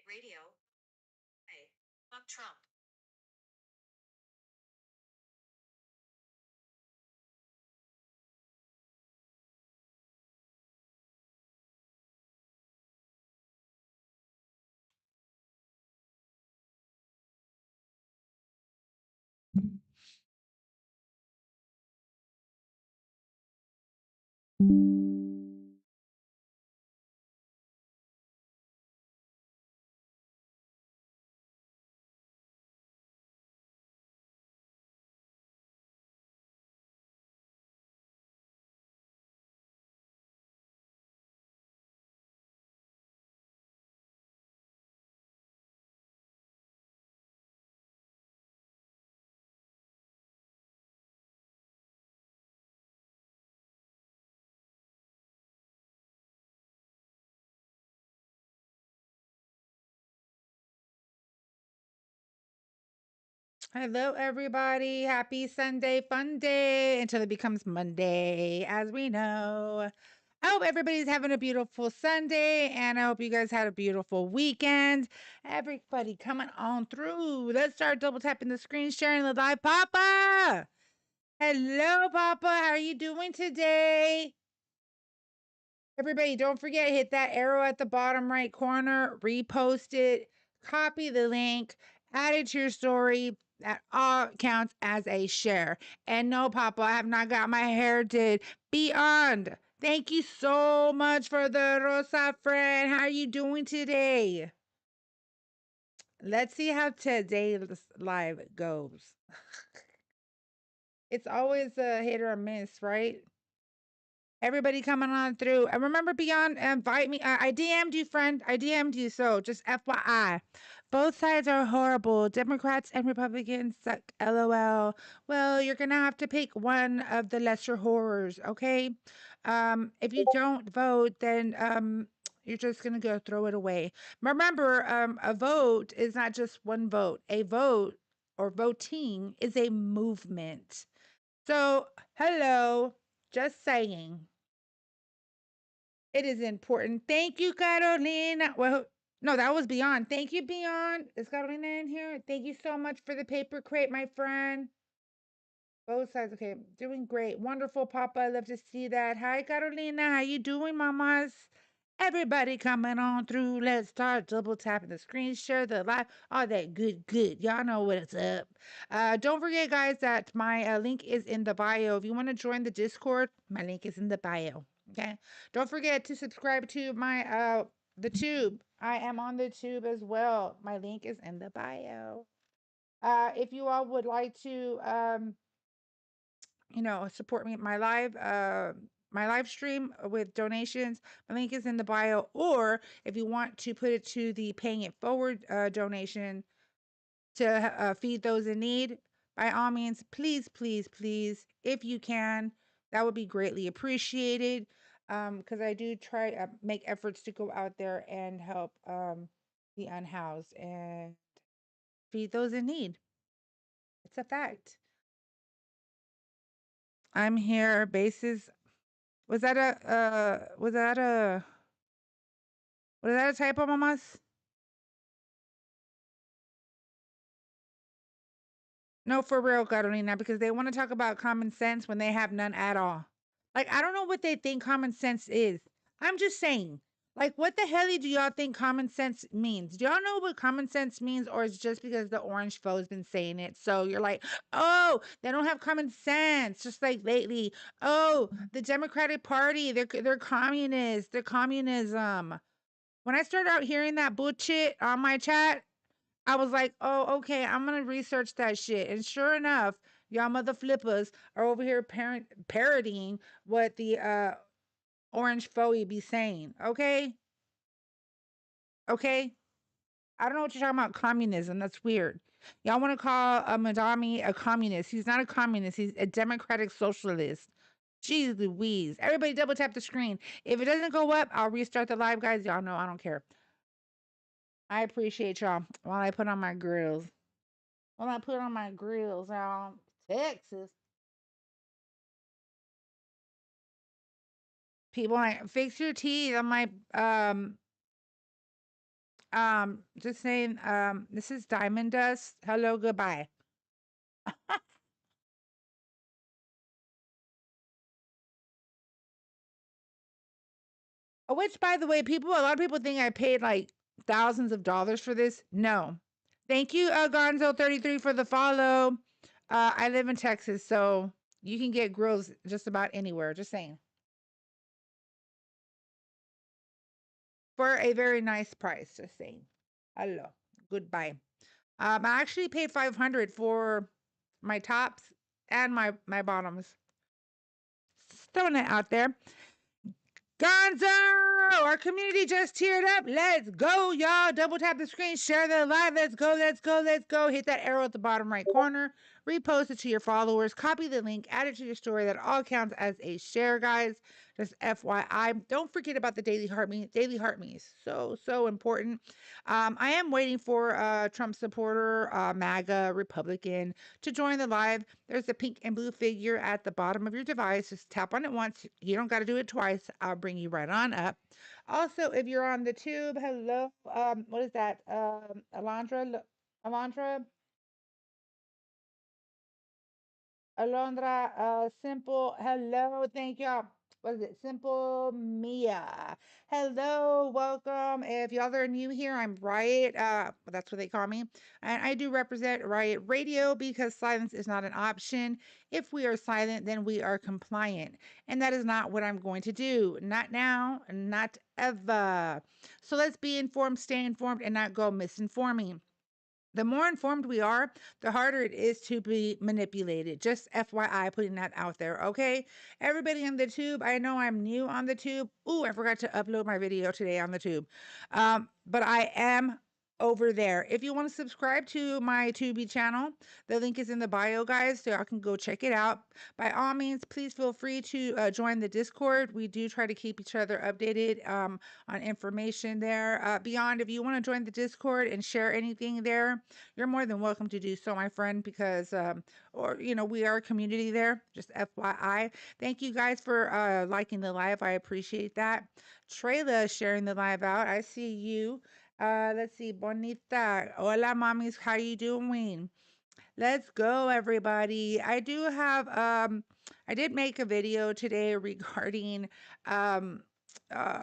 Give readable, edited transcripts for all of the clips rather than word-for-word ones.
Radio. Hey, fuck Trump. Hello, everybody. Happy Sunday, fun day until it becomes Monday, as we know. I hope everybody's having a beautiful Sunday, and I hope you guys had a beautiful weekend. Everybody coming on through. Let's start double tapping the screen, sharing the live. Papa! Hello, Papa. How are you doing today? Everybody, don't forget, hit that arrow at the bottom right corner, repost it, copy the link, add it to your story. That all counts as a share. And no, Papa, I have not got my hair did. Beyond. Thank you so much for the Rosa friend. How are you doing today? Let's see how today's live goes. It's always a hit or a miss, right? Everybody coming on through. And remember, Beyond, invite me. I DM'd you, friend. I DM'd you. So just FYI. Both sides are horrible. Democrats and Republicans suck. LOL. Well, you're going to have to pick one of the lesser horrors, okay? If you don't vote, then you're just going to go throw it away. Remember, a vote is not just one vote. A vote or voting is a movement. So, hello. Just saying. It is important. Thank you, Carolina. Well, no, that was Beyond. Thank you, Beyond. Is Carolina in here? Thank you so much for the paper crate, my friend. Both sides. Okay, doing great. Wonderful, Papa. I love to see that. Hi, Carolina. How you doing, mamas? Everybody coming on through. Let's start double tapping the screen, share the live, all that good. Y'all know what's up. Don't forget, guys, that my link is in the bio. If you want to join the Discord, my link is in the bio. Okay. Don't forget to subscribe to my the tube. I am on the tube as well. My link is in the bio. If you all would like to support me my live stream with donations. My link is in the bio. Or if you want to put it to the paying it forward donation to feed those in need, by all means, please, if you can, that would be greatly appreciated. Because I do try to make efforts to go out there and help the unhoused and feed those in need. It's a fact. I'm here. Basis. Was that a typo, mamas? No, for real, Carolina, because they want to talk about common sense when they have none at all. Like, I don't know what they think common sense is. I'm just saying. Like, what the hell do y'all think common sense means? Do y'all know what common sense means, or is it just because the orange foe's been saying it? So you're like, oh, they don't have common sense. Just like lately, oh, the Democratic Party, they're communists, they're communism. When I started out hearing that bullshit on my chat, I was like, oh, okay, I'm gonna research that shit. And sure enough, y'all mother flippers are over here parodying what the orange foe be saying. Okay? Okay? I don't know what you're talking about, communism. That's weird. Y'all want to call Madami a communist. He's not a communist, he's a democratic socialist. Jeez Louise. Everybody double tap the screen. If it doesn't go up, I'll restart the live, guys. Y'all know I don't care. I appreciate y'all while I put on my grills. While I put on my grills, y'all. Texas. People like, fix your teeth. I'm like, Just saying, this is Diamond Dust. Hello, goodbye. Which, by the way, a lot of people think I paid like thousands of dollars for this. No. Thank you, Gonzo33 for the follow. I live in Texas, so you can get grills just about anywhere. Just saying. For a very nice price. Just saying. Hello. Goodbye. I actually paid 500 for my tops and my bottoms. Just throwing it out there. Gonzo! Our community just teared up. Let's go, y'all. Double tap the screen, share the live. Let's go, let's go, let's go. Hit that arrow at the bottom right corner. Repost it to your followers. Copy the link, add it to your story. That all counts as a share, guys. Just FYI. Don't forget about the Daily Heart Me. Daily Heart Me is so important. I am waiting for a Trump supporter, MAGA, Republican, to join the live. There's a pink and blue figure at the bottom of your device. Just tap on it once. You don't got to do it twice. I'll bring you right on up. Also, if you're on the tube, hello. What is that? Alondra, Alondra, Simple, hello, thank y'all. What is it? Simple Mia. Hello, welcome. If y'all are new here, I'm Riot. That's what they call me. And I do represent Riot Radio because silence is not an option. If we are silent, then we are compliant. And that is not what I'm going to do. Not now, not ever. So let's be informed, stay informed, and not go misinforming. The more informed we are, the harder it is to be manipulated. Just FYI, putting that out there, okay? Everybody on the tube, I know I'm new on the tube. Ooh, I forgot to upload my video today on the tube. But I am over there. If you want to subscribe to my Tubi channel, the link is in the bio, guys, so y'all can go check it out. By all means, please feel free to join the Discord. We do try to keep each other updated on information there. Beyond, if you want to join the Discord and share anything there, you're more than welcome to do so, my friend, because we are a community there. Just FYI. Thank you guys for liking the live. I appreciate that. Trayla sharing the live out. I see you. Let's see, Bonita. Hola, mommies. How you doing? Let's go, everybody. I do have I did make a video today regarding oh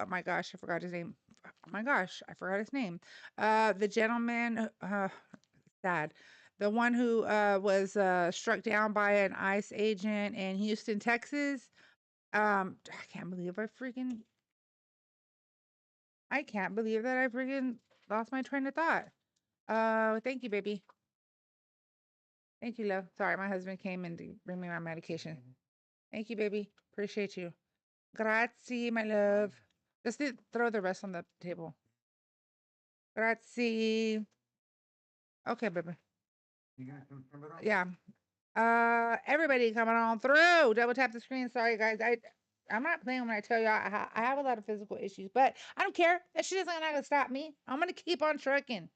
my gosh, I forgot his name. Oh my gosh, I forgot his name. The gentleman, sad. The one who was struck down by an ICE agent in Houston, Texas. I can't believe I can't believe that I freaking lost my train of thought. Thank you, baby. Thank you, love. Sorry, my husband came in to bring me my medication. Thank you, baby. Appreciate you. Grazie, my love. Just throw the rest on the table. Grazie. Okay, baby. Yeah. Everybody coming on through. Double tap the screen. Sorry, guys. I'm not playing when I tell y'all I have a lot of physical issues, but I don't care. That shit is not gonna stop me. I'm gonna keep on trucking.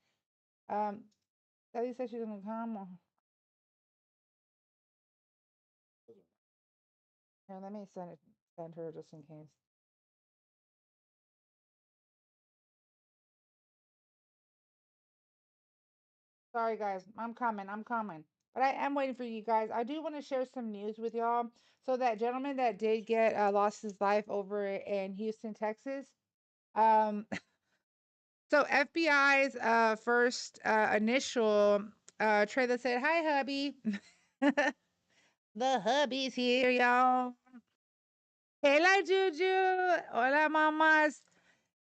Sally said she's gonna come. Here, let me send her just in case. Sorry, guys. I'm coming. But I am waiting for you guys. I do want to share some news with y'all. So that gentleman that did get lost his life over in Houston, Texas. Um, so FBI's first initial trailer said, "Hi, hubby." The hubby's here, y'all. Hello, Juju. Hola, mamas.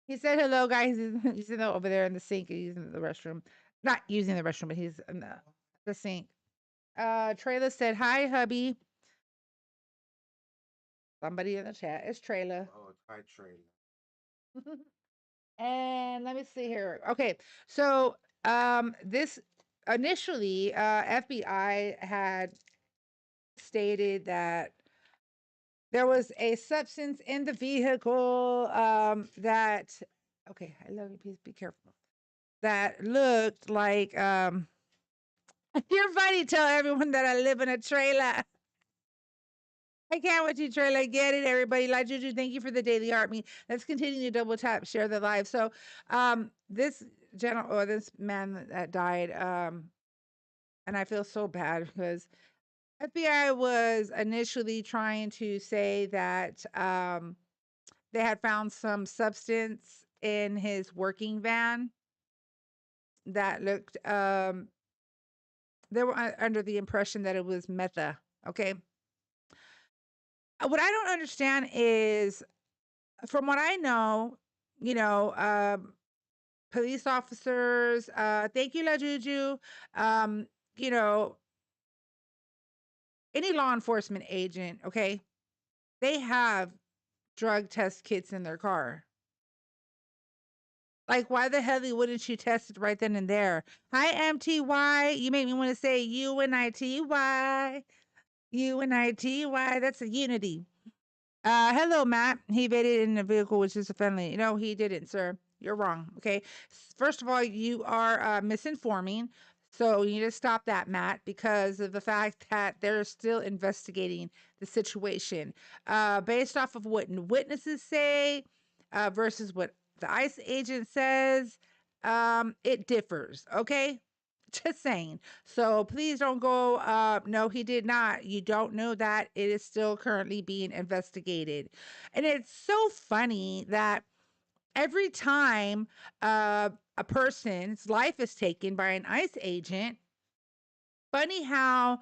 He said hello, guys. He's over there in the sink. He's using the restroom. Not using the restroom, but he's in the sink. Trailer said, "Hi, hubby." Somebody in the chat. It's Trailer. Oh, hi, Trailer. And let me see here. Okay, so this initially, FBI had stated that there was a substance in the vehicle that. Okay, I love you. Please be careful. That looked like You're funny. Tell everyone that I live in a trailer. I can't with you, Trailer. Get it, everybody. Like Juju, thank you for the daily heart me. Let's continue to double tap, share the live. So, this or this man that died, and I feel so bad because FBI was initially trying to say that they had found some substance in his working van that looked they were under the impression that it was metha. Okay. What I don't understand is, from what I know, you know, police officers, thank you, La Juju, um, you know, any law enforcement agent, okay, they have drug test kits in their car. Like, why the hell wouldn't you test it right then and there? Hi, MTY. You make me want to say UNITY. UNITY. That's a unity. Hello, Matt. He evaded in a vehicle which is friendly. No, he didn't, sir. You're wrong. Okay. First of all, you are misinforming. So you need to stop that, Matt, because of the fact that they're still investigating the situation. Based off of what witnesses say versus what the ICE agent says, it differs. Okay. Just saying. So please don't go, no, he did not. You don't know that. It is still currently being investigated. And it's so funny that every time a person's life is taken by an ICE agent, funny how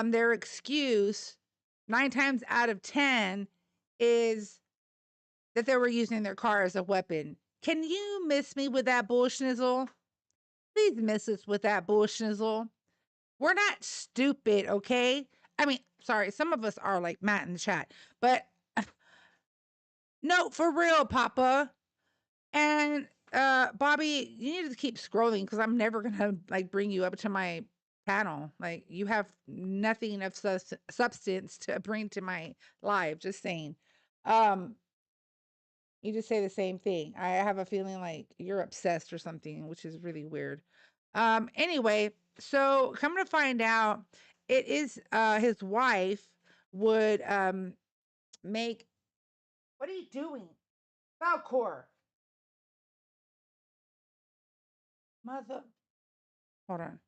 their excuse 9 times out of 10 is that they were using their car as a weapon. Can you miss me with that bullshnizzle? Please miss us with that bullshnizzle. We're not stupid, okay? I mean, sorry, some of us are, like Matt in the chat, but no, for real, Papa. And Bobby, you need to keep scrolling because I'm never gonna like bring you up to my panel. Like, you have nothing of substance to bring to my live. Just saying. You just say the same thing. I have a feeling like you're obsessed or something, which is really weird. Anyway, so come to find out, it is his wife would make. What are you doing? Falcor. Mother. Hold on.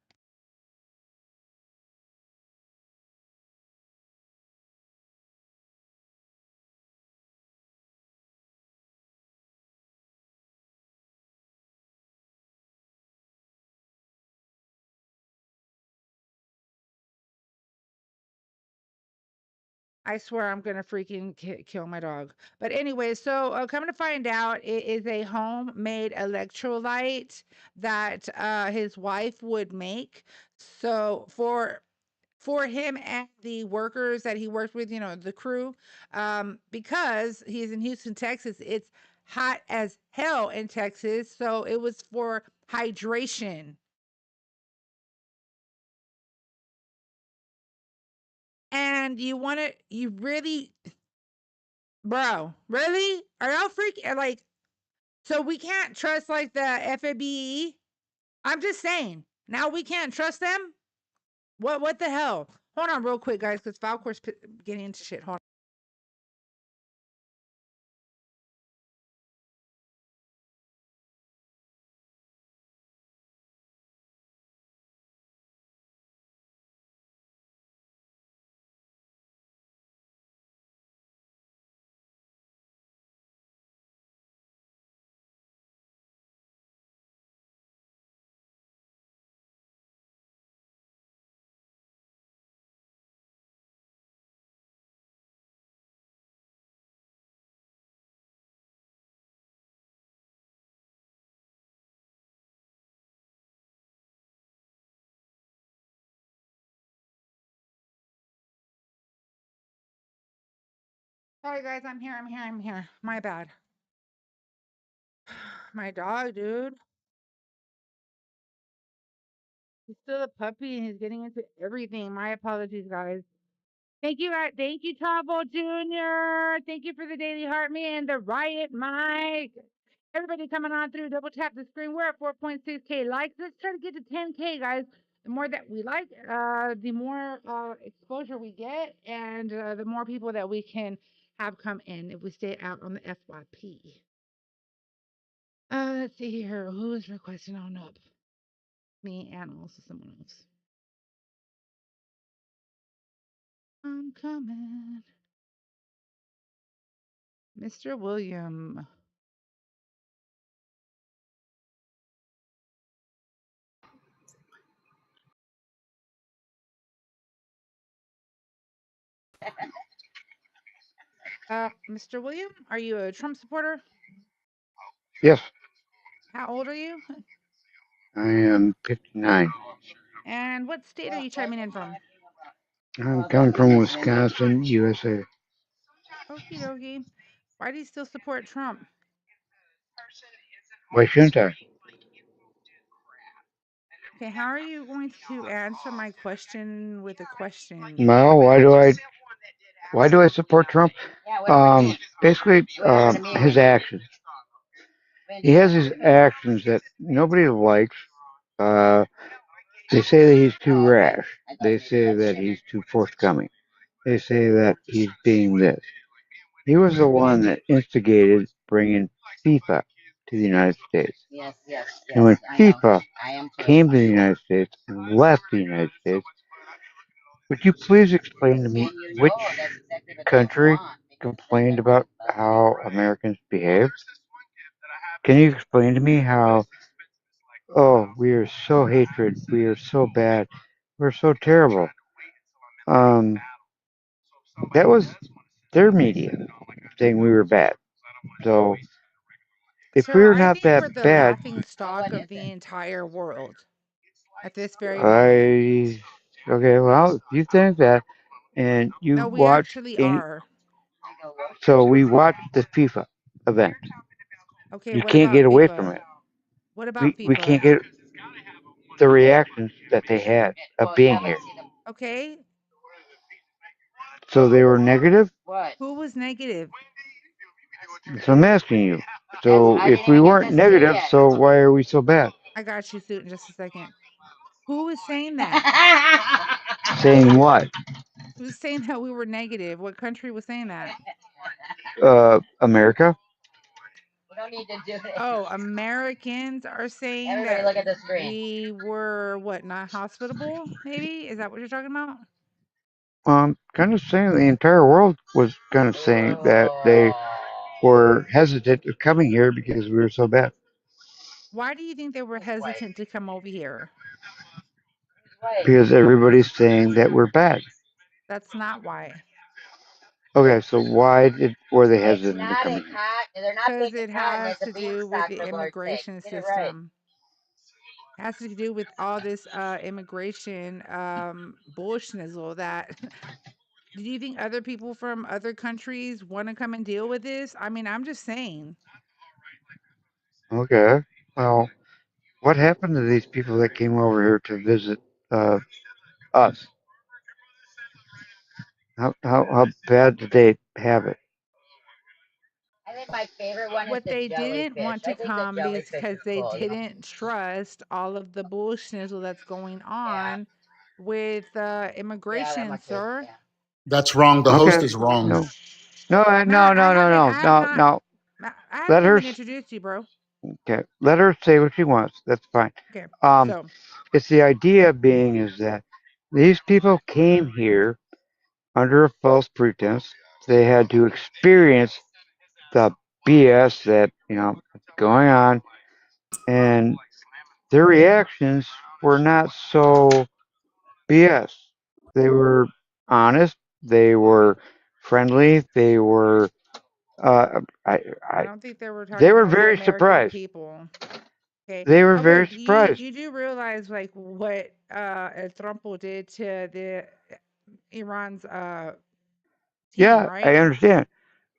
I swear I'm gonna freaking kill my dog. But anyway, so coming to find out, it is a homemade electrolyte that his wife would make. So for him and the workers that he worked with, you know, the crew, because he's in Houston, Texas, it's hot as hell in Texas. So it was for hydration. And you really, bro, really? Are y'all freaking like, so we can't trust like the FABE? I'm just saying, now we can't trust them? What the hell? Hold on real quick, guys, because Falcor's getting into shit. Hold on. Sorry, guys, I'm here. My bad. My dog, dude. He's still a puppy and he's getting into everything. My apologies, guys. Thank you, Tavo Jr. Thank you for the daily heart me and the Riot Mike. Everybody coming on through, double tap the screen. We're at 4.6K likes. Let's try to get to 10K, guys. The more that we like, the more exposure we get, and the more people that we can have come in if we stay out on the FYP. Let's see here. Who is requesting on up? Me and also someone else. I'm coming. Mr. William. Mr. William, are you a Trump supporter? Yes, How old are you? I am 59. And what state are you chiming in from? I'm coming from Wisconsin, USA. Okie dokie. Why do you still support Trump? Why shouldn't I? Okay, how are you going to answer my question with a question? Well, why do I support Trump? Basically, his actions. He has these actions that nobody likes. Uh, they say that he's too rash. They say that he's too forthcoming. They say that he's being this. He was the one that instigated bringing FIFA to the United States. And when FIFA came to the United States and left the United States, would you please explain to me which country complained about how Americans behave? Can you explain to me how, oh, we are so hatred, we are so bad, we're so terrible? Um, that was their media saying we were bad. So if we Sir, were I not think that we're the bad, laughing stock of the entire world at this very moment. I okay, well, if you think that and No, you we watch actually any, are. so we watched the FIFA event. Okay, You what can't about get away from FIFA? it. What about We FIFA? can't get the reactions that they had of being here. Okay, So they were negative. who was negative? So I'm asking you. So if we weren't negative, so why are we so bad? I got you, Suit, in just a second. Who was saying that? Saying what? Who's saying that we were negative? What country was saying that? America. Oh, Americans are saying that we were what, not hospitable? Maybe is that what you're talking about? Kind of saying the entire world was kind of saying that they were hesitant of coming here because we were so bad. Why do you think they were hesitant to come over here? Because everybody's saying that we're bad. That's not why. Okay, so were they hesitant to come here? Because it has to do with the immigration system. It has to do with all this immigration bullshnizzle that do you think other people from other countries want to come and deal with this? I mean, I'm just saying. Okay, well, what happened to these people that came over here to visit uh, us? How bad did they have it? What they didn't want to come because they didn't trust all of the bullshnizzle that's going on with immigration, sir. That's wrong. The host Okay, is wrong. no, no, no, Matt, no, no, no, I have no, not, no. Matt, I haven't Let her. even introduced you, bro. Okay, let her say what she wants. That's fine. Okay, Um, so it's the idea being is that these people came here under a false pretense. They had to experience the BS that is going on, and their reactions were not so BS. They were honest. They were friendly. They were. I. I I. don't think they were They talking were about the very American surprised. people. Okay. They were Okay, very you surprised. you do realize like what El Trumpo did to the Iran's team, Yeah, I right? understand.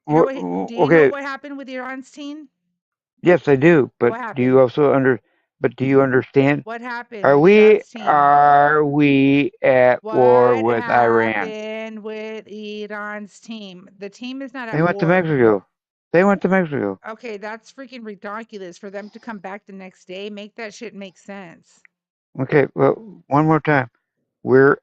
You know what? Do you know Okay, what happened with Iran's team? yes, I do. But What do you happened? also But do you understand? What happened Are with we Iran's team? are we at war What with Iran? happened with Iran's team? The team is not They at went to war. Mexico. They went to Mexico. Okay, that's freaking ridiculous for them to come back the next day. Make that shit make sense. Okay, well, one more time. We're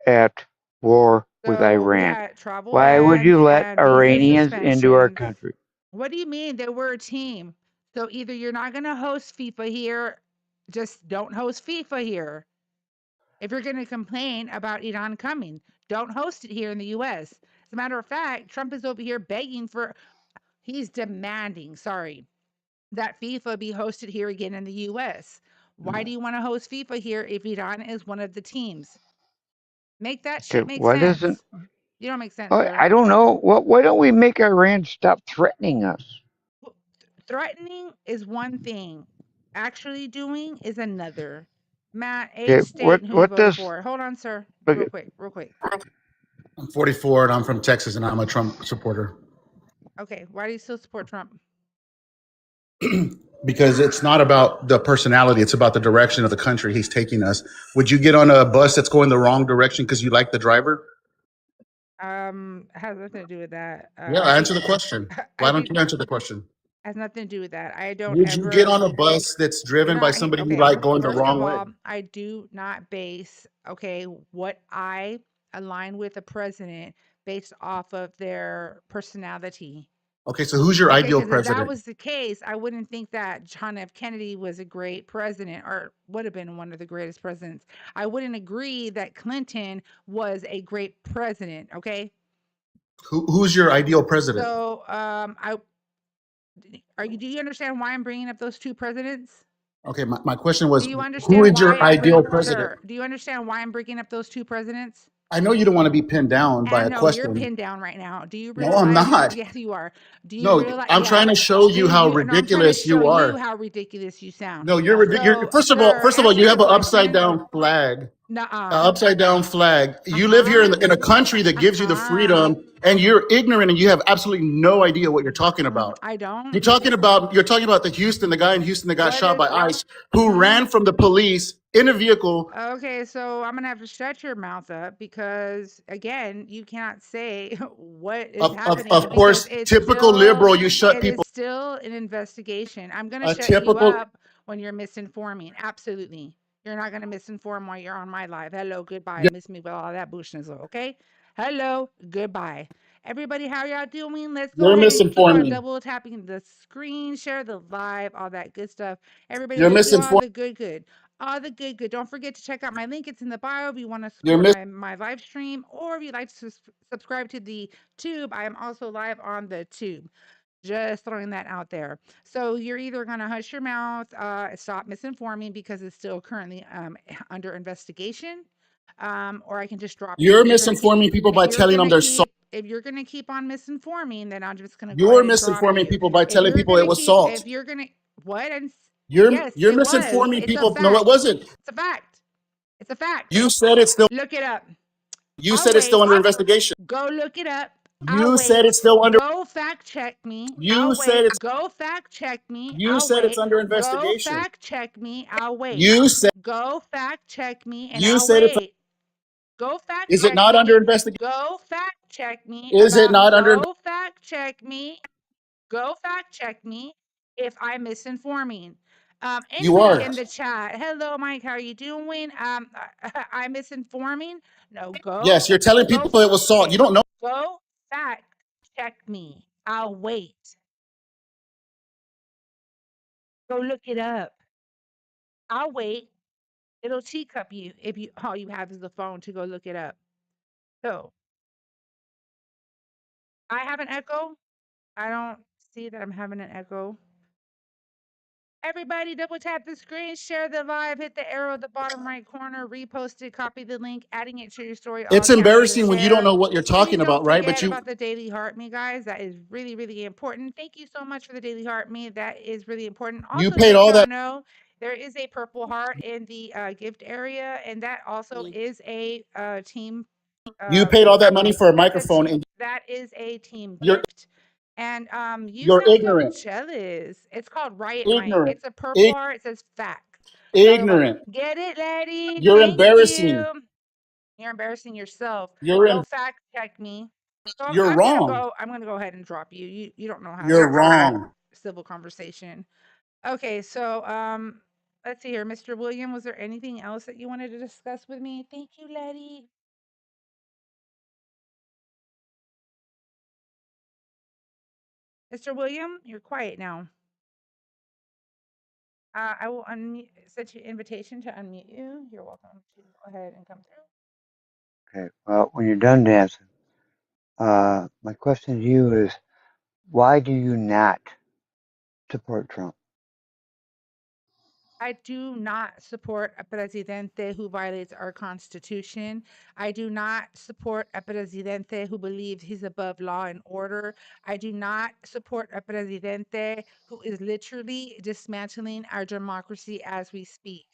at war with So we Iran. had travel Why would bans you let and visa Iranians into our suspensions. country? What do you mean that we're a team? So either you're not going to host FIFA here, just don't host FIFA here. If you're going to complain about Iran coming, don't host it here in the US. As a matter of fact, Trump is over here begging for, he's demanding, that FIFA be hosted here again in the US. Why do you want to host FIFA here if Iran is one of the teams? Make that Okay, shit make why doesn't? sense. You don't make sense, Oh, sir. I don't know. Why don't we make Iran stop threatening us? Threatening is one thing. Actually doing is another. Matt, Okay, age, state, and who you what voting does? for. Hold on, sir. Okay, Real quick. I'm 44 and I'm from Texas and I'm a Trump supporter. Okay, why do you still support Trump? Because it's not about the personality, it's about the direction of the country he's taking us. Would you get on a bus that's going the wrong direction because you like the driver? Has nothing to do with that. Yeah, I answer think the question. I Why don't think you answer the question? has nothing to do with that. I don't Would you get ever. on a bus that's You're driven by not somebody you okay. like going the First of wrong way? all, I do not base what I align with a president based off of their personality. Okay, so who's your Okay, ideal because if that president? was the case, I wouldn't think that John F. Kennedy was a great president or would have been one of the greatest presidents. I wouldn't agree that Clinton was a great president. Okay, Who's your ideal president? so do you understand why I'm bringing up those two presidents? Okay, my question was, Do you who understand is your why I'm ideal bringing, president? sir? Do you understand why I'm bringing up those two presidents? I know you don't want to be pinned down by And a no, you're question. pinned down right now. Do you No, I'm realize? not. Yes, you are. Do you No, realize? I'm Yeah. trying to show Do you how you? No, I'm trying to ridiculous show you you are. how ridiculous you sound. No, you're ridiculous. So, First of all, sir, you answer have the an upside question. down flag. Nuh-uh. Upside down flag. You live here Uh-huh. in a country that gives you the Uh-uh. freedom, and you're ignorant, and you have absolutely no idea what you're talking about. I don't. You're talking about the guy in Houston that got What shot is? by ICE, who ran from the police in a vehicle. Okay, so I'm gonna have to shut your mouth up because again, you cannot say what is happening Of because course, typical liberal, you shut it people. is still an investigation. I'm gonna A shut you typical. up when you're misinforming. Absolutely. You're not gonna misinform while you're on my live. Hello, goodbye. Yeah, Miss me with all that bullshnizzle, okay? Hello, goodbye. Everybody, how y'all doing? Let's go you're ahead and keep on misinforming. double tapping the screen, share the live, all that good stuff. Everybody, You're let's do all misinforming. the good. All the good. Don't forget to check out my link. It's in the bio if you want to You're support mis- my live stream or if you'd like to subscribe to the tube. I am also live on the tube. Just throwing that out there. So you're either going to hush your mouth, stop misinforming because it's still currently under investigation, or I can just drop you. You're misinforming people by telling them they're salt. If you're gonna keep on misinforming, then I'm just gonna go You're ahead and drop misinforming you. people by If telling you're people it gonna was keep, salt. if you're gonna what? And You're yes, you're it was. misinforming It's a people. No, it fact. wasn't. It's a fact. It's a fact. You said it's still. Look it up. You I'll said it's still wait. under investigation. Go look it up. I'll You said wait. it's still under. Go fact check me. You I'll said wait. it's. Go fact check me. You I'll said it's wait. under Go investigation. fact check me. I'll wait. You said. Go fact check me and You I'll said it's. wait. Go fact Is it check not under me. investigation? Go fact check me Is it about not under? go fact check me. Go fact check me if I'm misinforming. You Anybody are. in the chat? Hello, Mike. How are you doing? I'm misinforming. No, Yes, you're telling go. people it was salt. Okay, You don't know. go fact check me. I'll wait. Go look it up. I'll wait. It'll teacup you if you all you have is the phone to go look it up. So I have an echo. I don't see that I'm having an echo. Everybody double tap the screen, share the live, hit the arrow at the bottom right corner, repost it, copy the link, adding it to your story. All It's counts as a embarrassing when you don't share. know what you're Please talking don't about, right? But forget you about the daily heart me, guys. That is really, really important. Thank you so much for the daily heart me. That is really important. you Also, to paid let all y'all that. know, there is a purple heart in the gift area, and that also is a team. You paid all that money for a That's a microphone, and that is a team you're gift. And you you're sound so ignorant. jealous. It's called Riot Mic. Ignorant. It's a purple Ig- heart. It says fact. So ignorant. get it, lady. You're Thank embarrassing. you. You're embarrassing yourself. You're Go in, fact check me. So you're I'm gonna wrong. go. I'm gonna go ahead and drop you. You don't know how to You're have a wrong. civil conversation. Okay, so Let's see here, Mr. William. Was there anything else that you wanted to discuss with me? Thank you, Letty. Mr. William, you're quiet now. I will send you an invitation to unmute you. You're welcome to go ahead and come through. Okay. Well, when you're done dancing, my question to you is, why do you not support Trump? I do not support a presidente who violates our constitution. I do not support a presidente who believes he's above law and order. I do not support a presidente who is literally dismantling our democracy as we speak.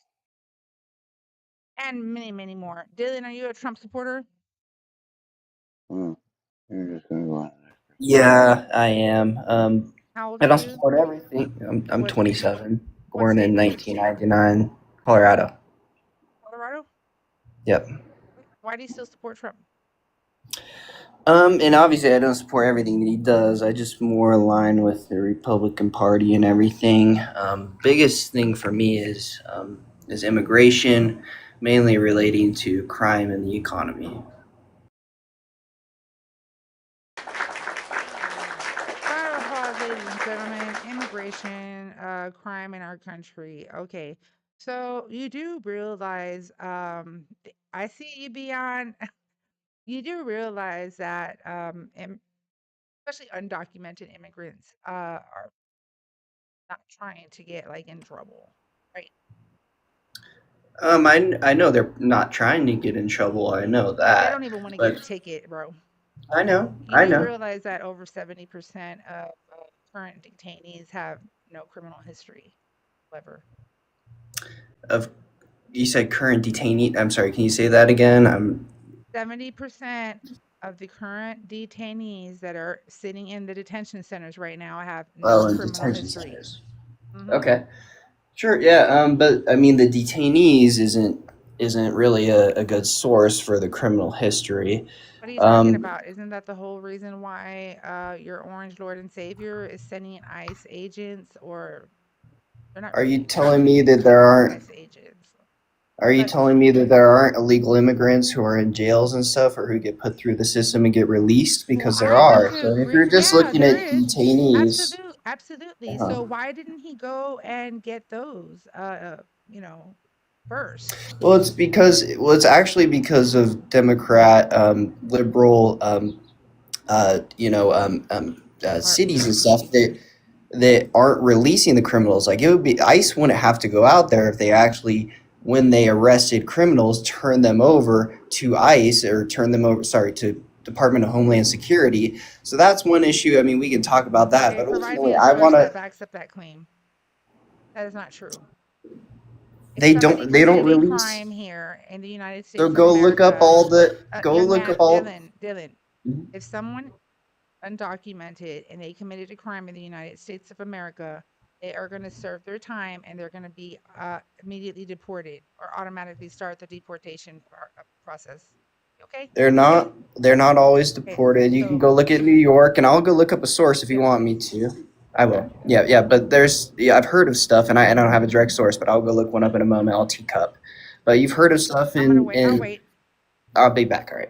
And many, many more. Dylan, are you a Trump supporter? You're just gonna go on. Yeah, I am. How old I are don't you? support everything. I'm What 27, what born in state? Which state? 1999, Colorado. Colorado? Yep. Why do you still support Trump? And obviously I don't support everything that he does. I just more align with the Republican Party and everything. Biggest thing for me is immigration, mainly relating to crime and the economy. Round of applause, ladies and gentlemen. Immigration, crime in our country. Okay, so you do realize, I see you beyond. You do realize that, especially undocumented immigrants, are not trying to get like in trouble, right? I know they're not trying to get in trouble. I know They that, don't even want to get a but ticket, bro. I know. You do realize that over 70% of current detainees have no criminal history, however. Of You said current detainee. I'm sorry. Can you say that again? 70% of the current detainees that are sitting in the detention centers right now have no in criminal detention history. centers. Mhm. Okay. Sure. Yeah. But I mean, the detainees isn't really a good source for the criminal history. What are you talking about? Isn't that the whole reason why your Orange Lord and Savior is sending ICE agents, or they're not Are you really telling me that there aren't? ICE agents? Are you But telling me that there aren't illegal immigrants who are in jails and stuff, or who get put through the system and get released? Because there I are. tend to So if agree. you're just Yeah, looking there at is. detainees, Absolutely. uh, So why didn't he go and get those, first? well, it's actually because of Democrat, liberal, cities and stuff that aren't releasing the criminals. Like, it would be, ICE wouldn't have to go out there if they actually, when they arrested criminals, turn them over to ICE, or to Department of Homeland Security. So that's one issue. I mean, we can talk about that, Okay, but provide me ultimately, a I source want that to. backs up that claim. That is not true. If They somebody don't. They don't committed a release. crime here in the United So States of go look up America, all the. Go young look man, up all. Dylan, if someone undocumented and they committed a crime in the United States of America, they are going to serve their time and they're going to be immediately deported or automatically start the deportation process. Okay? They're not. They're not always Okay. deported. You can So, go look at New York, and I'll go look up a source if you want me to. I will. Yeah. But I've heard of stuff, and I don't have a direct source, but I'll go look one up in a moment. I'll teacup. But you've heard of stuff I'm going to wait. I'll in. wait. I'll be back. All right.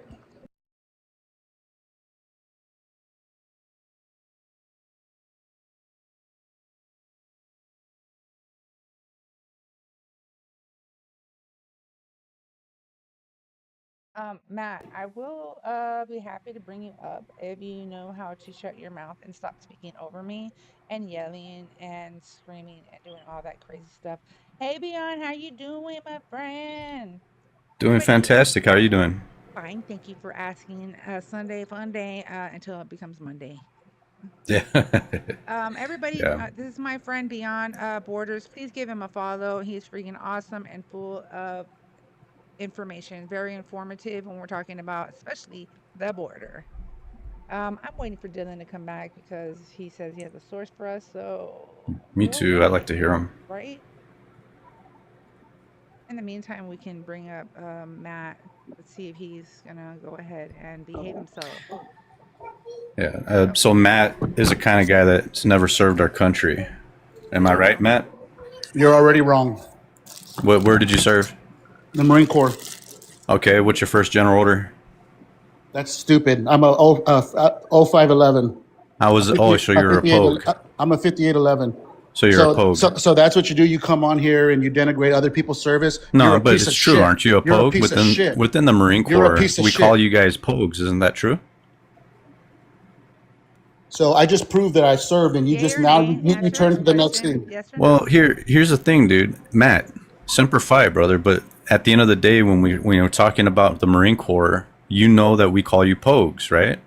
Matt, I will be happy to bring you up if you know how to shut your mouth and stop speaking over me and yelling and screaming and doing all that crazy stuff. Hey, Beyond, how you doing, my friend? Doing fantastic. How are you doing? Fine, thank you for asking. Sunday fun day until it becomes Monday. Yeah. Everybody, Yeah. this is my friend Beyond Borders. Please give him a follow. He's freaking awesome and full of information, very informative when we're talking about especially the border. I'm waiting for Dylan to come back because he says he has a source for us. So Me we'll too. I like wait, to hear them. right? In the meantime, we can bring up Matt. Let's see if he's gonna go ahead and behave himself. Yeah. So Matt is the kind of guy that's never served our country. Am I right, Matt? You're already wrong. Where did you serve? The Marine Corps. Okay, what's your first general order? That's stupid. I'm a 0511. So you're a pogue. I'm a 5811. So you're a pogue. So that's what you do. You come on here and you denigrate other people's service. No, but it's true, aren't you? A You're pogue piece of shit. within the Marine You're a Corps. piece of We shit. call you guys pogues. Isn't that true? So I just proved that I served, and you just now you turn to the next thing. Yes or Well, no? here's the thing, dude. Matt, Semper Fi, brother. But at the end of the day, when we're talking about the Marine Corps, you know that we call you pogues, right?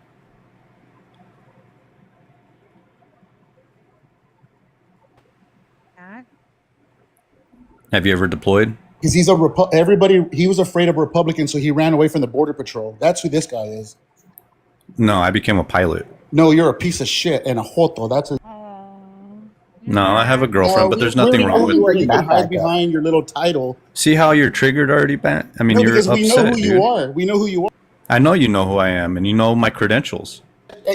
Matt? Have you ever deployed? Because he was afraid of Republicans, so he ran away from the Border Patrol. That's who this guy is. No, I became a pilot. No, you're a piece of shit and a joto. That's a No, I have a girlfriend, but there's nothing wrong with it. it. You can hide behind your little title. See how you're triggered already, Matt? I mean, No, you're because upset, we know who dude. you are. We know who you are. I know you know who I am, and you know my credentials.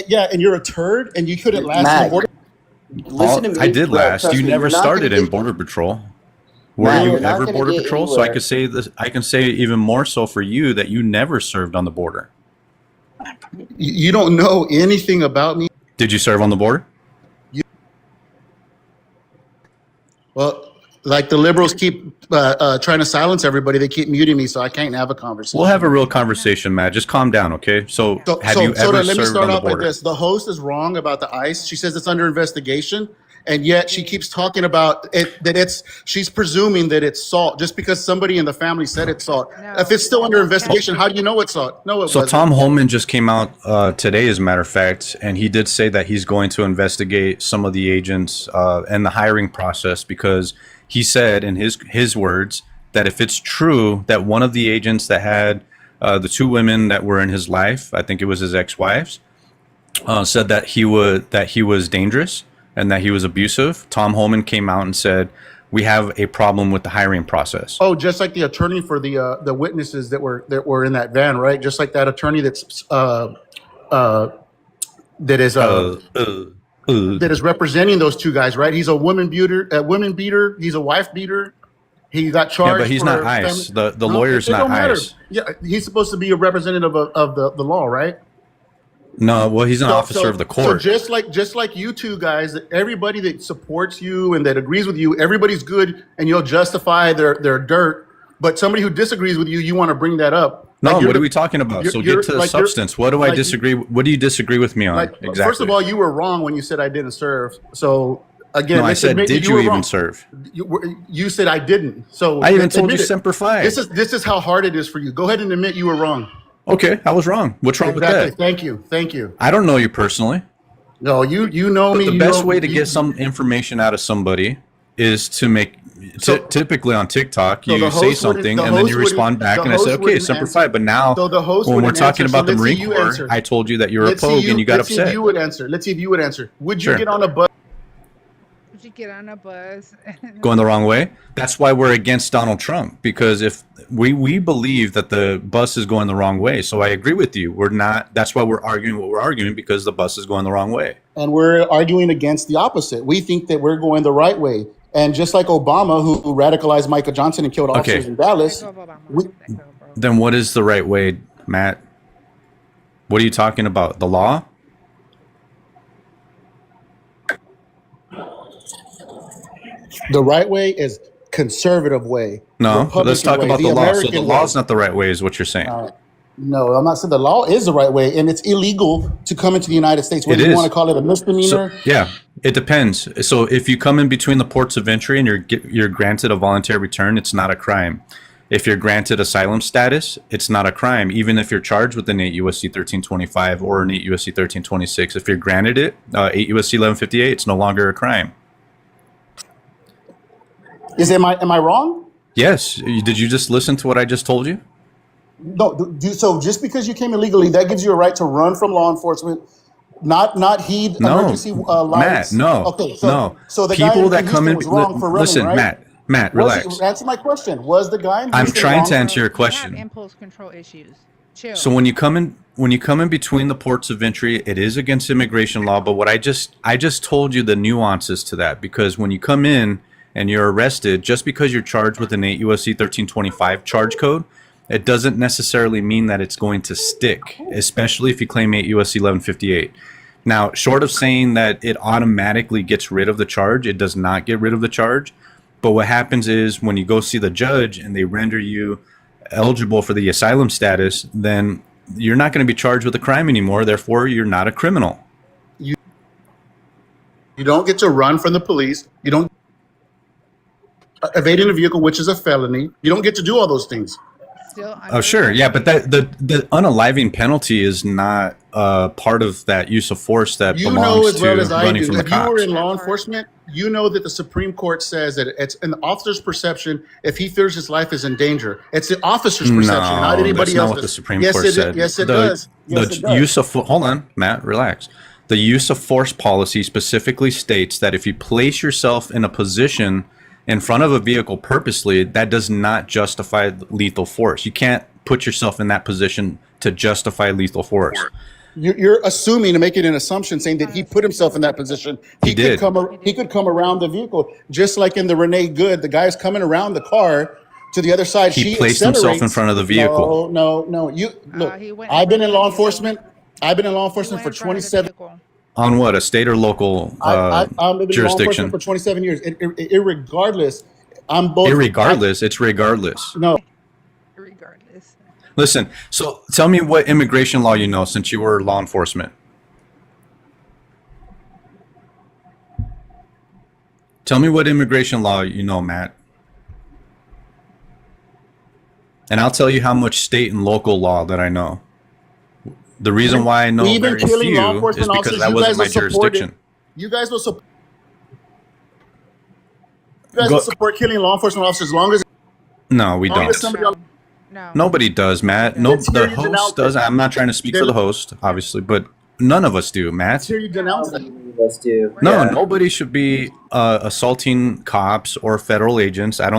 Yeah, and you're a turd, and you couldn't last in Matt, the Border. Listen to me. I did bro, last. trust You me, never you're not started gonna in get- Border Patrol. Were Matt, you you're not ever gonna Border get Patrol? So I anywhere. could say this. I can say even more so for you that you never served on the border. You don't know anything about me. Did you serve on the border? Well, like the liberals keep trying to silence everybody. They keep muting me, so I can't have a conversation. We'll have a real conversation, Matt. Just calm down, okay? So, have you ever let me served start on the off with border? this. The host is wrong about the ICE. She says it's under investigation, and yet she keeps talking about it that she's presuming that it's salt just because somebody in the family said it's salt. No. If it's still under investigation, how do you know it's salt? No, it So wasn't. Tom Holman just came out today, as a matter of fact, and he did say that he's going to investigate some of the agents and the hiring process, because he said in his words that if it's true that one of the agents that had the two women that were in his life, I think it was his ex-wives, said that he was dangerous and that he was abusive. Tom Holman came out and said, we have a problem with the hiring process. Oh, just like the attorney for the witnesses that were in that van, right? Just like that attorney that is representing those two guys, right? He's a woman beater. He's a wife beater. He got charged. Yeah, but he's not for ICE. family- The No, lawyer's it not don't matter. ICE. Yeah, he's supposed to be a representative of the law, right? No, well, he's an So- officer so- of the court. So just like you two guys, everybody that supports you and that agrees with you, everybody's good, and you'll justify their dirt. But somebody who disagrees with you, you want to bring that up. No, Like what are we talking about? So you're- get to the like you're- substance. What do I like- disagree? What do you disagree with me on? Like, Exactly. First of all, you were wrong when you said I didn't serve. So again, no, I let's said, admit that did you were even wrong. serve? You said I didn't. So I even let's told you admit it. Semper Fi. This is how hard it is for you. Go ahead and admit you were wrong. Okay, I was wrong. What's wrong Exactly. with that? Thank you. I don't know you personally. No, you know But me. the you best know- way to you- get some information out of somebody is to make. So- Typically on TikTok, So you the say host something wouldn't- the and then host you respond wouldn't- back, the and I say, host okay, wouldn't Semper answer. Fi. But now, So the host when we're wouldn't talking answer. about So the let's see Marine you Corps, answer. I told you that you're a Let's see pogue and you got let's see if upset. you would answer. Let's see if you would answer. Would you Sure. get on a bus? Would you get on a bus? Going the wrong way. That's why we're against Donald Trump, because if we believe that the bus is going the wrong way. So I agree with you. We're not. That's why we're arguing what we're arguing, because the bus is going the wrong way. And we're arguing against the opposite. We think that we're going the right way. And just like Obama, who radicalized Michael Johnson and killed officers Okay. in Dallas, we- Then what is the right way, Matt? What are you talking about? The law? the right way is conservative way. No. Republican Let's talk way, about the law. So the American law's way. not the right way, is what you're saying. No, I'm not saying the law is the right way, and it's illegal to come into the United States. Whether It you is. want to call it a So, misdemeanor, yeah, it depends. So if you come in between the ports of entry and you're granted a voluntary return, it's not a crime. If you're granted asylum status, it's not a crime, even if you're charged with an 8 USC 1325 or an 8 USC 1326. If you're granted it, 8 USC 1158, it's no longer a crime. am I wrong? Yes. Did you just listen to what I just told you? No. So just because you came illegally, that gives you a right to run from law enforcement, not heed No, emergency lights. Matt, no, Okay. So, no. So the guy People in that come in, Houston was wrong for running, listen, right? Matt, Was he- relax. Answer my question. Was the guy in I'm Houston trying wrong? to answer your You have question. impulse control issues. Chill. So when you come in between the ports of entry, it is against immigration law. But what I just told you the nuances to that, because when you come in and you're arrested, just because you're charged with an 8 USC 1325 charge code, it doesn't necessarily mean that it's going to stick, especially if you claim 8 USC 1158. Now, short of saying that it automatically gets rid of the charge, it does not get rid of the charge. But what happens is when you go see the judge and they render you eligible for the asylum status, then you're not going to be charged with a crime anymore. Therefore, you're not a criminal. You don't get to run from the police. You don't evading a vehicle, which is a felony. You don't get to do all those things. Still Oh, sure. Yeah, but that the unaliving penalty is not part of that use of force that You know belongs as well to as I running do. from the If you were cops. in law enforcement, you know that the Supreme Court says that it's an officer's perception if he feels his life is in danger. It's the officer's perception, not No, anybody that's not else's. what the Supreme Yes, Court said. Yes, it the, does. Yes, the it does. use of hold on, Matt, relax. The use of force policy specifically states that if you place yourself in a position in front of a vehicle purposely, that does not justify lethal force. You can't put yourself in that position to justify lethal force. You're assuming and making an assumption saying that he put himself in that position. He did. He could come around the vehicle, just like in the Renee Good. The guy's coming around the car to the other side. He She placed himself in accelerates. front of the vehicle. No. You look. he went I've been in in law front of the enforcement. I've been in law He enforcement went for in front of the 27. vehicle. On what, a state or local I've been in law enforcement jurisdiction? for 27 years. Irregardless, I'm both. Irregardless, it's regardless. No, Regardless. Listen, so tell me what immigration law you know since you were law enforcement. Tell me what immigration law you know, Matt. And I'll tell you how much state and local law that I know. The reason why I know even very killing law few is enforcement because officers, that you wasn't guys my will support it. jurisdiction. You guys will support killing law enforcement officers as long as No, we long don't. as somebody else. No. Nobody does, Matt. No, Let's hear the you denounce host it. does. I'm not trying to speak for the host, obviously, but none of us do, Matt. Let's hear you denounce it. Let's do. No, nobody should be assaulting cops or federal agents. I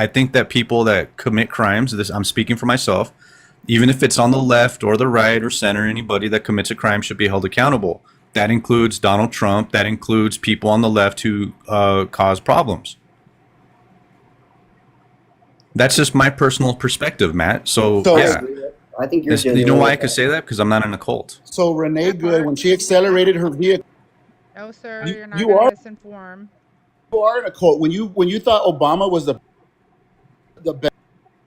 think that people that commit crimes, I'm speaking for myself, even if it's on the left or the right or center, anybody that commits a crime should be held accountable. That includes Donald Trump. That includes people on the left who cause problems. That's just my personal perspective, Matt. So yeah, I think you're. you know why I could say that? Because I'm not in a cult. So Renee Good, when she accelerated her vehicle, No, sir. You- You're not you going are- to misinform. you are in a cult. When you thought Obama was the best,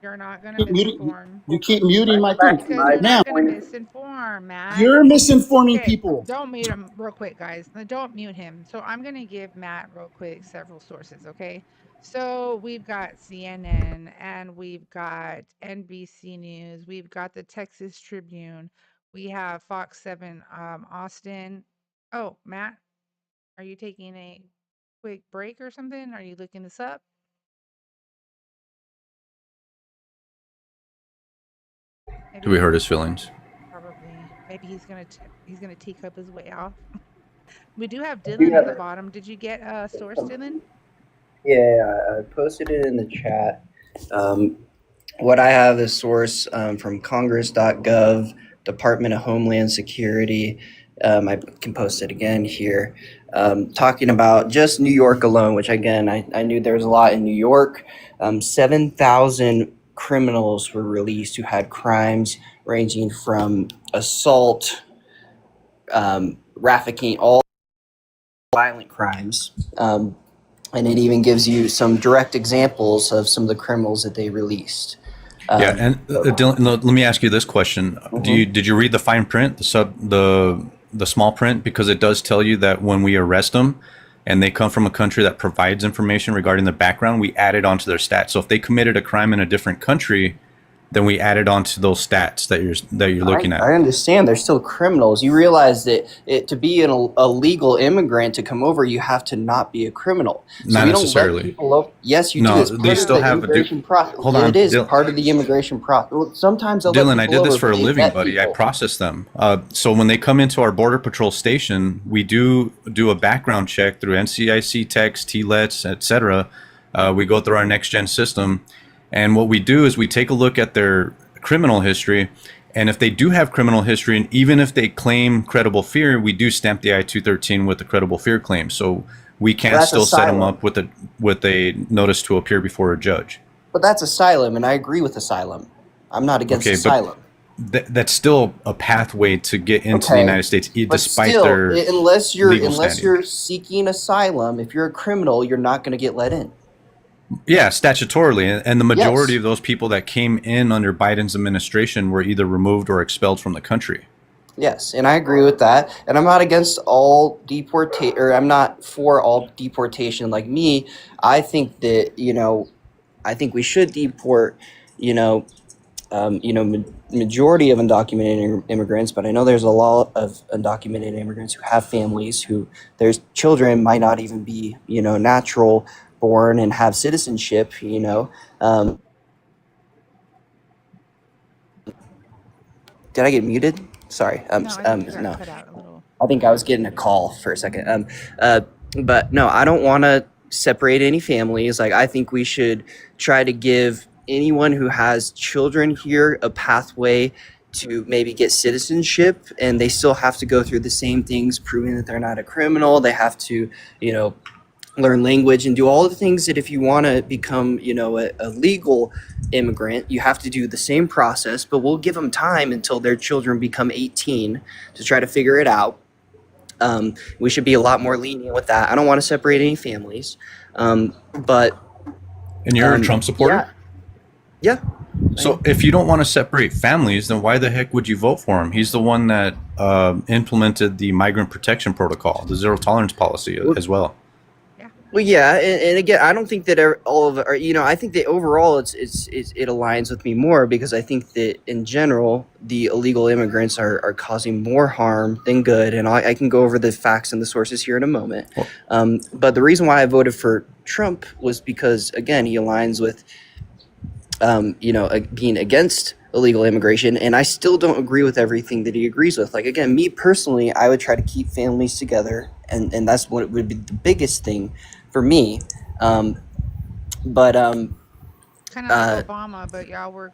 You're not going to keep muting, misinform. you keep muting my Because thing. you're Now not going to misinform, Matt. you're misinforming Okay, people. don't mute him real quick, guys. Don't mute him. So I'm going to give Matt real quick several sources, okay? So we've got CNN and we've got NBC News. We've got the Texas Tribune. We have Fox 7 Austin. Oh, Matt, are you taking a quick break or something? Are you looking this up? Do we hurt his feelings? Probably. Maybe he's gonna teacup his way off. We do have Dylan at the bottom. Did you get a source, Dylan? Yeah, I posted it in the chat. What I have is source from Congress.gov, Department of Homeland Security. I can post it again here. Talking about just New York alone, which again, I knew there was a lot in New York. 7,000 criminals were released who had crimes ranging from assault, trafficking, all violent crimes. And it even gives you some direct examples of some of the criminals that they released. Yeah, and Dylan, let me ask you this question: Did you read the fine print, the small print? Because it does tell you that when we arrest them, and they come from a country that provides information regarding the background, we add it onto their stats. So if they committed a crime in a different country, then we add it onto those stats that you're looking at. I understand they're still criminals. You realize that to be a legal immigrant to come over, you have to not be a criminal. So Not we don't let necessarily. people yes, you No, do. It's they part still of the have a immigration process. Hold on, It is Dylan. part of the immigration process. Well, sometimes they'll Dylan, let I people did this over, for a but they living, vet buddy. I people. process them. So when they come into our Border Patrol station, we do a background check through NCIC text, TLETs, etc. We go through our next gen system, and what we do is we take a look at their criminal history, and if they do have criminal history, and even if they claim credible fear, we do stamp the I-213 with the credible fear claim. So we can That's still set them asylum. up with a notice to appear before a judge. But that's asylum, and I agree with asylum. I'm not against Okay, but asylum. That's still a pathway to get into the Okay, United States, but despite still, their unless legal you're standing. seeking asylum, if you're a criminal, you're not going to get let in. Yeah, statutorily, and the majority Yes. of those people that came in under Biden's administration were either removed or expelled from the country. Yes, and I agree with that. And I'm not against all deportation, or I'm not for all deportation. Like me, I think that I think we should deport, majority of undocumented immigrants. But I know there's a lot of undocumented immigrants who have families who their children might not even be, natural born and have citizenship. Did I get muted? Sorry. No, I think you got No. cut out a little. I think I was getting a call for a second. But no, I don't want to separate any families. Like, I think we should try to give anyone who has children here a pathway to maybe get citizenship, and they still have to go through the same things, proving that they're not a criminal. They have to, learn language and do all the things that if you want to become, a legal immigrant, you have to do the same process, but we'll give them time until their children become 18 to try to figure it out. We should be a lot more lenient with that. I don't want to separate any families. But And you're a Trump supporter? yeah. So if you don't want to separate families, then why the heck would you vote for him? He's the one that implemented the migrant protection protocol, the zero tolerance policy as well. Well, yeah, and again, I don't think that all of it are, I think that overall it aligns with me more, because I think that in general, the illegal immigrants are causing more harm than good. And I can go over the facts and the sources here in a moment. But the reason why I voted for Trump was because, again, he aligns with, being against illegal immigration. And I still don't agree with everything that he agrees with. Like, again, me personally, I would try to keep families together. And that's what would be the biggest thing for me. Kind of like Obama, but y'all were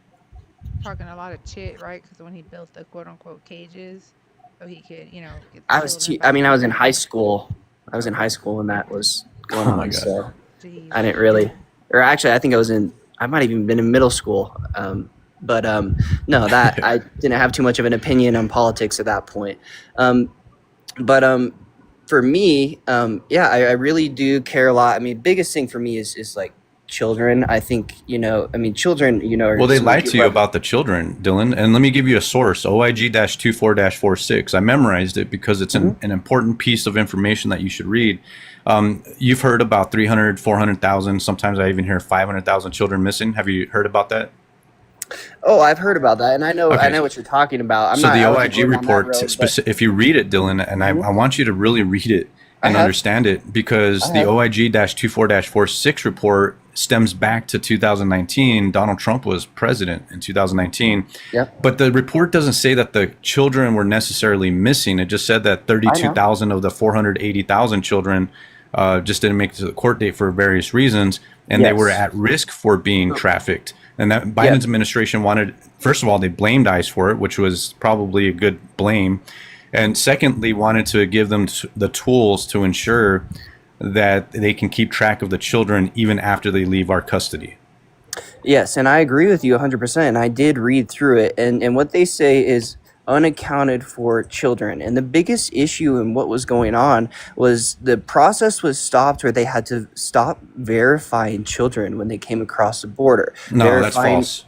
talking a lot of shit, right? Because when he built the quote unquote cages, so he could, get the I was in high school. I was in high school when that was going Oh on. my God. So Jeez. I didn't really, or actually, I think I might have even been in middle school. But no, that I didn't have too much of an opinion on politics at that point. For me, I really do care a lot. I mean, biggest thing for me is like children. I think, children, are. Well, they lied to you about the children, Dylan. And let me give you a source, OIG-24-46. I memorized it because it's an important piece of information that you should read. You've heard about 300, 400,000. Sometimes I even hear 500,000 children missing. Have you heard about that? Oh, I've heard about that, and I know Okay. what you're talking about. So the I wasn't OIG going down that report, road, but- if you read it, Dylan, and I want you to really read it and understand it, because the OIG-24-46 report stems back to 2019. Donald Trump was president in 2019. Yep. But the report doesn't say that the children were necessarily missing. It just said that 32,000 of the 480,000 children just didn't make it to the court date for various reasons, and they were at risk for being trafficked. And that Biden's administration wanted, first of all, they blamed ICE for it, which was probably a good blame. And secondly, wanted to give them the tools to ensure that they can keep track of the children even after they leave our custody. Yes, and I agree with you 100%. And I did read through it, and what they say is unaccounted for children. And the biggest issue in what was going on was the process was stopped where they had to stop verifying children when they came across the border. No, that's false.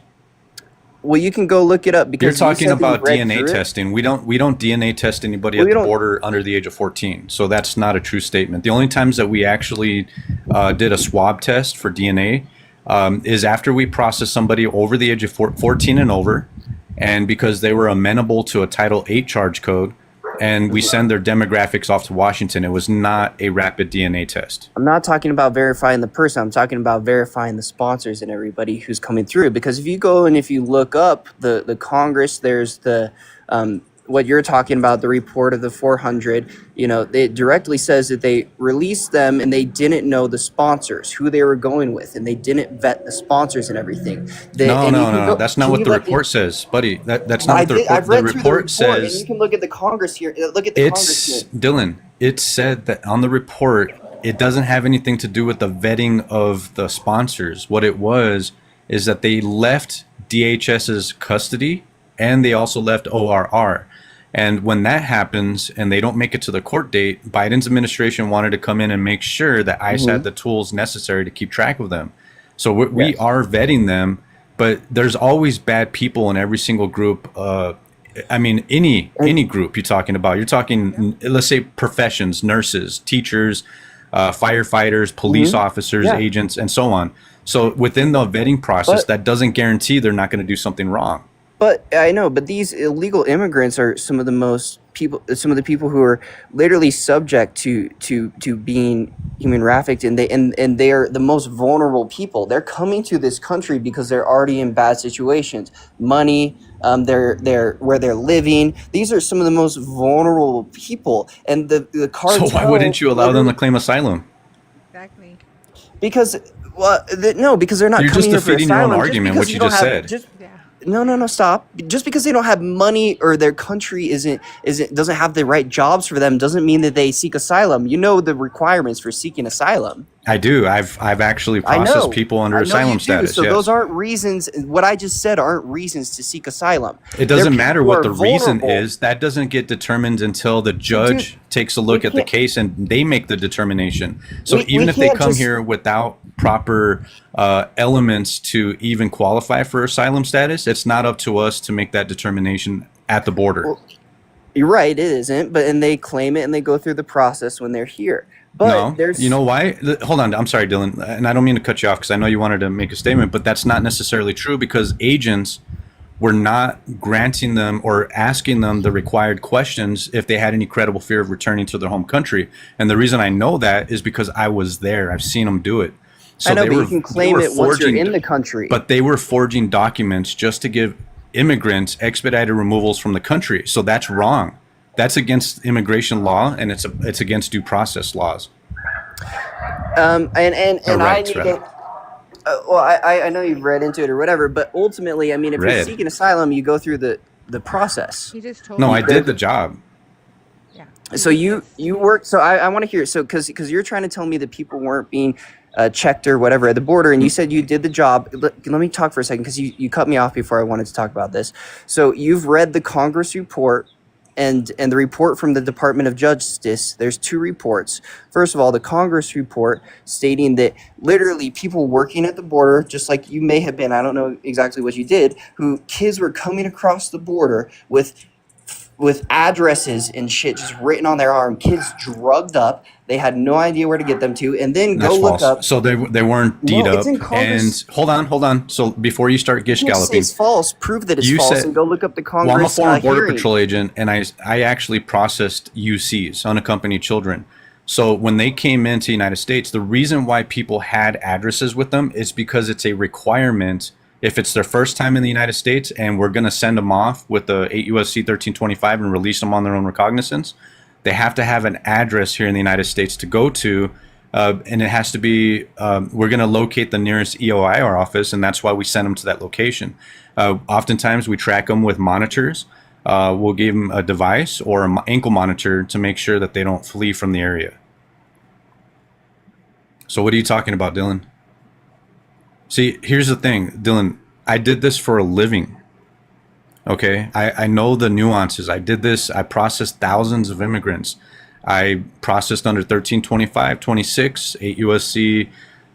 Well, you can go look it up, because You're talking you said that you about read DNA through it. testing. We don't DNA test anybody Well, at we the don't- border under the age of 14. So that's not a true statement. The only times that we actually did a swab test for DNA is after we processed somebody over the age of 14 and over, and because they were amenable to a Title VIII charge code, and we send their demographics off to Washington. It was not a rapid DNA test. I'm not talking about verifying the person. I'm talking about verifying the sponsors and everybody who's coming through. Because if you go and if you look up the Congress, there's the what you're talking about, the report of the 400. It directly says that they released them and they didn't know the sponsors, who they were going with, and they didn't vet the sponsors and everything. No. That's not what the report says, buddy. That's not what the report. I've read The through the report report, says and you can look at the Congress here. Look at the it's Congressman. Dylan. It said that on the report, it doesn't have anything to do with the vetting of the sponsors. What it was is that they left DHS's custody and they also left ORR. And when that happens and they don't make it to the court date, Biden's administration wanted to come in and make sure that ICE had the tools necessary to keep track of them. So we are vetting them, but there's always bad people in every single group. I mean, any group you're talking about. You're talking, let's say, professions, nurses, teachers, firefighters, police officers, agents, and so on. So within the vetting process, that doesn't guarantee they're not going to do something wrong. But I know, but these illegal immigrants are some of the people who are literally subject to being human trafficked, and they are the most vulnerable people. They're coming to this country because they're already in bad situations. Money, they're where they're living. These are some of the most vulnerable people, and the cartel. So why wouldn't you allow them to claim asylum? Exactly. Because because they're not. You're coming just here for defeating your own asylum. argument, what you just said. No, stop. Just because they don't have money or their country doesn't have the right jobs for them doesn't mean that they seek asylum. You know the requirements for seeking asylum. I do. I've actually processed people under asylum status. So those aren't reasons. What I just said aren't reasons to seek asylum. It doesn't matter what the reason is. That doesn't get determined until the judge takes a look at the case and they make the determination. So even if they come here without proper elements to even qualify for asylum status, it's not up to us to make that determination at the border. Well, you're right, it isn't. And they claim it and they go through the process when they're here. But no, you know why? Hold on. I'm sorry, Dylan. And I don't mean to cut you off because I know you wanted to make a statement, but that's not necessarily true because agents were not granting them or asking them the required questions if they had any credible fear of returning to their home country. And the reason I know that is because I was there. I've seen them do it. So I know, but you can claim it once you're in the country. But they were forging documents just to give immigrants expedited removals from the country. So that's wrong. That's against immigration law, and it's against due process laws. I know you've read into it or whatever, but ultimately, I mean, if you're seeking asylum, you go through the process. He just told No, me. I did the job. Yeah. So you work. So I want to hear. So because you're trying to tell me that people weren't being checked or whatever at the border, and you said you did the job. Let me talk for a second because you cut me off before I wanted to talk about this. So you've read the Congress report. And the report from the Department of Justice, there's two reports. First of all, the Congress report stating that literally people working at the border, just like you may have been, I don't know exactly what you did, kids were coming across the border with addresses and shit just written on their arm, kids drugged up. They had no idea where to get them to, and then That's look false. up. So they weren't D'd up. And hold on. So before you start gish galloping, it's false. Prove that it's false, and go look up the Congress. Well, I'm a former Border hearing. Patrol agent, and I actually processed UCs, unaccompanied children. So when they came into the United States, the reason why people had addresses with them is because it's a requirement. If it's their first time in the United States and we're going to send them off with the 8 U.S.C. 1325 and release them on their own recognizance, they have to have an address here in the United States to go to, and it has to be, we're going to locate the nearest EOIR office, and that's why we send them to that location. Oftentimes we track them with monitors. We'll give them a device or an ankle monitor to make sure that they don't flee from the area. So what are you talking about, Dylan? See, here's the thing, Dylan, I did this for a living. Okay, I know the nuances. I did this. I processed thousands of immigrants. I processed under 1325, 26, 8 USC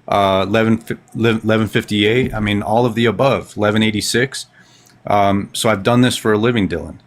1158. I mean, all of the above, 1186. So I've done this for a living, Dylan.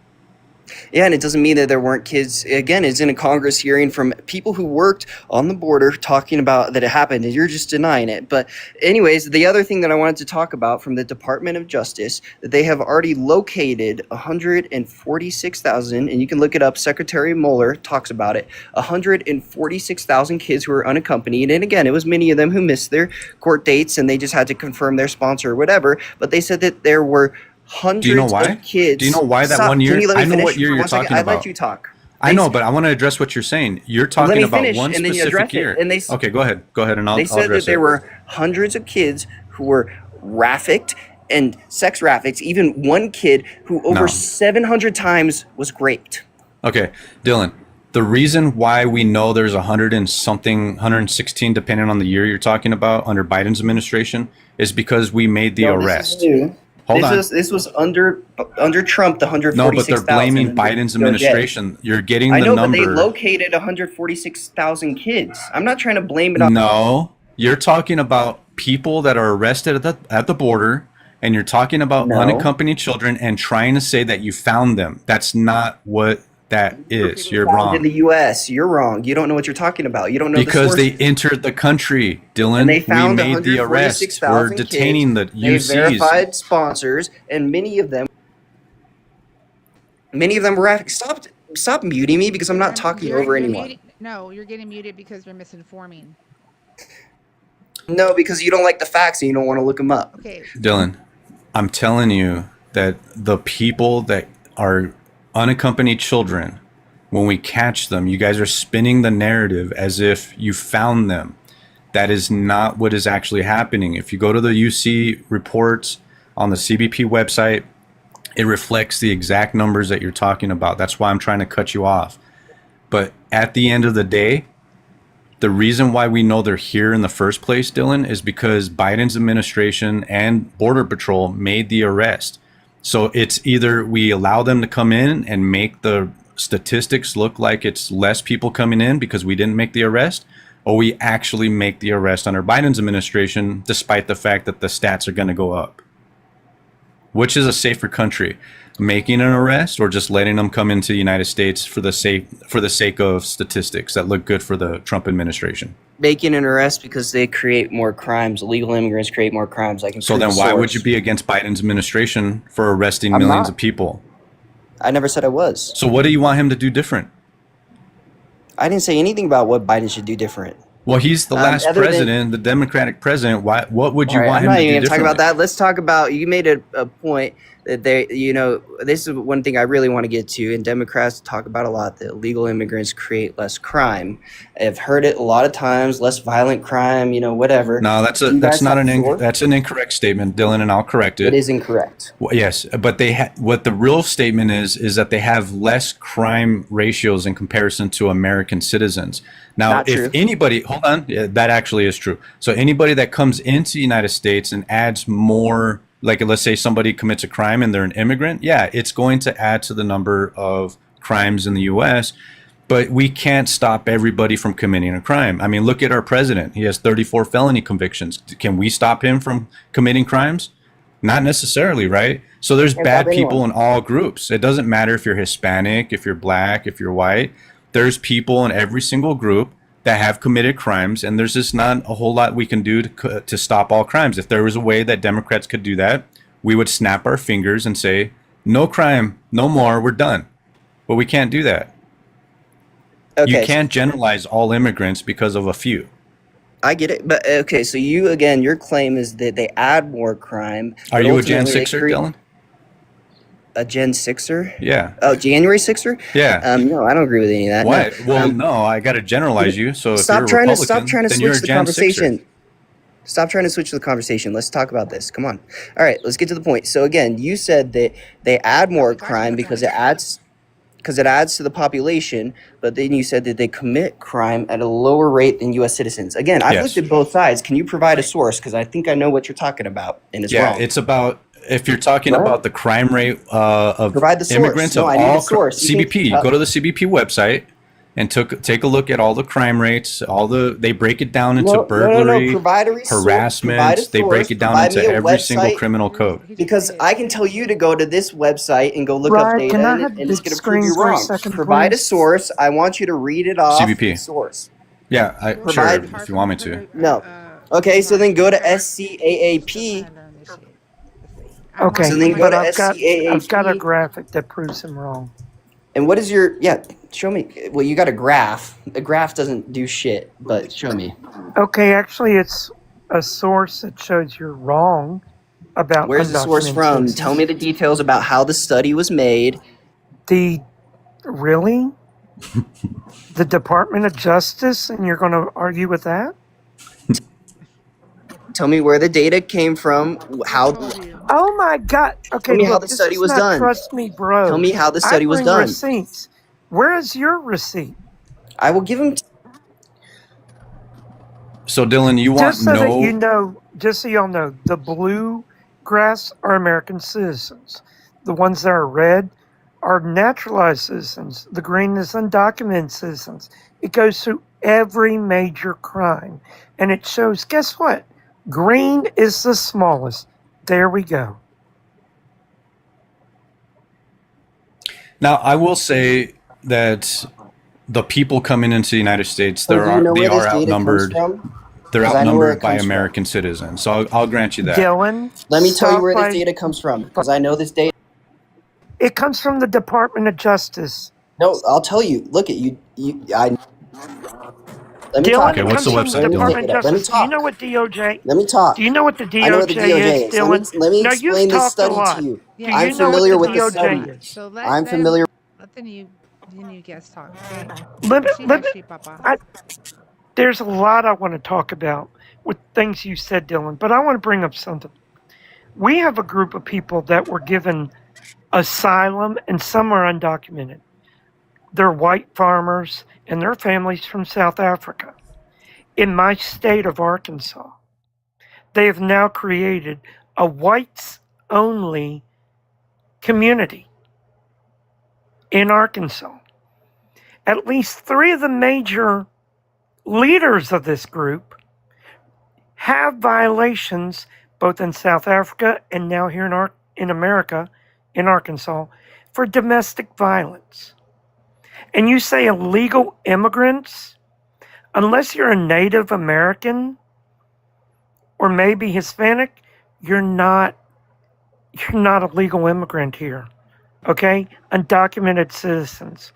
Yeah, and it doesn't mean that there weren't kids. Again, it's in a Congress hearing from people who worked on the border talking about that it happened, and you're just denying it. But anyways, the other thing that I wanted to talk about from the Department of Justice, that they have already located 146,000, and you can look it up, Secretary Mueller talks about it, 146,000 kids who are unaccompanied. And again, it was many of them who missed their court dates, and they just had to confirm their sponsor or whatever. But they said that there were hundreds of kids. Do you know why that 1 year? I know what year you're talking about. I'd let you talk. I know, but I want to address what you're saying. You're talking about one specific year. Okay, go ahead. Go ahead, and I'll address it. They said that there were hundreds of kids who were trafficked and sex trafficked, even one kid who over 700 times was raped. Okay, Dylan, The reason why we know there's 100 and something, 116, depending on the year you're talking about, under Biden's administration, is because we made the arrest. Hold on. This was under Trump, the 146,000. No, but they're blaming Biden's administration. You're getting the number. I know, but they located 146,000 kids. I'm not trying to blame it on. No, you're talking about people that are arrested at the border, and you're talking about unaccompanied children and trying to say that you found them. That's not what that is. You're wrong. In the U.S., you're wrong. You don't know what you're talking about. You don't know because they entered the country, Dylan. And they found we made the arrest. We're detaining the UCs. They verified sponsors, and many of them were stop muting me because I'm not talking over anyone. No, you're getting muted because you're misinforming. No, because you don't like the facts and you don't want to look them up. Okay, Dylan, I'm telling you that the people that are unaccompanied children, when we catch them, you guys are spinning the narrative as if you found them. That is not what is actually happening. If you go to the UC reports on the CBP website, it reflects the exact numbers that you're talking about. That's why I'm trying to cut you off. But at the end of the day, the reason why we know they're here in the first place, Dylan, is because Biden's administration and Border Patrol made the arrest. So it's either we allow them to come in and make the statistics look like it's less people coming in because we didn't make the arrest, or we actually make the arrest under Biden's administration, despite the fact that the stats are going to go up. Which is a safer country, making an arrest or just letting them come into the United States for the sake of statistics that look good for the Trump administration? Making an arrest because they create more crimes. Illegal immigrants create more crimes. So then why would you be against Biden's administration for arresting millions of people? I never said I was. So what do you want him to do different? I didn't say anything about what Biden should do different. Well, he's the last president, the Democratic president. What would you want him to do differently? I'm not even going to talk about that. Let's talk about, you made a point that this is one thing I really want to get to, and Democrats talk about a lot, that illegal immigrants create less crime. I've heard it a lot of times, less violent crime, whatever. No, that's an incorrect statement, Dylan, and I'll correct it. It is incorrect. Well, yes, but what the real statement is that they have less crime ratios in comparison to American citizens. Now, if anybody, hold on, that actually is true. So anybody that comes into the United States and adds more, like let's say somebody commits a crime and they're an immigrant, yeah, it's going to add to the number of crimes in the U.S., but we can't stop everybody from committing a crime. I mean, look at our president. He has 34 felony convictions. Can we stop him from committing crimes? Not necessarily, right? So there's bad people in all groups. It doesn't matter if you're Hispanic, if you're black, if you're white. There's people in every single group that have committed crimes, and there's just not a whole lot we can do to stop all crimes. If there was a way that Democrats could do that, we would snap our fingers and say, no crime, no more, we're done. But we can't do that. Okay. You can't generalize all immigrants because of a few. I get it, but okay, so your claim is that they add more crime. Are you a Gen 6er, Dylan? A Gen 6er? Yeah. Oh, January 6er? Yeah. No, I don't agree with any of that. Why? No. Well, no, I got to generalize you. So stop if you're trying to switch the conversation. 6er. Stop trying to switch the conversation. Let's talk about this. Come on. All right, let's get to the point. So again, you said that they add more crime because it adds to the population, but then you said that they commit crime at a lower rate than U.S. citizens. Again, I've looked at both sides. Can you provide a source? Because I think I know what you're talking about, and it's wrong. Yeah, it's about, if you're talking about the crime rate of provide the source. Immigrants No, of I need all a source. CBP, go to the CBP website and take a look at all the crime rates. They break it down into burglary, harassment. They break it down into every single criminal code. Because I can tell you to go to this website and go look up data, and it's going to prove you wrong. Provide a source. I want you to read it off. CBP. The source. Yeah, sure, if you want me to. No. Okay, so then go to SCAAP. Okay, so then go to SCAAP. I've got a graphic that proves him wrong. And what is your, show me. Well, you got a graph. A graph doesn't do shit, but show me. Okay, actually, it's a source that shows you're wrong about. Where's the source from? Tell me the details about how the study was made. Really? The Department of Justice, and you're going to argue with that? Tell me where the data came from, how... Oh my God! Okay, tell me how the study was done. Trust me, bro. Tell me how the study was done. Receipts. Where is your receipt? I will give him. So Dylan, you want Just so that you no? know, just so y'all know, the blue grass are American citizens. The ones that are red are naturalized citizens. The green is undocumented citizens. It goes through every major crime. And it shows, guess what? Green is the smallest. There we go. Now, I will say that the people coming into the United States, So do you know they where this are data outnumbered. comes from? They're 'Cause I know where it outnumbered by comes from. American citizens. So I'll grant you that. Dylan, Let me tell you where stop this by- data comes from, because I know this data. It comes from the Department of Justice. No, I'll tell you. Look at you. Let me Dylan, talk. Okay, it what's comes the from website, the Let me Dylan? Department take of it up. Let me Justice. Do you talk. know what DOJ? Let me talk. Do you know what the I know what the DOJ is. Dylan? Let me No, explain you've this talked a study lot. to you. Yeah, Do I'm you know what familiar the with the DOJ study. is? So let I'm them- familiar. Let the new guest talk. Okay. Let me, She let has me, Papa. there's a lot I want to talk about with things you said, Dylan, but I want to bring up something. We have a group of people that were given asylum and some are undocumented. They're white farmers and their families from South Africa. In my state of Arkansas, they have now created a whites only community in Arkansas. At least 3 of the major leaders of this group have violations both in South Africa and now here in America, in Arkansas, for domestic violence. And you say illegal immigrants, unless you're a Native American or maybe Hispanic, you're not a legal immigrant here. Okay? Undocumented citizens.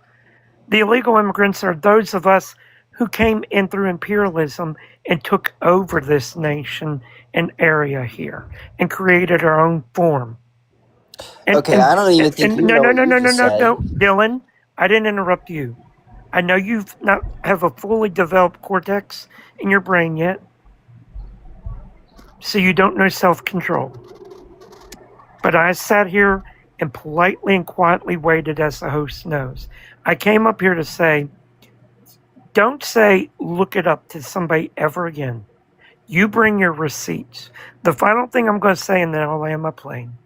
The illegal immigrants are those of us who came in through imperialism and took over this nation and area here and created our own form. Okay, I don't even think you know what you just said. No, Dylan, I didn't interrupt you. I know you've not have a fully developed cortex in your brain yet, so you don't know self-control. But I sat here and politely and quietly waited, as the host knows. I came up here to say, don't say look it up to somebody ever again. You bring your receipts. The final thing I'm going to say, and then I'll land my plane.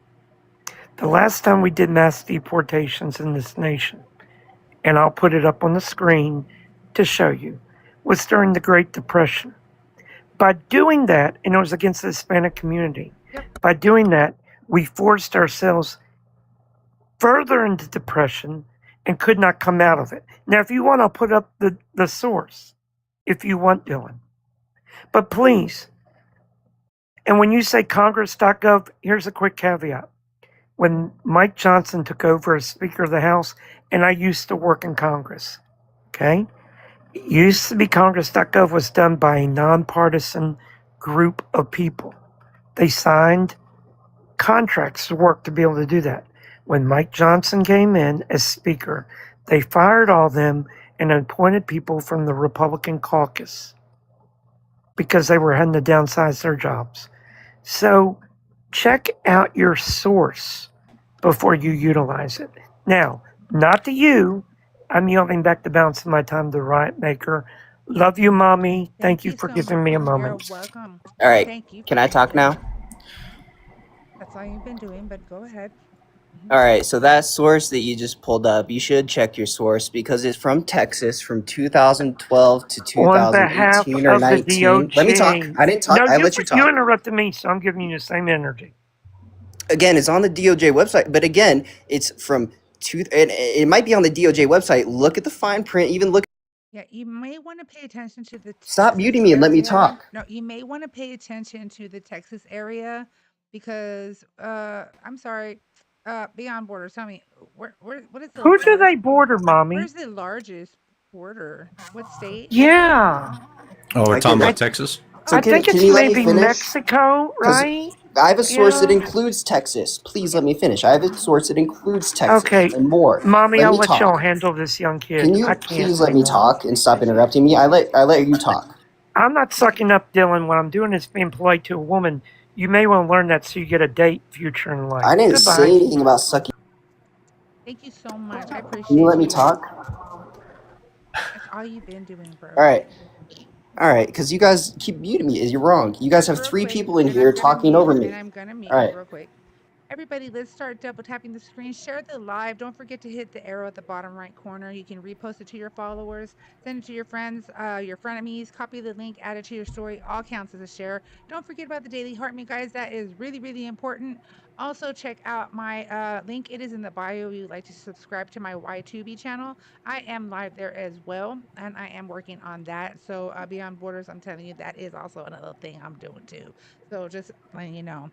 The last time we did mass deportations in this nation, and I'll put it up on the screen to show you, was during the Great Depression. By doing that, and it was against the Hispanic community, by doing that, we forced ourselves further into depression and could not come out of it. Now, if you want, I'll put up the source, if you want, Dylan. But please, and when you say Congress.gov, here's a quick caveat. When Mike Johnson took over as Speaker of the House, and I used to work in Congress, okay? It used to be Congress.gov was done by a nonpartisan group of people. They signed contracts to work to be able to do that. When Mike Johnson came in as Speaker, they fired all them and appointed people from the Republican caucus because they were having to downsize their jobs. So check out your source before you utilize it. Now, not to you. I'm yielding back the balance of my time to Riot Maker. Love you, Mommy. Thank you for so giving me a much. moment. You're welcome. All right. Thank you. Can I talk now? That's all you've been doing, but go ahead. All right, so that source that you just pulled up, you should check your source because it's from Texas from 2012 to On behalf 2018 or of the 19. DOJ. Let me talk. I didn't talk. No, I let you You talk. interrupted me, so I'm giving you the same energy. Again, it's on the DOJ website, but again, it's from and it might be on the DOJ website. Look at the fine print. Even look. Yeah, you may want to pay attention to the Stop Texas muting me and let me area. talk. No, you may want to pay attention to the Texas area because I'm sorry, Beyond Borders, tell me what is the Who do large- they border, Mommy? Where's the largest border? What state? Yeah. Oh, we're I talking get about it. Texas? So I think can it's you let me maybe finish? Mexico, 'Cause right? I have a source that Yeah. includes Texas. Please let me finish. I have a source that includes Texas Okay. and more. Mommy, Let I'll me let talk. y'all handle this young kid. Can you I can't please let me anymore. talk and stop interrupting me? I let you talk. I'm not sucking up, Dylan. What I'm doing is being polite to a woman. You may want to learn that so you get a date future in life. I didn't Goodbye. say anything about sucking. Thank you so much. I appreciate Can you let me you. talk? That's all you've been doing, bro. All right, because you guys keep muting me. You're wrong. You guys have Real 3 quick, people in and here I'm gonna talking mute, over me. and I'm gonna mute All right. real quick. Everybody, let's start double tapping the screen. Share the live. Don't forget to hit the arrow at the bottom right corner. You can repost it to your followers, send it to your friends, your frenemies, copy the link, add it to your story. All counts as a share. Don't forget about the daily heart meet, guys. That is really, really important. Also, check out my link. It is in the bio if you'd like to subscribe to my Y2B channel. I am live there as well, and I am working on that. So, Beyond Borders, I'm telling you, that is also another thing I'm doing too. So, just letting you know.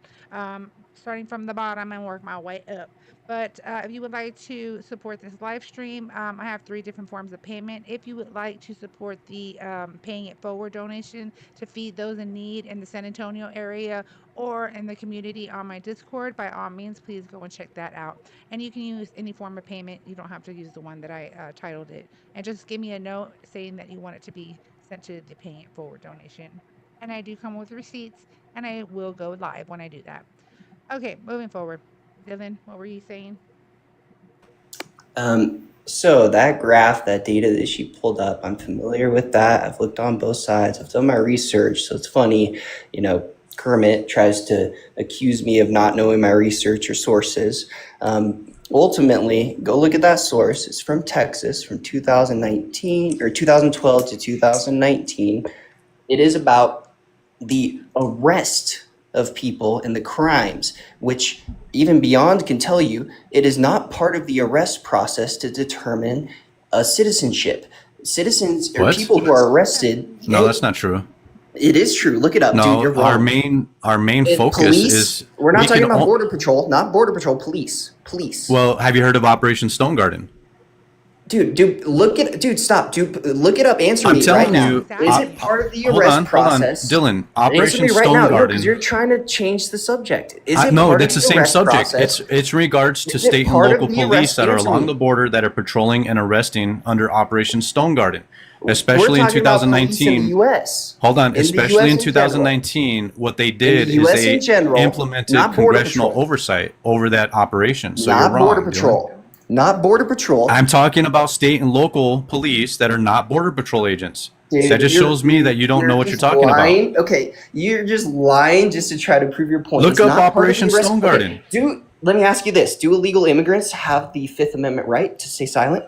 Starting from the bottom and work my way up. But if you would like to support this live stream, I have 3 different forms of payment. If you would like to support the paying it forward donation to feed those in need in the San Antonio area or in the community on my Discord, by all means, please go and check that out. And you can use any form of payment. You don't have to use the one that I titled it. And just give me a note saying that you want it to be sent to the paying it forward donation. And I do come with receipts, and I will go live when I do that. Okay, moving forward. Dylan, what were you saying? So that graph, that data that she pulled up, I'm familiar with that. I've looked on both sides. I've done my research. So it's funny, Kermit tries to accuse me of not knowing my research or sources. Ultimately, go look at that source. It's from Texas from 2019 or 2012 to 2019. It is about the arrest of people and the crimes, which even Beyond can tell you, it is not part of the arrest process to determine a citizenship. Citizens or What? people who are arrested. No, that's not true. It is true. Look it up, dude. You're No, wrong. our main focus Police, is we're not we talking can about o- Border Patrol, not Border Patrol, police. Well, have you heard of Operation Stone Garden? Dude, stop. Dude, look it up. Answer I'm me telling right now. you, Is it part of the hold arrest on, process? Dylan. Answer Operation me right Stone now, Garden. because you're trying to change the subject. Is it No, part that's of the same arrest subject. process? It's in regards to Is it state and part of local the police arrest? that are Answer along me. the border that are patrolling and arresting under Operation Stone Garden, We're especially in talking about police in the 2019. U.S. Hold on, In the especially US in in general. 2019, what they In did the is U.S. they in general, implemented not Border congressional Patrol. oversight over that operation. So you're Not wrong. Border Dylan. Patrol. Not Border Patrol. I'm talking about state and local police that are not Border Patrol agents. Dude, That just shows me that you don't know what you're just talking lying. Okay, you're just lying just to try to prove your point. Look It's up not part of the Operation arrest- Stone Garden. Okay, let me ask you this. Do illegal immigrants have the Fifth Amendment right to stay silent?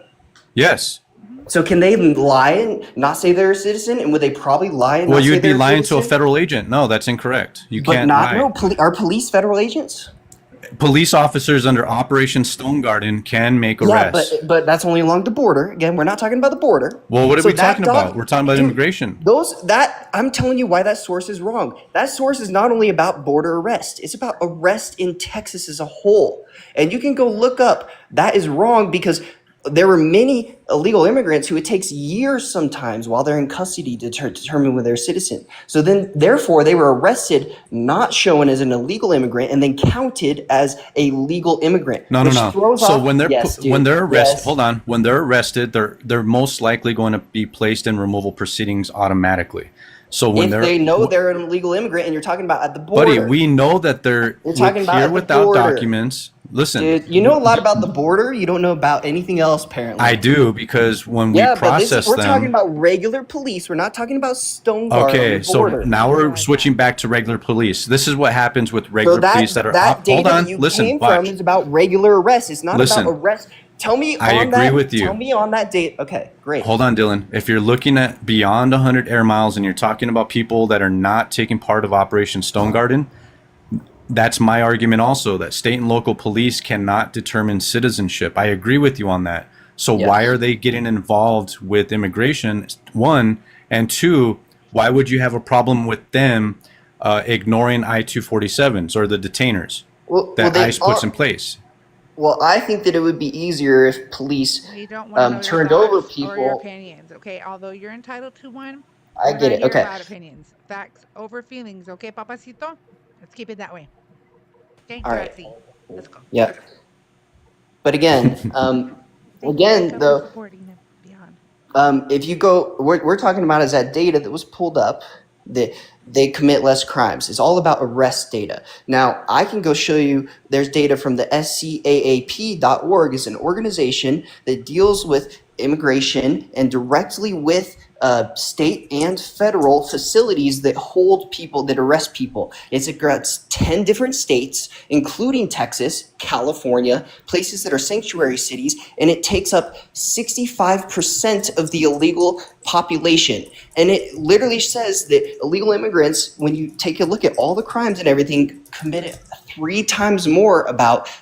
Yes. So can they lie and not say they're a citizen? And would they probably lie and Well, not say you'd be they're lying a to a citizen? federal agent. No, that's incorrect. You But can't not, lie. no, are police federal agents? Police officers under Operation Stone Garden can make Yeah, arrests. but that's only along the border. Again, we're not talking about the border. Well, what are So we that talking doc- about? We're talking about Dude, immigration. I'm telling you why that source is wrong. That source is not only about border arrest, it's about arrest in Texas as a whole. And you can go look up, that is wrong because there were many illegal immigrants who it takes years sometimes while they're in custody to determine whether they're a citizen. So then, therefore, they were arrested, not shown as an illegal immigrant, and then counted as a legal immigrant. No. which throws So off- when they're Yes, dude. when they're arrested, Yes. hold on. When they're arrested, they're most likely going to be placed in removal proceedings automatically. So when If they know they're an illegal immigrant and you're talking about at the buddy, border. we know that they're You're talking about here at the without border. documents. Listen, Dude, you know a lot about the border. You don't know about anything else, apparently. I do because when we Yeah, but process we're them. talking about regular police. We're not talking about Stone Guard on Okay, the so border. now we're switching back to regular police. This is what happens with So regular police that are. that data Hold on, that you listen, came watch. from is about regular arrests. It's not Listen. about arrest. Tell me I on agree that. with you. Tell me on that date. Okay, great. Hold on, Dylan. If you're looking at beyond 100 air miles and you're talking about people that are not taking part of Operation Stone Garden, that's my argument also, that state and local police cannot determine citizenship. I agree with you on that. So Yes. why are they getting involved with immigration? One, and two, why would you have a problem with them ignoring I-247s or the detainers that they ICE puts are- in place? Well, I think that it would be easier if police We don't want to know turned your over thoughts or your people. opinions, okay? Although you're entitled to one, I we're get not it. here Okay. about opinions, facts over feelings, okay, papacito? Let's keep it that way. Okay, All right. Grazie. Let's go. Yeah. But again, Thank you, again, Jacob, for though, supporting them beyond. if you go, we're talking about is that data that was pulled up that they commit less crimes. It's all about arrest data. Now, I can go show you there's data from the SCAAP.org. It's an organization that deals with immigration and directly with state and federal facilities that hold people, that arrest people. It's across 10 different states, including Texas, California, places that are sanctuary cities, and it takes up 65% of the illegal population. And it literally says that illegal immigrants, when you take a look at all the crimes and everything, committed 3 times more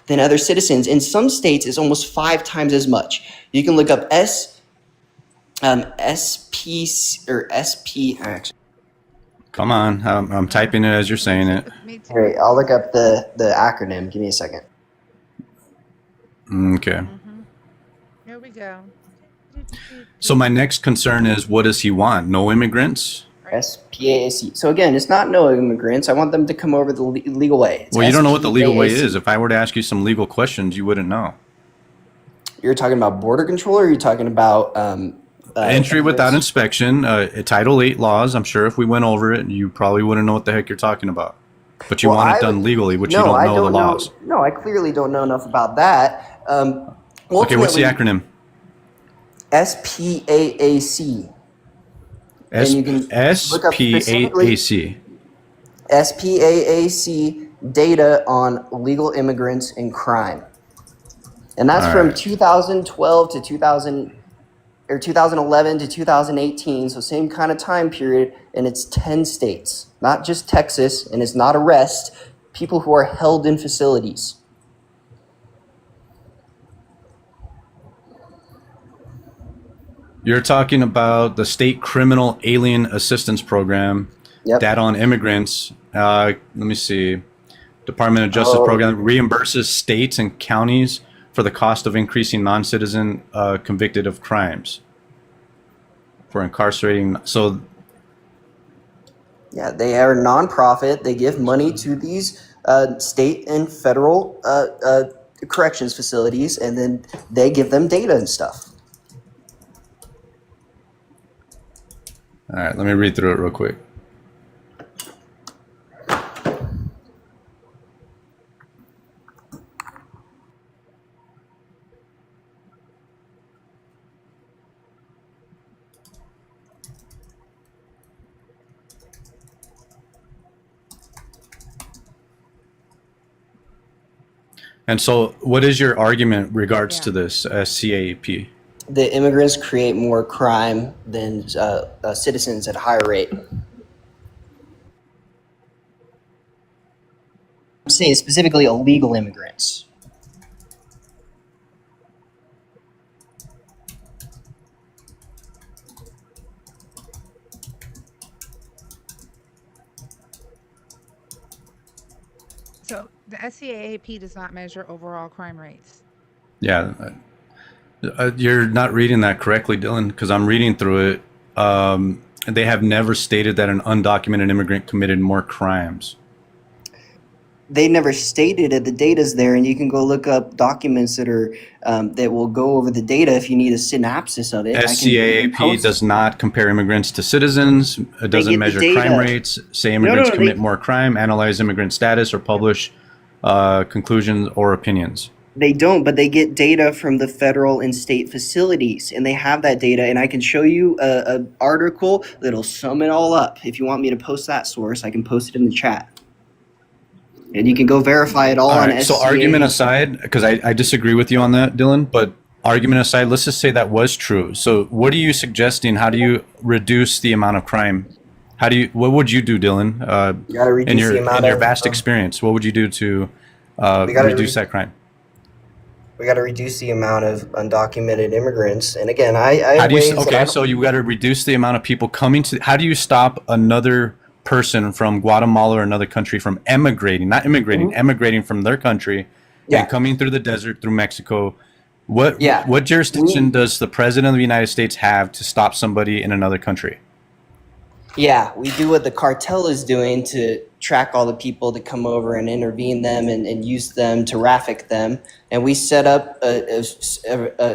than other citizens. In some states, it's almost 5 times as much. You can look up SP or SP. Actually, Come on, I'm typing it as you're saying it. Me too. here, I'll look up the acronym. Give me a second. Okay. Here we go. So my next concern is, what does he want? No immigrants? SPAC. So again, it's not no immigrants. I want them to come over the legal way. It's Well, you don't know what the legal way SPAC. is. If I were to ask you some legal questions, you wouldn't know. You're talking about border control, or you're talking about Entry without inspection, Title 8 laws. I'm sure if we went over it, you probably wouldn't know what the heck you're talking about. But you Well, want I it done would- legally, which No, you don't I know don't the know. laws. No, I clearly don't know enough about that. Okay, what's the ultimately, acronym? SPAAC. And you can look up specifically SPAAC. SPAAC data on illegal immigrants and crime. And that's All from right. 2012 to 2011 to 2018, so same kind of time period, and it's 10 states, not just Texas, and it's not arrest, people who are held in facilities. You're talking about the State Criminal Alien Assistance Program, Yep. data on immigrants. Let me see. Department of Justice Oh. program reimburses states and counties for the cost of increasing non-citizen convicted of crimes for incarcerating. So Yeah, they are a nonprofit. They give money to these state and federal corrections facilities, and then they give them data and stuff. all right, let me read through it real quick. And so, what is your argument regards to this SCAP? The immigrants create more crime than citizens at a higher rate. I'm saying specifically illegal immigrants. So the SCAAP does not measure overall crime rates. Yeah, you're not reading that correctly, Dylan, because I'm reading through it. They have never stated that an undocumented immigrant committed more crimes. They never stated it. The data's there, and you can go look up documents that are that will go over the data if you need a synopsis of it. I can SCAAP post- does not compare immigrants to citizens. It get doesn't the measure data. crime rates, say immigrants no, commit they- more crime, analyze immigrant status, or publish conclusions or opinions. They don't, but they get data from the federal and state facilities, and they have that data. And I can show you a article that'll sum it all up. If you want me to post that source, I can post it in the chat, and you can go verify it all All on right, so SCA. argument aside, because I disagree with you on that, Dylan, but argument aside, let's just say that was true. So what are you suggesting? How do you reduce the amount of crime? What would you do, Dylan? You gotta reduce in your the amount of vast experience, what would you do to gotta reduce that crime? We got to reduce the amount of undocumented immigrants. And again, I How do you, ways that I okay, don't- so you got to reduce the amount of people coming to. How do you stop another person from Guatemala or another country from emigrating, not immigrating, emigrating from their country Yeah. and coming through the desert through Mexico? What Yeah. what jurisdiction does the president of the United States have to stop somebody in another country? Yeah, we do what the cartel is doing to track all the people that come over and intervene them and use them to traffic them. And we set up a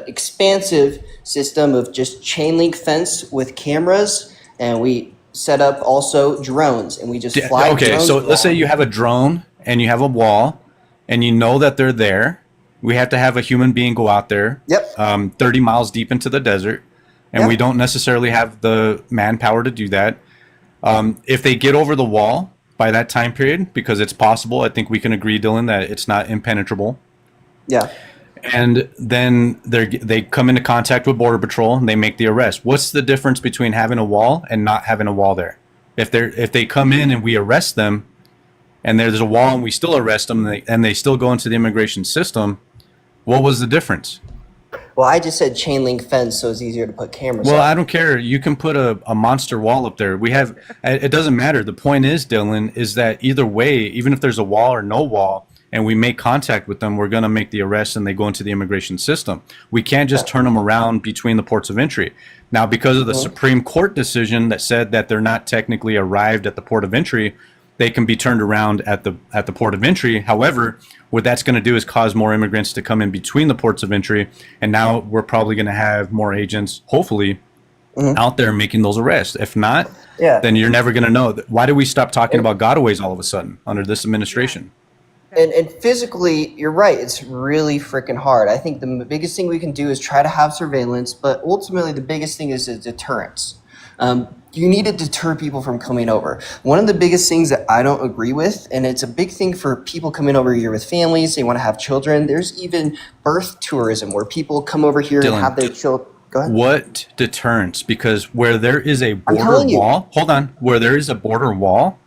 expansive system of just chain link fence with cameras, and we set up also drones, and we just fly Okay, drones so let's say around. you have a drone and you have a wall and you know that they're there We have to have a human being go out there, 30 miles deep into the desert, and we don't necessarily have the manpower to do that. If they get over the wall by that time period, because it's possible, I think we can agree, Dylan, that it's not impenetrable. Yeah. And then they come into contact with Border Patrol and they make the arrest. What's the difference between having a wall and not having a wall there? If they come in and we arrest them, and there's a wall and we still arrest them, and they still go into the immigration system, what was the difference? Well, I just said chain link fence, so it's easier to put cameras. Well, up. I don't care. You can put a monster wall up there. We have. It doesn't matter. The point is, Dylan, is that either way, even if there's a wall or no wall, and we make contact with them, we're going to make the arrest and they go into the immigration system. We can't just turn them around between the ports of entry. Now, because of the Supreme Court decision that said that they're not technically arrived at the port of entry, they can be turned around at the port of entry. However, what that's going to do is cause more immigrants to come in between the ports of entry, and now we're probably going to have more agents, hopefully, out there making those arrests. If not, then you're never going to know. Why do we stop talking about gotaways all of a sudden under this administration? And physically, you're right. It's really freaking hard. I think the biggest thing we can do is try to have surveillance, but ultimately the biggest thing is a deterrence. You need to deter people from coming over. One of the biggest things that I don't agree with, and it's a big thing for people coming over here with families, they want to have children. There's even birth tourism where people come over here and have their children. Go ahead. What deterrence? Because where there is a border wall, where there is a border wall,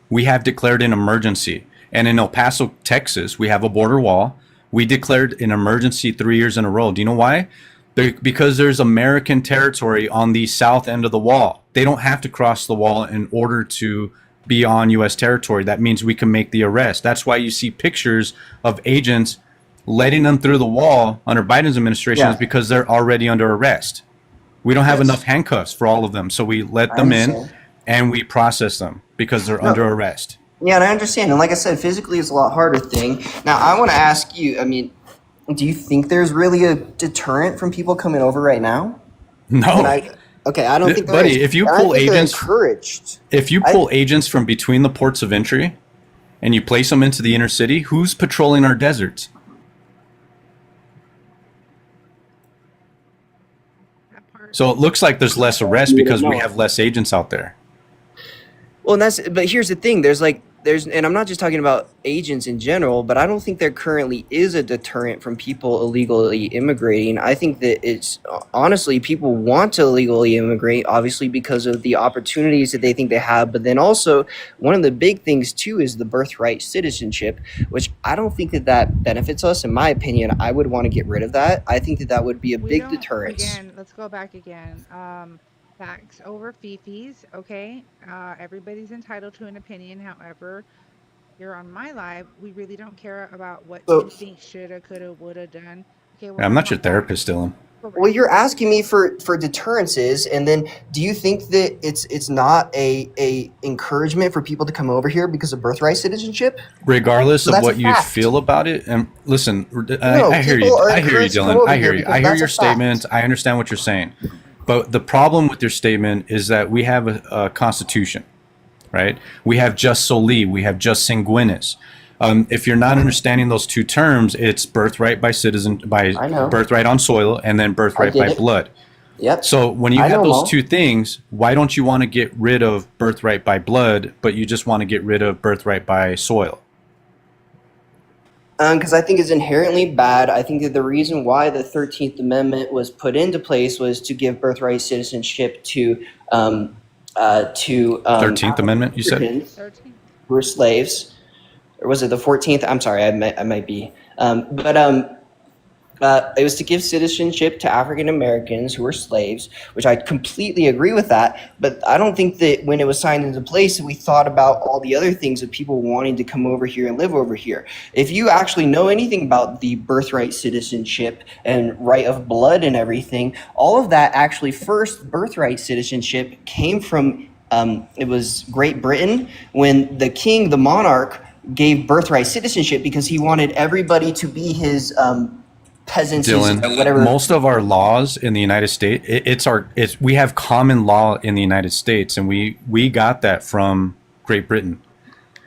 we have declared an emergency. And in El Paso, Texas, we have a border wall. We declared an emergency 3 years in a row. Do you know why? Because there's American territory on the south end of the wall. They don't have to cross the wall in order to be on U.S. territory. That means we can make the arrest. That's why you see pictures of agents letting them through the wall under Biden's administration is because they're already under arrest. We don't have enough handcuffs for all of them. So we let them in and we process them because they're under arrest. Yeah, and I understand. And like I said, physically it's a lot harder thing. Now, I want to ask you, I mean, do you think there's really a deterrent from people coming over right now? No. I don't think there buddy, is. if you pull agents encouraged. If you pull agents from between the ports of entry and you place them into the inner city, who's patrolling our deserts? So it looks like there's less arrests because we have less agents out there. Well, but here's the thing. And I'm not just talking about agents in general, but I don't think there currently is a deterrent from people illegally immigrating. I think that it's honestly, people want to illegally immigrate, obviously, because of the opportunities that they think they have. But then also, one of the big things, too, is the birthright citizenship, which I don't think that benefits us. In my opinion, I would want to get rid of that. I think that would be a big deterrence. Again, let's go back again. Facts over fifis, okay? Everybody's entitled to an opinion. However, you're on my live. We really don't care about what you think shoulda, coulda, woulda done. Okay, I'm not your therapist, Dylan. Well, you're asking me for deterrences, and then do you think that it's not a encouragement for people to come over here because of birthright citizenship? Regardless of what you feel about it, and listen, I hear you. I hear you, Dylan. I hear you. I hear your statement. I understand what you're saying. But the problem with your statement is that we have a constitution, right? We have jus soli, we have jus sanguinis. If you're not understanding those two terms, it's birthright by birthright on soil, and then birthright by blood. Yep. So when you have those two things, why don't you want to get rid of birthright by blood, but you just want to get rid of birthright by soil? Because I think it's inherently bad. I think that the reason why the 13th Amendment was put into place was to give birthright citizenship to 13th Amendment, you said? Who were slaves. Or was it the 14th? I'm sorry, I might be. It was to give citizenship to African Americans who were slaves, which I completely agree with that. But I don't think that when it was signed into place, we thought about all the other things of people wanting to come over here and live over here. If you actually know anything about the birthright citizenship and right of blood and everything, all of that actually first birthright citizenship came from, it was Great Britain when the king, the monarch, gave birthright citizenship because he wanted everybody to be his peasants, Dylan, or whatever. Most of our laws in the United States, we have common law in the United States, and we got that from Great Britain.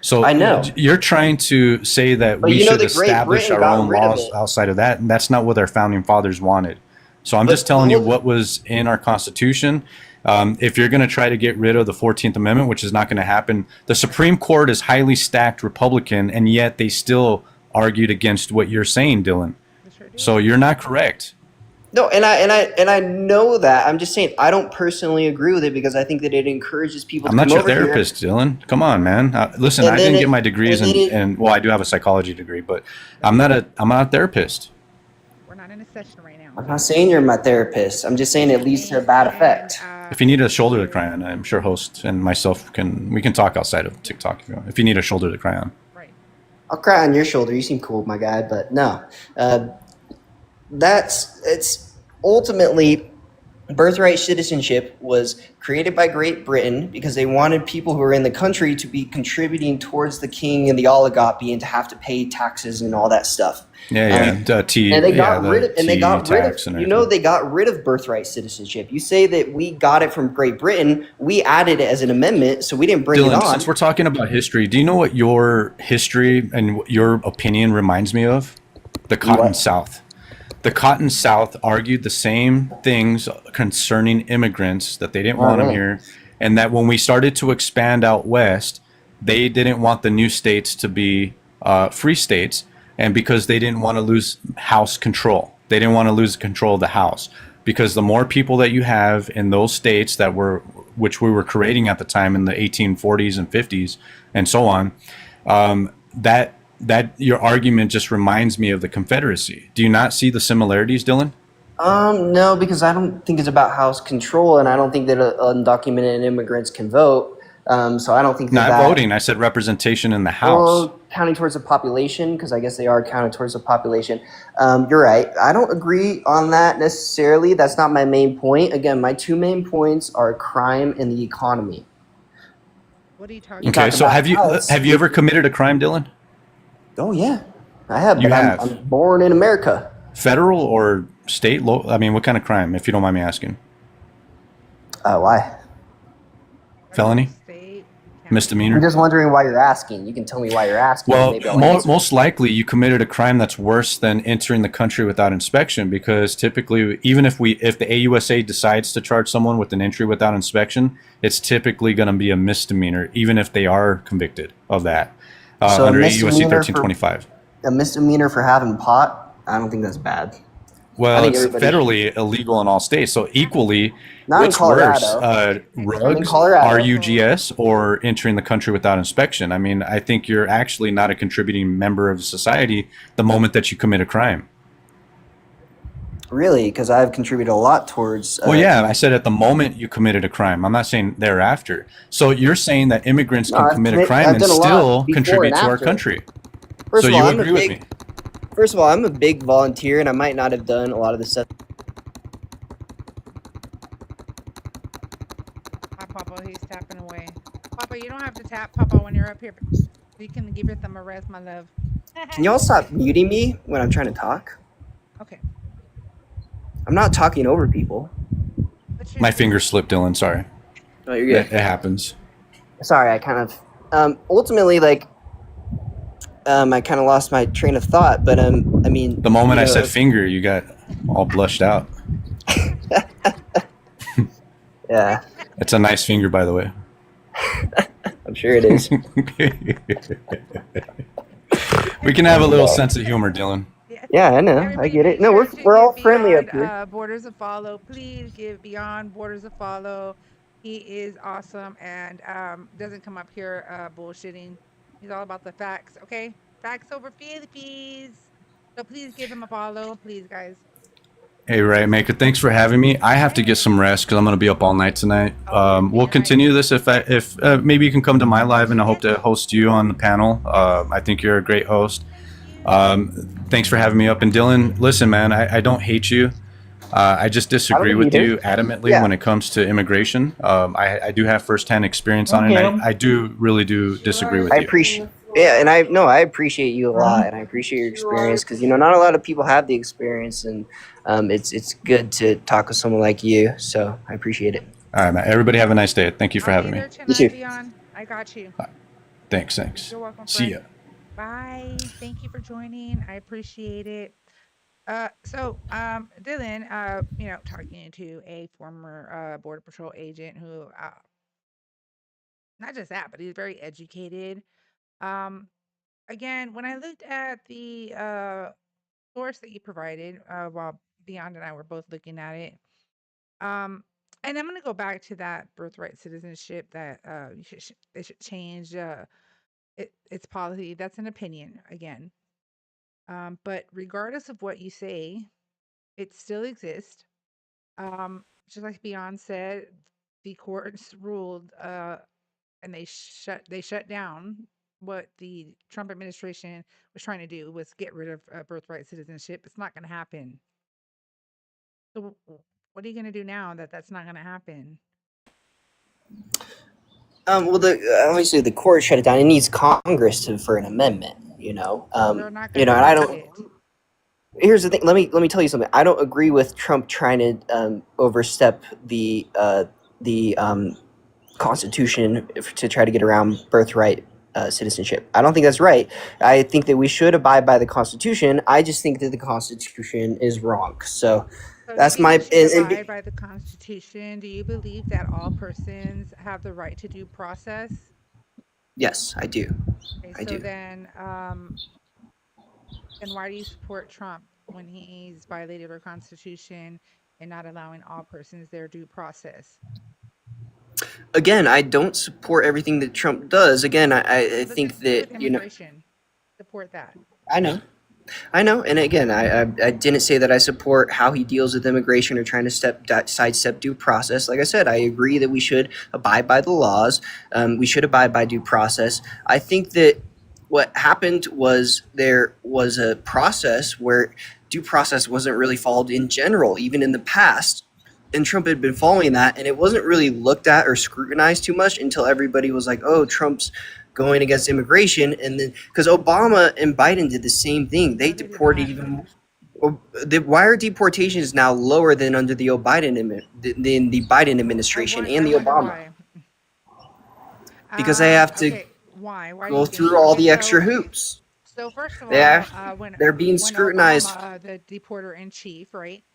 So I know. you're trying to say that But we you know should that Great establish Britain our got own rid of laws it. outside of that, and that's not what our founding fathers wanted. So I'm But just telling you hold- what was in our Constitution. If you're going to try to get rid of the 14th Amendment, which is not going to happen, the Supreme Court is highly stacked Republican, and yet they still argued against what you're saying, Dylan. So you're not correct. No, and I know that. I'm just saying I don't personally agree with it because I think that it encourages people I'm to not come your over here. therapist, Dylan. Come on, man. Listen, And I then didn't it- get my degrees and then it- and well, I do have a psychology degree, but I'm not a therapist. We're not in a session right now. I'm not saying you're my therapist. I'm just saying it leads to a bad effect. If you need a shoulder to cry on, I'm sure host and myself we can talk outside of TikTok if you need a shoulder to cry on. Right. I'll cry on your shoulder. You seem cool, my guy. But no, it's ultimately birthright citizenship was created by Great Britain because they wanted people who were in the country to be contributing towards the king and the oligarchy and to have to pay taxes and all that stuff. Yeah. And they got rid of, they got they got rid of birthright citizenship. You say that we got it from Great Britain. We added it as an amendment, so we didn't bring it Dylan, on. since we're talking about history, do you know what your history and your opinion reminds me of? The Cotton South. The Cotton South argued the same things concerning immigrants, that they didn't want them here, and that when we started to expand out west, they didn't want the new states to be free states, and because they didn't want to lose house control. They didn't want to lose control of the house, because the more people that you have in those states which we were creating at the time in the 1840s and 50s and so on, that your argument just reminds me of the Confederacy. Do you not see the similarities, Dylan? No, because I don't think it's about house control, and I don't think that undocumented immigrants can vote. So I don't think Not that voting. I said representation in the House. Well, counting towards the population, because I guess they are counted towards the population. You're right. I don't agree on that necessarily. That's not my main point. Again, my two main points are crime and the economy. What are you talking Okay, so have you ever committed a crime, Dylan? Oh yeah, I have. You but have? I'm born in America. Federal or state? I mean, what kind of crime, if you don't mind me asking? Why? Felony? Misdemeanor? I'm just wondering why you're asking. You can tell me why you're asking. Well, Maybe I'll answer. most likely you committed a crime that's worse than entering the country without inspection, because typically, even if the AUSA decides to charge someone with an entry without inspection, it's typically going to be a misdemeanor, even if they are convicted of that So a under misdemeanor AUSC 1325. A misdemeanor for having pot? I don't think that's bad. Well, think it's everybody- federally illegal in all states. So equally, Not in what's worse, Colorado. rugs, Colorado. RUGS, or entering the country without inspection? I mean, I think you're actually not a contributing member of society the moment that you commit a crime. Really? Because I've contributed a lot towards. Well, yeah, I said at the moment you committed a crime. I'm not saying thereafter. So you're saying that immigrants No, can I've commit a commit- crime I've and done a lot still before contribute and to our after. country. First So of all, you I'm a agree with big- me? First of all, I'm a big volunteer, and I might not have done a lot of the stuff. Hi, Papa. He's tapping away. Papa, you don't have to tap, Papa, when you're up here. You can give your thumb a rest, my love. Can y'all stop muting me when I'm trying to talk? Okay. I'm not talking over people. My finger slipped, Dylan. Sorry. Oh, you're good. It happens. Sorry, I kind of ultimately I kind of lost my train of thought, but I mean, The moment you I know, said finger, you got all blushed out. yeah, It's a nice finger, by the way. I'm sure it is. We can have a little sense of humor, Dylan. Yeah, I know. I get it. No, we're all friendly up here. Borders a follow. Please give Beyond Borders a follow. He is awesome and doesn't come up here bullshitting. He's all about the facts, okay? Facts over Philippines. So please give him a follow, please, guys. Hey, Riot Maker, thanks for having me. I have to get some rest because I'm going to be up all night tonight. We'll continue this if maybe you can come to my live, and I hope to host you on the panel. I think you're a great host. Thanks for having me up. And Dylan, listen, man, I don't hate you. I just disagree with you adamantly when it comes to immigration. I do have firsthand experience on it. And I really do disagree with you. I appreciate. Yeah, and I appreciate you a lot, and I appreciate your experience because not a lot of people have the experience, and it's good to talk with someone like you. So I appreciate it. All right, man. Everybody have a nice day. Thank you for having me. You too. Beyond. I got you. Thanks. You're welcome, See friend. ya. Bye. Thank you for joining. I appreciate it. Dylan, talking to a former Border Patrol agent who, not just that, but he's very educated. Um, Again, when I looked at the source that you provided, while Beyond and I were both looking at it, and I'm going to go back to that birthright citizenship that they should change its policy. That's an opinion again. But regardless of what you say, it still exists. Just like Beyond said, the courts ruled, and they shut down what the Trump administration was trying to do, was get rid of birthright citizenship. It's not going to happen. So what are you going to do now that that's not going to happen? Well, obviously the court shut it down. It needs Congress for an amendment. They're not And going to I do don't. it. Here's the thing. Let me tell you something. I don't agree with Trump trying to overstep the Constitution to try to get around birthright citizenship. I don't think that's right. I think that we should abide by the Constitution. I just think that the Constitution is wrong. So So you that's think my. we should abide by the Constitution? Do you believe that all persons have the right to due process? Yes, I do. Okay, I so do. then why do you support Trump when he's violated our Constitution and not allowing all persons their due process? Again, I don't support everything that Trump does. Again, I Let's think just do with that immigration. Support that. I know, and again, I didn't say that I support how he deals with immigration or trying to sidestep due process. Like I said, I agree that we should abide by the laws. We should abide by due process. I think that what happened was there was a process where due process wasn't really followed in general, even in the past. And Trump had been following that, and it wasn't really looked at or scrutinized too much until everybody was like, "Oh, Trump's going against immigration," and then because Obama and Biden did the same thing, they No, they did deported not. even. The wire deportation is now lower than under the Biden administration I and the wonder Obama why. because they have to Okay, why? Why do go you think? through all Okay, the extra hoops. so first of They all, have, when they're being when scrutinized. Obama, the deporter in chief, right?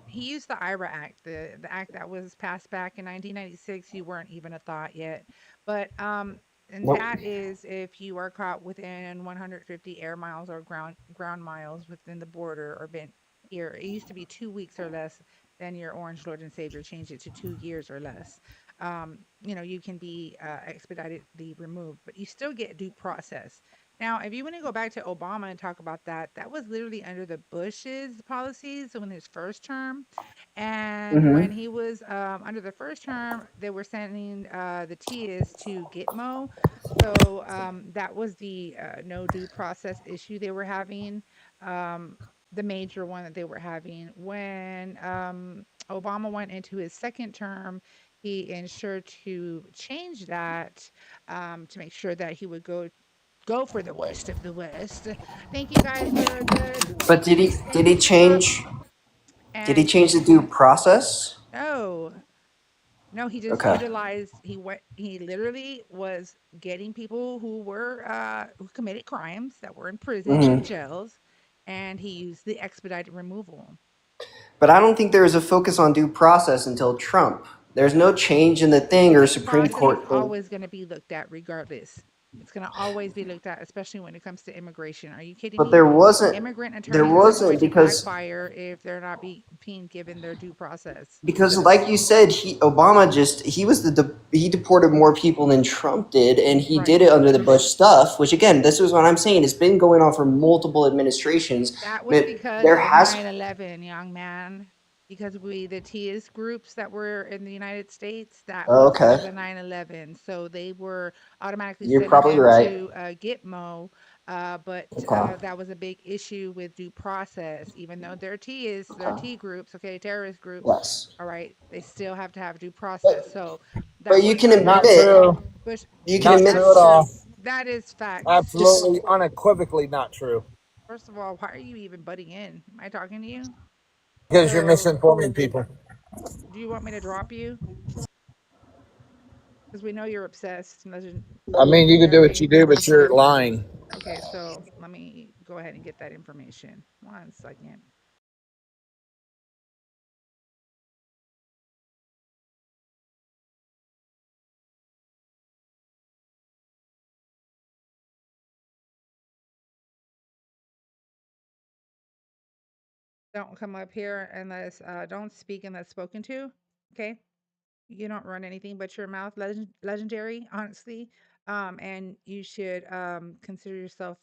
He used the IRA Act, the act that was passed back in 1996. You weren't even a thought yet, but and Nope. that is if you are caught within 150 air miles or ground miles within the border or been here. It used to be 2 weeks or less. Then your Orange Lord and Savior changed it to 2 years or less. You can be expeditedly removed, but you still get due process. Now, if you want to go back to Obama and talk about that, that was literally under the Bush's policies in his first term. And when he was under the first term, they were sending the TIAs to Gitmo. So that was the no due process issue they were having. The major one that they were having. When Obama went into his second term, he ensured to change that to make sure that he would go for the worst of the worst. Thank you guys for the But did he change? Did he and change the due process? no, no, he just Okay. utilized. He literally was getting people who committed crimes that were in prison and jails, and he used the expedited removal. But I don't think there was a focus on due process until Trump. There's no change in the thing or Due Supreme process Court is thing. always going to be looked at regardless. It's going to always be looked at, especially when it comes to immigration. Are you kidding But me? there wasn't. Immigrant There attorneys are going wasn't to because backfire if they're not being given their due process. like you said, Obama he deported more people than Trump did, and he did Right. it under the Bush stuff. Which again, this is what I'm saying. It's been going on for multiple administrations. That was But because there of has 9/11, young man. Because the TIS groups that were in the United States, that Oh, was okay. because of 9/11. So they were automatically You're sending probably them right. to Gitmo. But Okay. that was a big issue with due process. Even though they're TIS, they're T groups, okay, terrorist groups. Yes. All right, they still have to have due process. So that But you was can under Not admit. true. Bush. You can Not admit. true at all. That is facts. Absolutely, unequivocally not true. First of all, why are you even butting in? Am I talking to you? Because you're misinforming people. Do you want me to drop you? Because we know you're obsessed. I mean, you can do what you do, but you're lying. Okay, so let me go ahead and get that information. 1 second. Don't come up here unless don't speak unless spoken to. Okay, you don't run anything but your mouth. Legendary, honestly, and you should consider yourself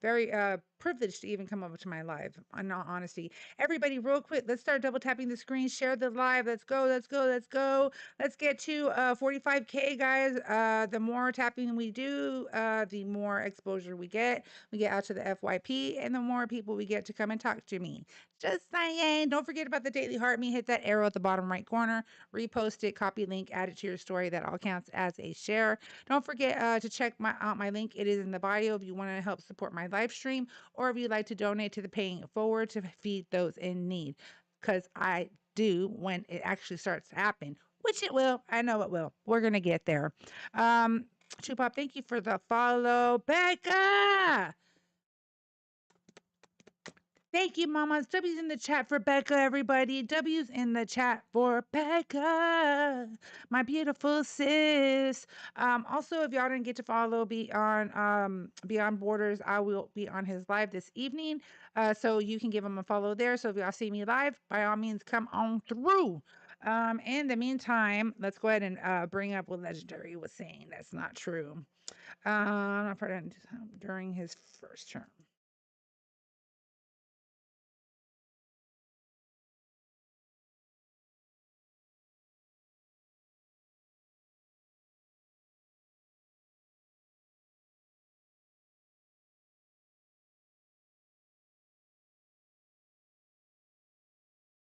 very privileged to even come over to my live, in all honesty. Everybody, real quick, let's start double tapping the screen, share the live. Let's go, let's go, let's go. Let's get to 45K, guys. The more tapping we do, the more exposure we get. We get out to the FYP, and the more people we get to come and talk to me. Just saying. Don't forget about the Daily Heart Me. Hit that arrow at the bottom right corner, repost it, copy link, add it to your story. That all counts as a share. Don't forget to check out my link. It is in the bio if you want to help support my live stream, or if you'd like to donate to the Paying It Forward to feed those in need. Because I do when it actually starts to happen, which it will. I know it will. We're going to get there. Chupop, thank you for the follow. Becca! Thank you, mamas. W's in the chat for Becca, everybody. W's in the chat for Becca, my beautiful sis. Also, if y'all didn't get to follow Beyond Borders, I will be on his live this evening. So you can give him a follow there. So if y'all see me live, by all means, come on through. In the meantime, let's go ahead and bring up what Legendary was saying. That's not true. During his first term.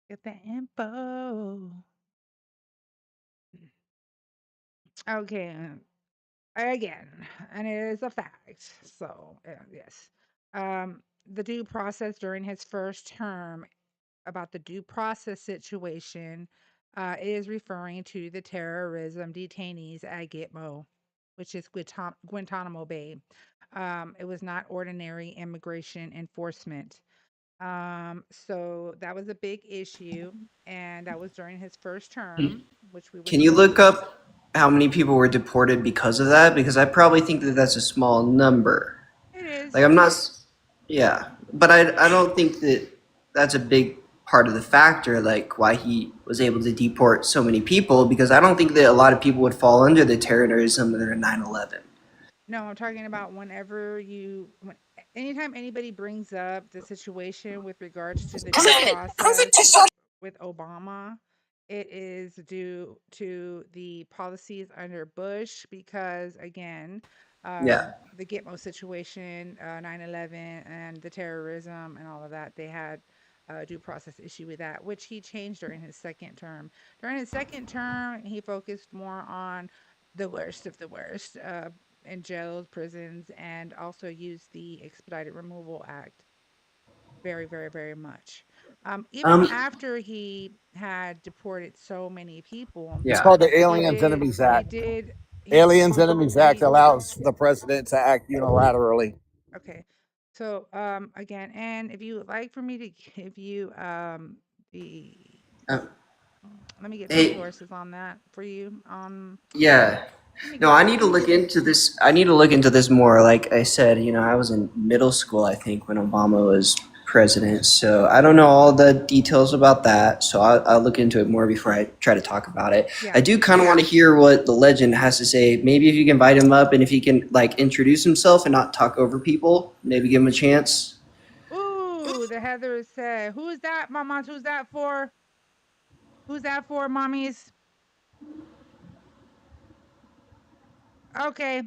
Get the info. Okay. Again, and it is a fact. So, yes. The due process during his first term about the due process situation is referring to the terrorism detainees at Gitmo, which is Guantanamo Bay. It was not ordinary immigration enforcement. So that was a big issue, and that was during his first term, which we were Can you told. look up how many people were deported because of that? Because I probably think that that's a small number. It is. Like, I'm not, yeah, but I don't think that that's a big part of the factor, like why he was able to deport so many people, because I don't think that a lot of people would fall under the terrorism of 9/11. No, I'm talking about anytime anybody brings up the situation with regards to the due process with Obama, it is due to the policies under Bush because, again, Yeah. the Gitmo situation, 9/11, and the terrorism and all of that, they had a due process issue with that, which he changed during his second term. During his second term, he focused more on the worst of the worst in jails, prisons, and also used the Expedited Removal Act very, very, very much. Even after he had deported so many people, It's Yeah. called the he Aliens did. Enemies He Act. did. Aliens Enemies Act He allows the president to act unilaterally. okay. So again, and if you would like for me to give you the Um, let me get some hey, sources on that for you. yeah. Let me No, get I that. need Let to me look get this. into this. I need to look into this more. Like I said, I was in middle school, I think, when Obama was president. So I don't know all the details about that. So I'll look into it more before I try to talk about it. Yeah. I do kind of want to hear what the legend has to say. Maybe if you can invite him up and if he can like introduce himself and not talk over people, maybe give him a chance. Ooh, the Heather said, "Who's that, mamas? Who's that for? Who's that for, mommies?" Okay.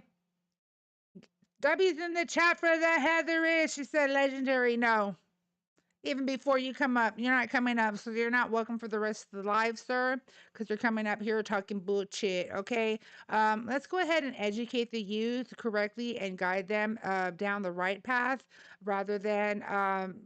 W's in the chat for the Heather is. She said legendary. No. Even before you come up, you're not coming up, so you're not welcome for the rest of the live, sir, because you're coming up here talking bullshit. Okay. Let's go ahead and educate the youth correctly and guide them down the right path rather than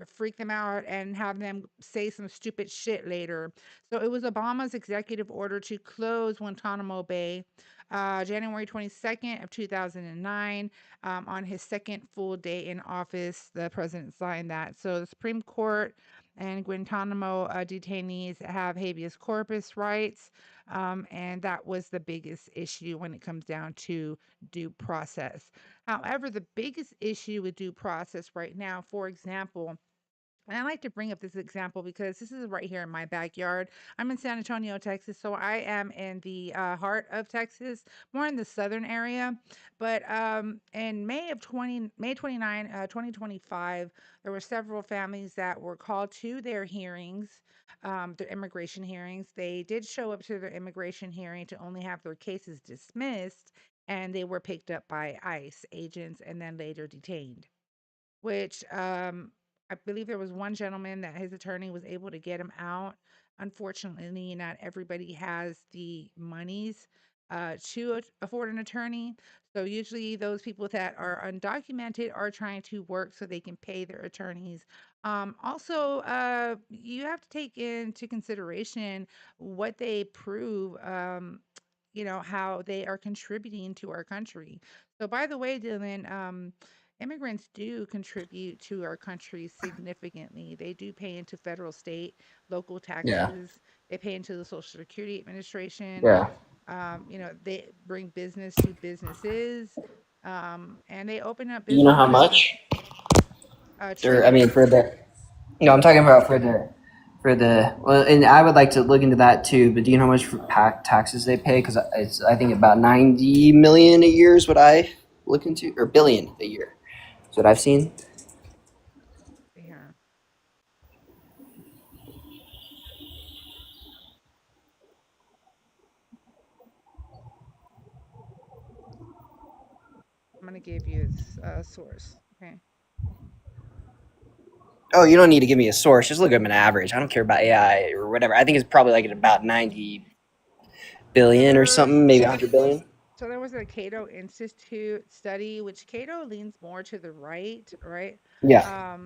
freak them out and have them say some stupid shit later. So it was Obama's executive order to close Guantanamo Bay January 22nd of 2009, on his second full day in office, the president signed that. So the Supreme Court and Guantanamo detainees have habeas corpus rights, and that was the biggest issue when it comes down to due process. However, the biggest issue with due process right now, for example, and I like to bring up this example because this is right here in my backyard. I'm in San Antonio, Texas, so I am in the heart of Texas, more in the southern area. But in May 29, 2025, there were several families that were called to their hearings, their immigration hearings. They did show up to their immigration hearing to only have their cases dismissed, and they were picked up by ICE agents and then later detained, which I believe there was one gentleman that his attorney was able to get him out. Unfortunately, not everybody has the monies to afford an attorney. So usually those people that are undocumented are trying to work so they can pay their attorneys. Also, you have to take into consideration what they prove, how they are contributing to our country. So by the way, Dylan, immigrants do contribute to our country significantly. They do pay into federal, state, local Yeah. taxes. They pay into the Social Security Administration. Yeah. They bring business to businesses, and they open up Do you know how businesses. much? I Trillions. mean, I'm talking about well, and I would like to look into that too. But do you know how much for taxes they pay? Because I think about 90 million a year is what I look into, or billion a year. That's what I've seen. Yeah. I'm gonna give you a source. Okay. Oh, you don't need to give me a source. Just look at an average. I don't care about AI or whatever. I think it's probably like at about 90 billion or something, maybe 100 billion. So there was a Cato Institute study, which Cato leans more to the right? Yeah.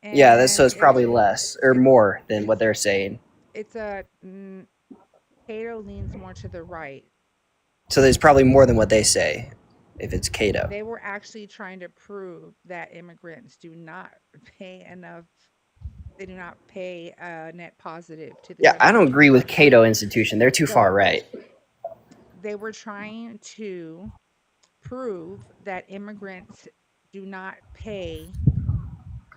Yeah, So it's probably less or more than what they're saying. It's Cato leans more to the right. So there's probably more than what they say if it's Cato. They were actually trying to prove that immigrants do not pay enough. They do not pay net positive to the government. I don't agree with Cato Institution. They're too far right. They were trying to prove that immigrants do not pay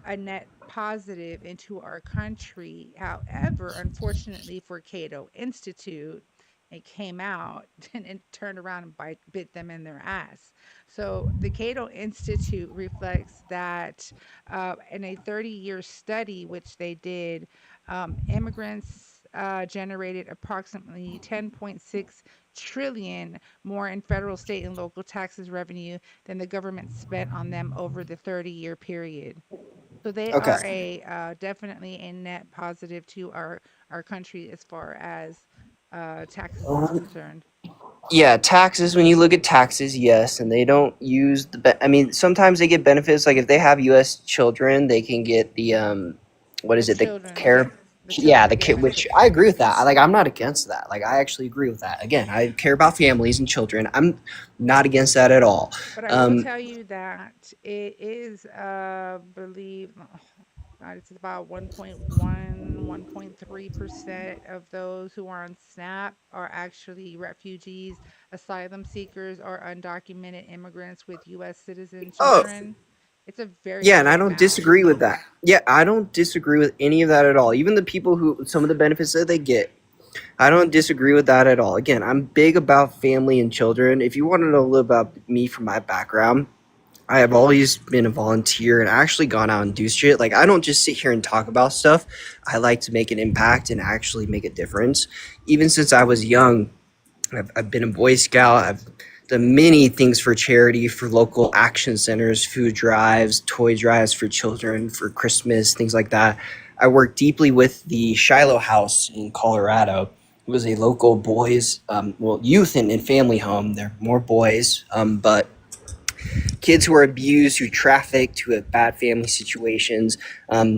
a net positive into our country. However, unfortunately for Cato Institute, it came out and it turned around and bit them in their ass. So the Cato Institute reflects that in a 30-year study, which they did, immigrants generated approximately 10.6 trillion more in federal, state, and local taxes revenue than the government spent on them over the 30-year period. So they are definitely a net positive to our country as far as taxes is concerned. Yeah, taxes. When you look at taxes, yes, and they don't use I mean, sometimes they get benefits. Like if they have U.S. children, they can get the the care. The kid, which I agree with that. I'm not against that. I actually agree with that. Again, I care about families and children. I'm not against that at all. But I will tell you that it is, believe, it's about 1.1, 1.3% of those who are on SNAP are actually refugees, asylum seekers, or undocumented immigrants with U.S. citizen children. It's a very and I don't disagree with that. Yeah, I don't disagree with any of that at all. Even the people who some of the benefits that they get, I don't disagree with that at all. Again, I'm big about family and children. If you want to know a little about me from my background, I have always been a volunteer and actually gone out and do shit. I don't just sit here and talk about stuff. I like to make an impact and actually make a difference. Even since I was young, I've been a Boy Scout. I've done many things for charity, for local action centers, food drives, toy drives for children, for Christmas, things like that. I worked deeply with the Shiloh House in Colorado. It was a local boys, youth and family home. They're more boys, but kids who are abused, who trafficked, who have bad family situations. I've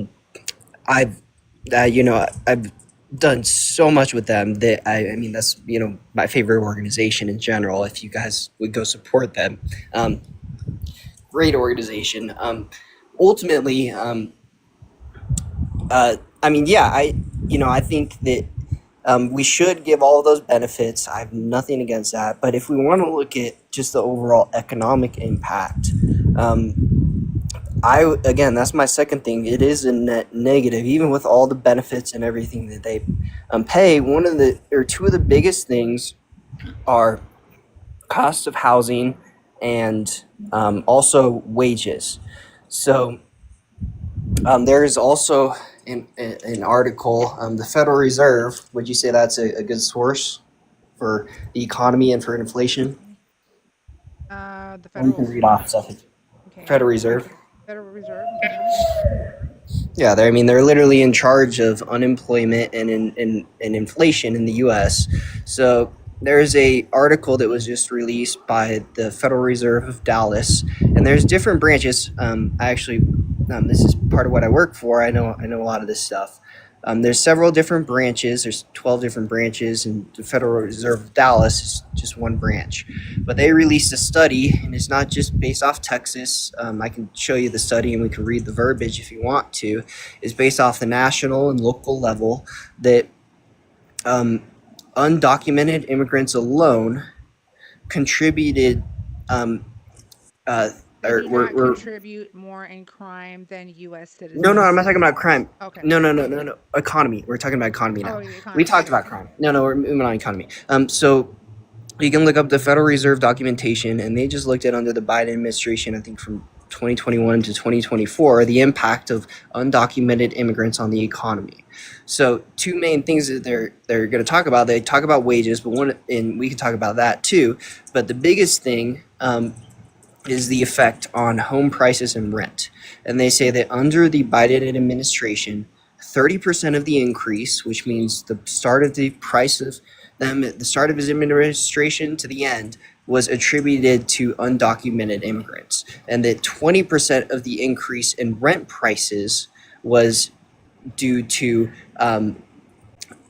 done so much with them that I mean, that's, my favorite organization in general. If you guys would go support them, great organization. Ultimately, I mean, yeah, I think that we should give all of those benefits. I have nothing against that. But if we want to look at just the overall economic impact, again, that's my second thing. It is a net negative, even with all the benefits and everything that they pay. Two of the biggest things are cost of housing and also wages. So there is also an article, the Federal Reserve. Would you say that's a good source for the economy and for inflation? The You federal. can read off stuff. Okay. Federal Reserve. Federal Reserve. Yeah, they're literally in charge of unemployment and inflation in the U.S. So there's a article that was just released by the Federal Reserve of Dallas, and there's different branches. This is part of what I work for. I know a lot of this stuff. There's several different branches. There's 12 different branches, and the Federal Reserve of Dallas is just one branch. But they released a study, and it's not just based off Texas. I can show you the study, and we can read the verbiage if you want to. It's based off the national and local level that undocumented immigrants alone contributed contribute more in crime than U.S. citizens. No, I'm not talking about crime. Okay. No. Economy. We're talking about economy now. Oh, the economy. We talked about crime. No, we're moving on economy. So you can look up the Federal Reserve documentation, and they just looked at under the Biden administration, I think from 2021 to 2024, the impact of undocumented immigrants on the economy. So two main things that they're going to talk about. They talk about wages, and we can talk about that too. But the biggest thing is the effect on home prices and rent. And they say that under the Biden administration, 30% of the increase, which means the start of the price of them at the start of his administration to the end, was attributed to undocumented immigrants. And that 20% of the increase in rent prices was due to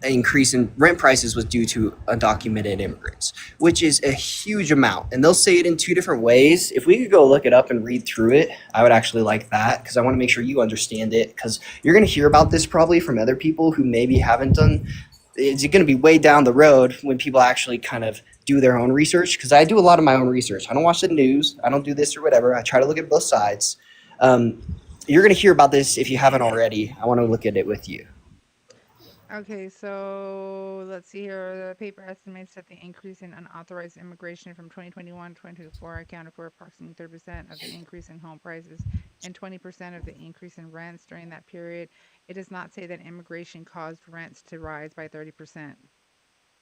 increase in rent prices was due to undocumented immigrants, which is a huge amount. And they'll say it in two different ways. If we could go look it up and read through it, I would actually like that, because I want to make sure you understand it, because you're going to hear about this probably from other people who maybe haven't done. It's going to be way down the road when people actually kind of do their own research, because I do a lot of my own research. I don't watch the news. I don't do this or whatever. I try to look at both sides. You're going to hear about this if you haven't already. I want to look at it with you. Okay, so let's see here. The paper estimates that the increase in unauthorized immigration from 2021 to 2024 accounted for approximately 30% of the increase in home prices and 20% of the increase in rents during that period. It does not say that immigration caused rents to rise by 30%.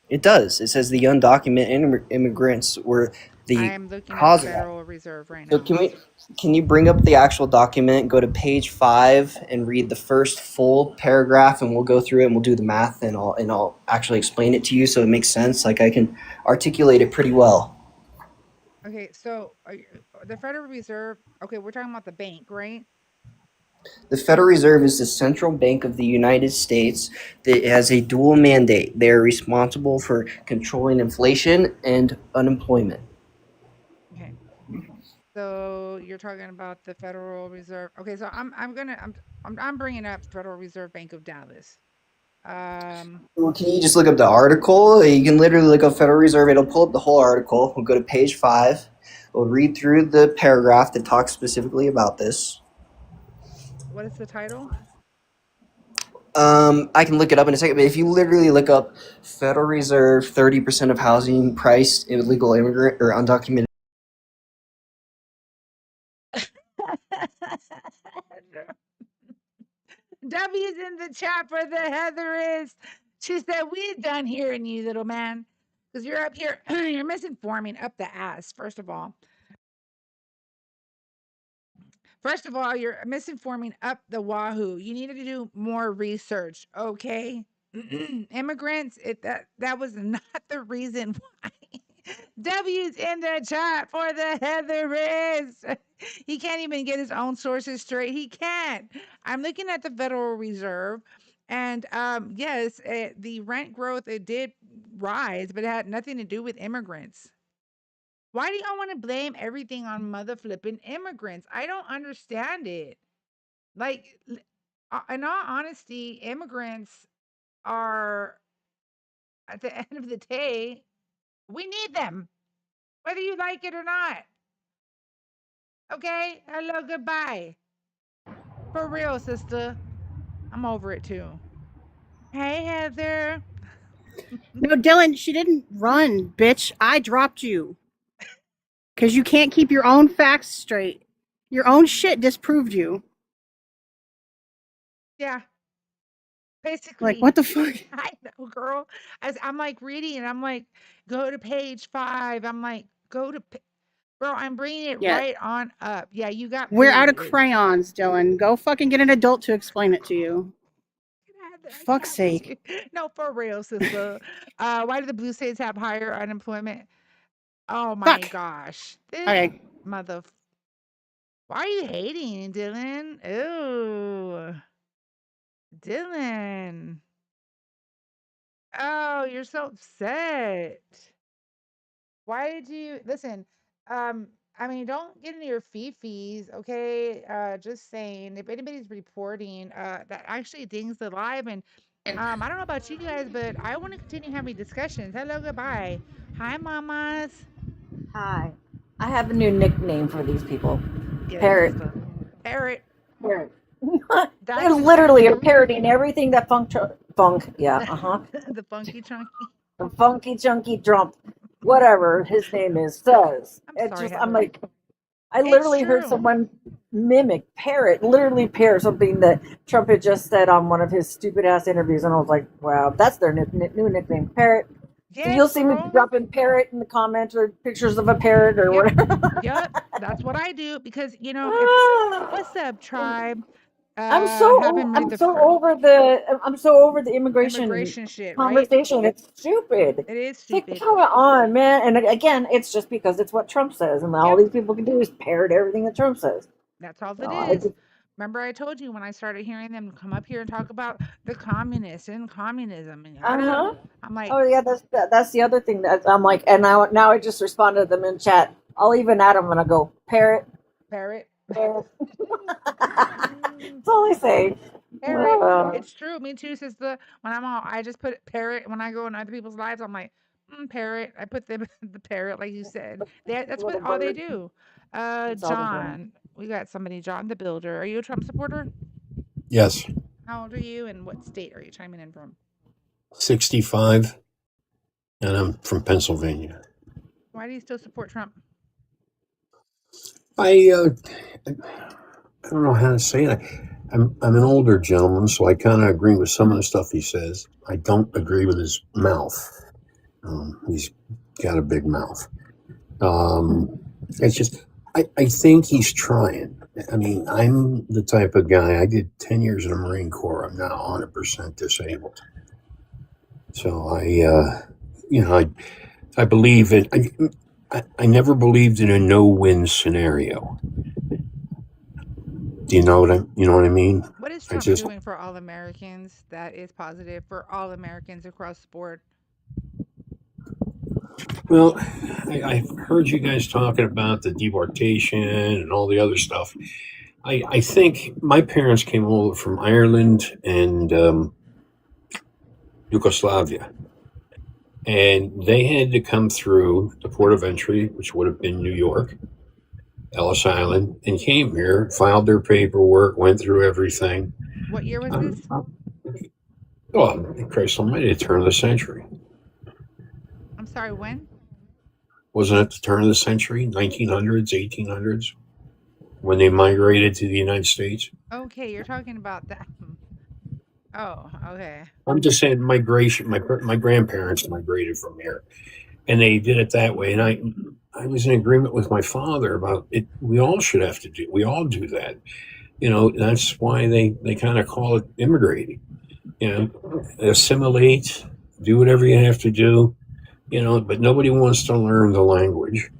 It does. It says the undocumented immigrants were the I am looking at cause the of that. Federal Reserve right now. So can you bring up the actual document, go to page 5 and read the first full paragraph, and we'll go through it and we'll do the math, and I'll actually explain it to you so it makes sense. Like, I can articulate it pretty well. Okay, so the Federal Reserve, okay, we're talking about the bank, right? The Federal Reserve is the central bank of the United States that has a dual mandate. They are responsible for controlling inflation and unemployment. Okay. So you're talking about the Federal Reserve. Okay, so I'm bringing up Federal Reserve Bank of Dallas. Well, can you just look up the article? You can literally look up Federal Reserve. It'll pull up the whole article. We'll go to page 5. We'll read through the paragraph that talks specifically about this. What is the title? I can look it up in a second, but if you literally look up Federal Reserve, 30% of housing priced illegal immigrant or undocumented. W's in the chat for the Heather is. She said, we're done hearing you, little man. Because you're up here, you're misinforming up the ass, first of all. First of all, you're misinforming up the wahoo. You need to do more research, okay? Immigrants, that was not the reason why. W's in the chat for the Heather is. He can't even get his own sources straight. He can't. I'm looking at the Federal Reserve, And yes, the rent growth, it did rise, but it had nothing to do with immigrants. Why do y'all want to blame everything on mother flipping immigrants? I don't understand it. Like, in all honesty, immigrants are, at the end of the day, we need them, whether you like it or not. Okay? Hello, goodbye. For real, sister. I'm over it too. Hey, Heather. No, Dylan, she didn't run, bitch. I dropped you. Because you can't keep your own facts straight. Your own shit disproved you. Yeah. Basically. Like, what the fuck? I know, girl. As I'm like reading and I'm like, go to page 5. I'm like, go to, bro, I'm bringing it Yeah. right on up. Yeah, you got We're out of booted. crayons, Dylan. Go fucking get an adult to explain it to you. I Fuck's got sake. you. No, for real, sister. Why do the blue states have higher unemployment? Oh my Fuck. gosh. This Okay. mother. Why are you hating, Dylan? Ooh. Dylan. Oh, you're so upset. Why did you listen? I mean, don't get into your fifis, okay? Just saying, if anybody's reporting, that actually dings the live, and I don't know about you guys, but I want to continue having discussions. Hello, goodbye. Hi, mamas. Hi. I have a new nickname for these people. Yes, Parrot. sister. Parrot. Parrot. That's They literally are parroting everything that funk, yeah, the funky chunky. the funky chunky Trump, whatever his name is, says. I'm It sorry, just, I'm Heather. like, I It's literally heard true. someone literally parrot something that Trump had just said on one of his stupid ass interviews, and I was like, wow, that's their new nickname, Parrot. So Yes, you'll see me girl. dropping parrot in the comments or pictures of a parrot or Yep. whatever. Yep. That's what I do because if what's up, tribe? I'm Have him read I'm the so over the immigration immigration shit, right? conversation. It's stupid. It is It's like, stupid. come on, man. And again, it's just because it's what Trump says, and all Yep. these people can do is parrot everything that Trump says. That's all it So I is. just, Remember, I told you when I started hearing them come up here and talk about the communists and communism, and uh-huh. I'm like, Oh yeah, that's the other thing that I'm like, and now I just responded to them in chat. I'll even add them and I go parrot, parrot. parrot. That's all I say. Parrot. It's true. Me too, sister. When I'm all, I just put parrot. When I go in other people's lives, I'm like, parrot. I put the parrot, like you said. That's what Little all they bird. do. That's all they're doing. John, we got somebody. John the Builder. Are you a Trump supporter? Yes, How old are you, and what state are you chiming in from? 65, and I'm from Pennsylvania. Why do you still support Trump? I don't know how to say it. I'm an older gentleman, so I kind of agree with some of the stuff he says. I don't agree with his mouth. He's got a big mouth. It's just, I think he's trying. I mean, I'm the type of guy, I did 10 years in the Marine Corps. I'm now 100% disabled. So I believe in, I never believed in a no-win scenario. Do you know what I mean? What is Trump doing for all Americans that is positive for all Americans across the board? Well, I heard you guys talking about the deportation and all the other stuff. I think my parents came over from Ireland and Yugoslavia, and they had to come through the port of entry, which would have been New York, Ellis Island, and came here, filed their paperwork, went through everything. What year was this? Oh, Christ almighty, the turn of the century. I'm sorry, when? Wasn't it the turn of the century, 1900s, 1800s, when they migrated to the United States? Okay, you're talking about that. Oh, okay. I'm just saying migration. My grandparents migrated from here, and they did it that way. And I was in agreement with my father about it. We all should have to do. We all do that. That's why they kind of call it immigrating. Assimilate, do whatever you have to do. But nobody wants to learn the language.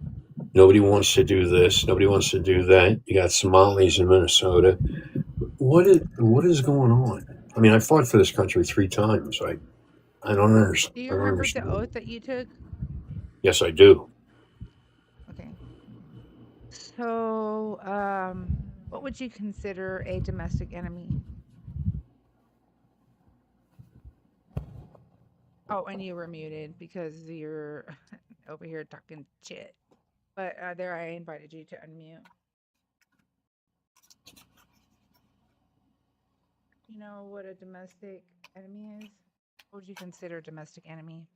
Nobody wants to do this. Nobody wants to do that. You got Somalis in Minnesota. What is going on? I mean, I fought for this country 3 times. I don't understand. Do you remember the oath that you took? Yes, I do. Okay. So, what would you consider a domestic enemy? Oh, and you were muted because you're over here talking shit. But there, I invited you to unmute. You know what a domestic enemy is? What would you consider a domestic enemy?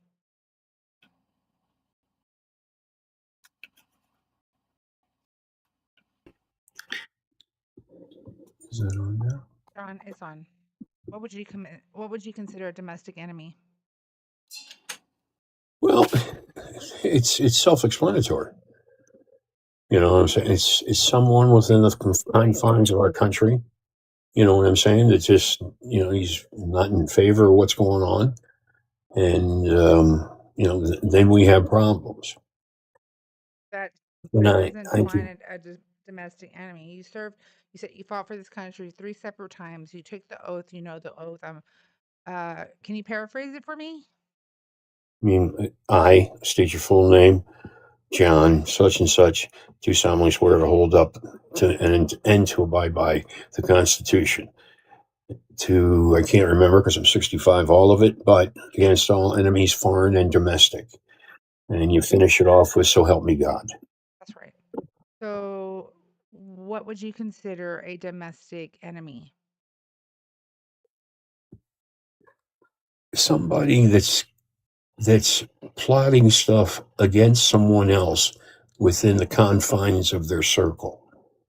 Is that on now? It's on. What would you consider a domestic enemy? Well, it's self-explanatory. You know what I'm saying? It's someone within the confines of our country. You know what I'm saying? That just, he's not in favor of what's going on, and then we have problems. That And doesn't I define a domestic enemy. You served. You said you fought for this country 3 separate times. You took the oath. You know the oath. Can you paraphrase it for me? mean, I state your full name, John, such and such, do solemnly swear to hold up to and to abide by the Constitution. I can't remember because I'm 65, all of it, but against all enemies, foreign and domestic. And you finish it off with, so help me God. That's right. So, what would you consider a domestic enemy? Somebody that's plotting stuff against someone else within the confines of their circle.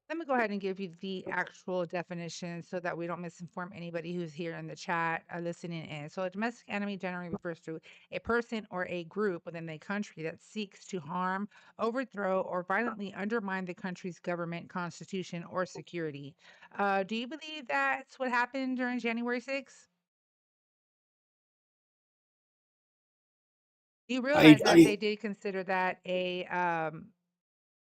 Let me go ahead and give you the actual definition so that we don't misinform anybody who's here in the chat listening in. So, a domestic enemy generally refers to a person or a group within the country that seeks to harm, overthrow, or violently undermine the country's government, constitution, or security. Do you believe that's what happened during January 6th? Do you realize that they did consider that a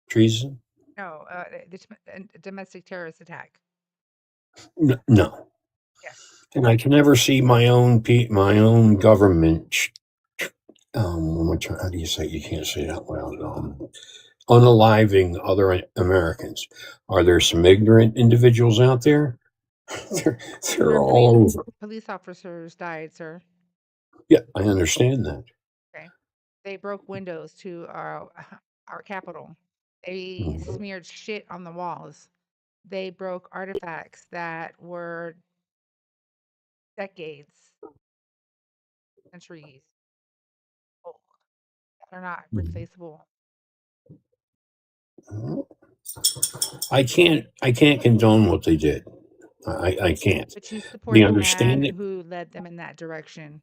treason? no, a domestic terrorist attack? No. Yes. And I can never see my own government. How do you say? You can't say that loud. Unaliving other Americans. Are there some ignorant individuals out there? they're all over. Police officers died, sir. Yeah, I understand that. Okay. They broke windows to our Capitol. They smeared shit on the walls. They broke artifacts that were decades, centuries old. They're not replaceable. I can't condone what they did. I can't. But you support the man it. who led them in that direction.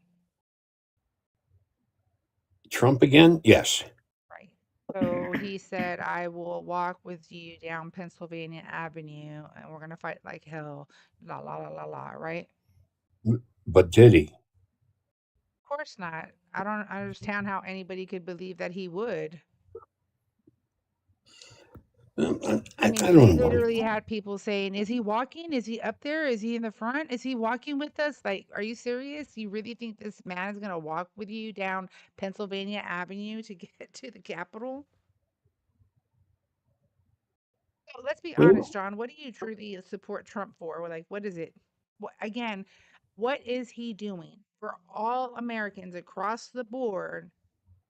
Trump again? Yes. Right. So he said, I will walk with you down Pennsylvania Avenue and we're going to fight like hell. La, la, la, la, la, right? But did he? Of course not. I don't understand how anybody could believe that he would. I mean, don't they know. literally had people saying, is he walking? Is he up there? Is he in the front? Is he walking with us? Like, are you serious? You really think this man is going to walk with you down Pennsylvania Avenue to get to the Capitol? So let's be honest, John. What do you truly support Trump for? Like, what is it? What is he doing for all Americans across the board,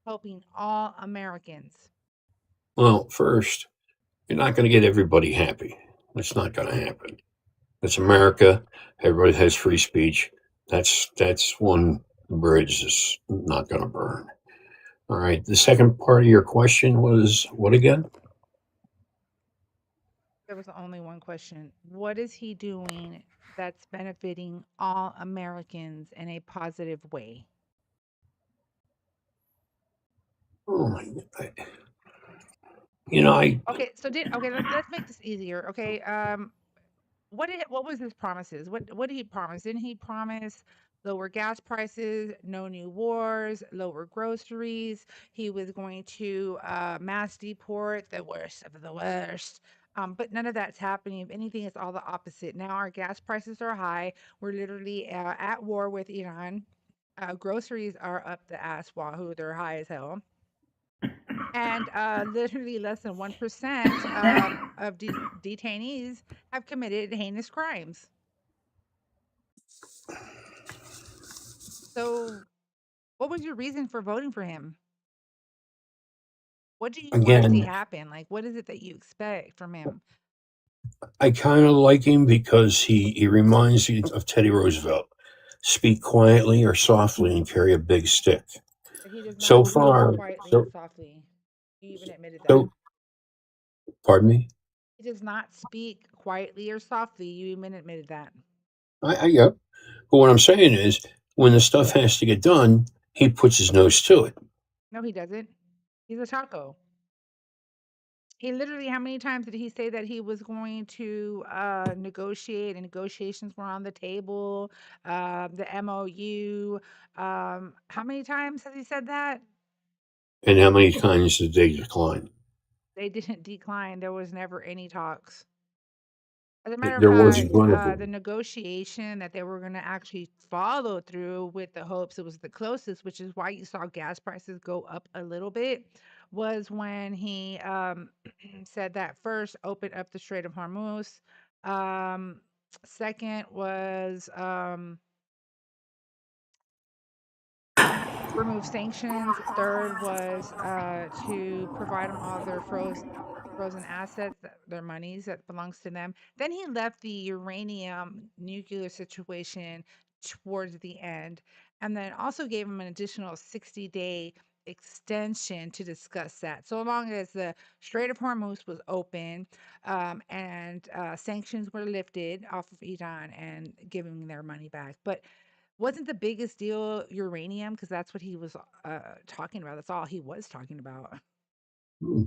helping all Americans? Well, first, you're not going to get everybody happy. That's not going to happen. It's America. Everybody has free speech. That's one bridge that's not going to burn. All right. The second part of your question was what again? There was only one question. What is he doing that's benefiting all Americans in a positive way? Oh my God. Okay, let's make this easier. Okay. What was his promises? What did he promise? Didn't he promise lower gas prices, no new wars, lower groceries? He was going to mass deport the worst of the worst But none of that's happening. If anything, it's all the opposite. Now our gas prices are high. We're literally at war with Iran. Groceries are up the ass wahoo. They're high as hell. And literally less than 1% of detainees have committed heinous crimes. So, what was your reason for voting for him? What do you want to see Again, happen? Like, what is it that you expect from him? I kind of like him because he reminds me of Teddy Roosevelt. Speak quietly or softly and carry a big stick. But he does So not speak far, quietly and so, softly. You even admitted that. so pardon me. He does not speak quietly or softly. You even admitted that. Yep. But what I'm saying is, when the stuff has to get done, he puts his nose to it. No, he doesn't. He's a taco. He literally, how many times did he say that he was going to negotiate and negotiations were on the table? The MOU. How many times has he said that? And how many times did they decline? They didn't decline. There was never any talks. As a matter of There wasn't fact, going to the be. negotiation that they were going to actually follow through with the hopes it was the closest, which is why you saw gas prices go up a little bit, was when he said that first, open up the Strait of Hormuz. Second was remove sanctions. Third was to provide them all their frozen assets, their monies that belongs to them. Then he left the uranium nuclear situation towards the end, and then also gave them an additional 60-day extension to discuss that. So long as the Strait of Hormuz was open, and sanctions were lifted off of Iran and giving their money back. But wasn't the biggest deal uranium? Because that's what he was talking about. That's all he was talking about. Hmm.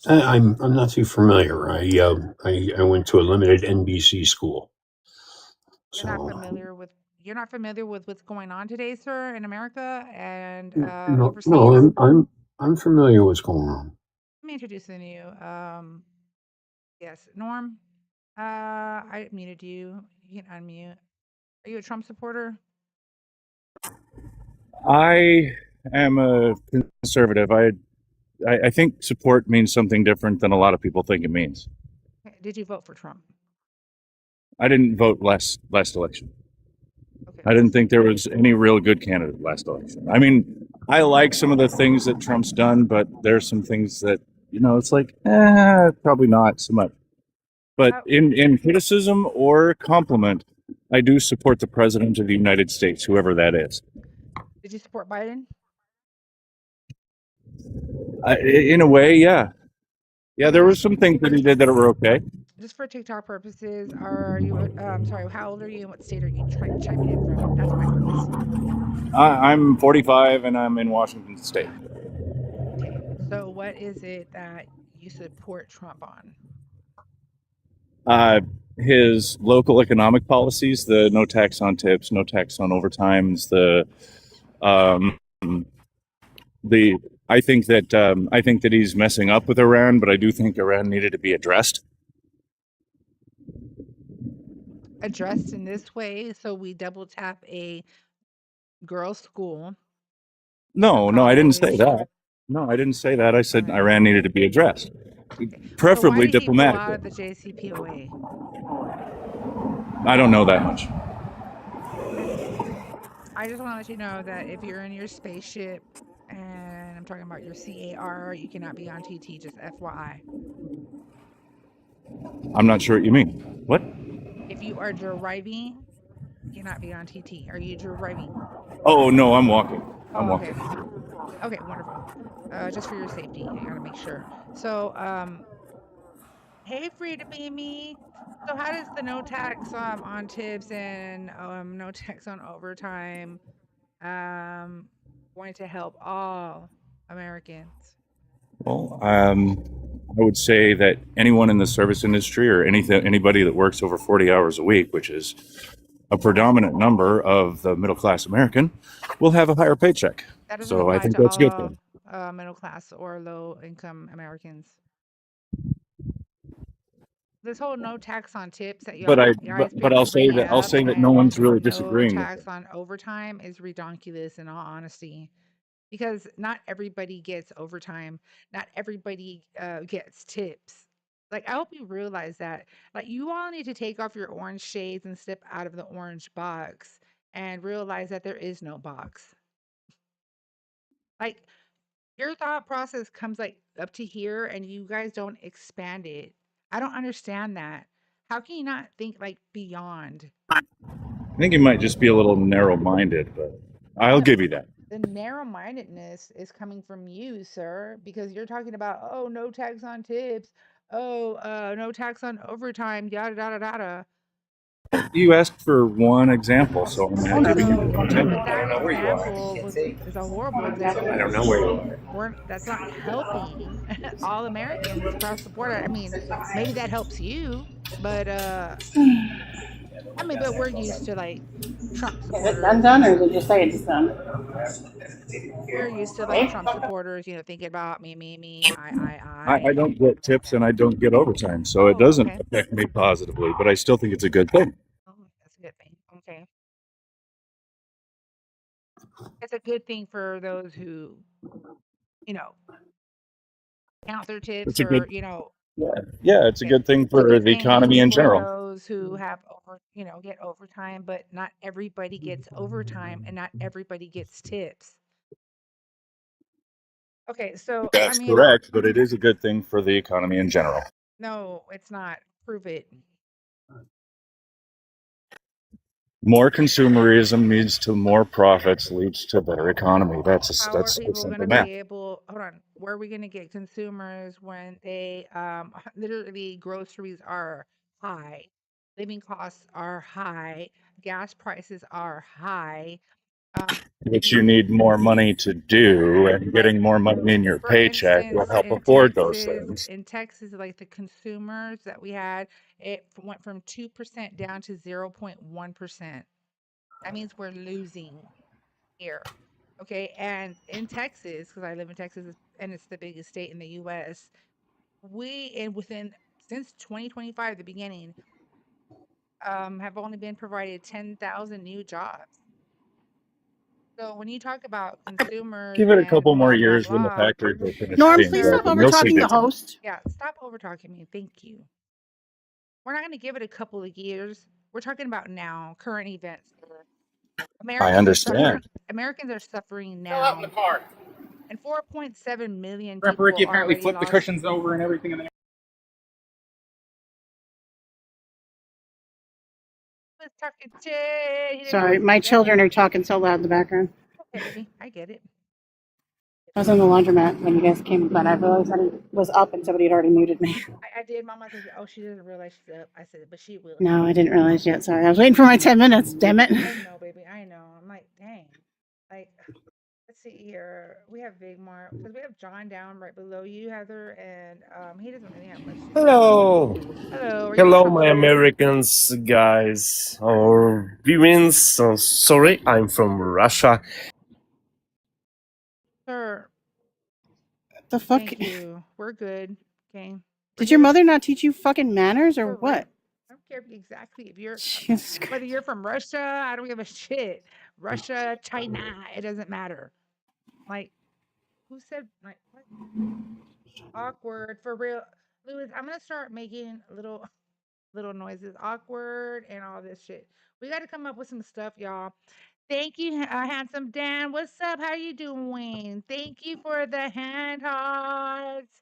I'm not too familiar. I went to a limited NBC school, so You're not familiar with what's going on today, sir, in America and no, overseas. I'm familiar with what's going on. Let me introduce the new. Yes, Norm. I muted you. You can unmute. Are you a Trump supporter? I am a conservative. I think support means something different than a lot of people think it means. Okay, did you vote for Trump? I didn't vote last election. Okay. I didn't think there was any real good candidate last election. I mean, I like some of the things that Trump's done, but there's some things that, it's like, probably not so much. But How, in criticism or compliment, I do support the president of the United States, whoever that is. did you support Biden? In a way, yeah. Yeah, there were some things that he did that were okay. Just for TikTok purposes, are you? Sorry, how old are you and what state are you chiming in from? That's my purpose. I'm 45 and I'm in Washington State. Okay, so what is it that you support Trump on? His local economic policies, the no tax on tips, no tax on overtimes, I think that he's messing up with Iran, but I do think Iran needed to be addressed. Addressed in this way, so we double tap a girls' school. No, I didn't say that. No, I didn't say that. I said Iran needed to be addressed, preferably so why did he pull out diplomatically. of the JCPOA? I don't know that much. I just want to let you know that if you're in your spaceship, and I'm talking about your CAR, you cannot be on TT. Just FYI. I'm not sure what you mean. What? If you are driving, you cannot be on TT. Are you driving? Oh no, I'm walking. I'm walking. Okay, wonderful. Just for your safety, I gotta make sure. So, hey, free to be me. So, how does the no tax on tips and no tax on overtime going to help all Americans? Well, I would say that anyone in the service industry or anybody that works over 40 hours a week, which is a predominant number of the middle class American, will have a higher paycheck. So I think that's good. Middle class or low income Americans. this whole no tax on tips that But y'all guys but been bringing I'll up say that no and one's really no disagreeing with it. tax on overtime is redonkulous in all honesty. Because not everybody gets overtime. Not everybody gets tips. Like, I hope you realize that. Like, you all need to take off your orange shades and step out of the orange box and realize that there is no box. Like, your thought process comes like up to here and you guys don't expand it. I don't understand that. How can you not think like beyond? I think you might just be a little narrow-minded, but I'll But give you that. the narrow-mindedness is coming from you, sir, because you're talking about, oh, no tax on tips, oh, no tax on overtime, yada yada yada. You asked for one example, so I'm going to give you So, one example. but that example is a horrible example because that's not helping all Americans across the board. I mean, maybe that helps you, but I mean, but we're used to like Trump Is it done supporters, done, or did you say it's done? we're used to like Trump supporters, thinking about me, I don't get tips and I don't get overtime, so it Oh, doesn't okay. affect me positively, but I still think it's a good thing. Oh, that's a good thing. Okay. It's a good thing for those who, you know, count their It's tips a or, good, yeah, it's a okay. good thing It's a for good the thing economy in for general. those who have get overtime, but not everybody gets overtime and not everybody gets tips. Okay, so I That's mean, correct, but it is a good thing for the economy in general. no, it's not. Prove it. More consumerism leads to more profits, leads to a better economy. That's How are a people going simple to be math. able, hold on, where are we going to get consumers when they, literally groceries are high, living costs are high, gas prices are high. Which you need more money to do, and getting more money in your For paycheck will instance, help afford those things. like the consumers that we had, it went from 2% down to 0.1%. That means we're losing here. Okay. And in Texas, because I live in Texas and it's the biggest state in the US, since 2025, the beginning, have only been provided 10,000 new jobs. So when you talk about consumers Give it a and couple more blah, blah, years when the blah, factories are finished Norm, being please sir, stop built, and over you'll see talking the different. host. yeah, stop over talking me. Thank you. We're not going to give it a couple of years. We're talking about now, current events. I understand. Americans are suffering Fill out in the now, car. and 4.7 million Grandpa people Ricky apparently already flipped the lost. cushions over and everything in the Was talking shit. He didn't know Sorry, what my to say. children are talking so loud in the background. Okay, baby, I get it. I was in the laundromat when you guys came, but I realized that it was up and somebody had already muted me. I did. Mama said, "Oh, she doesn't realize she's up." I said, "But she will." No, I didn't realize yet. Sorry, I was waiting for my 10 minutes. Damn it. I know, baby. I know. I'm like, dang. Like, let's see here. We have Big Mark because we have John down right below you, Heather, and he doesn't really have much to say. Hello. Hello. Are you Hello, from my where? Americans, guys, or viewings. So sorry, I'm from Russia. Sir, The fuck? thank you. We're good. Okay. Did your mother not teach you fucking manners or what? I don't care exactly if you're Jesus Christ. whether you're from Russia. I don't give a shit. Russia, China, it doesn't matter. Like, who said like what? Awkward for real, Louis. I'm gonna start making little noises, awkward, and all this shit. We got to come up with some stuff, y'all. Thank you, handsome Dan. What's up? How you doing? Thank you for the hand hearts.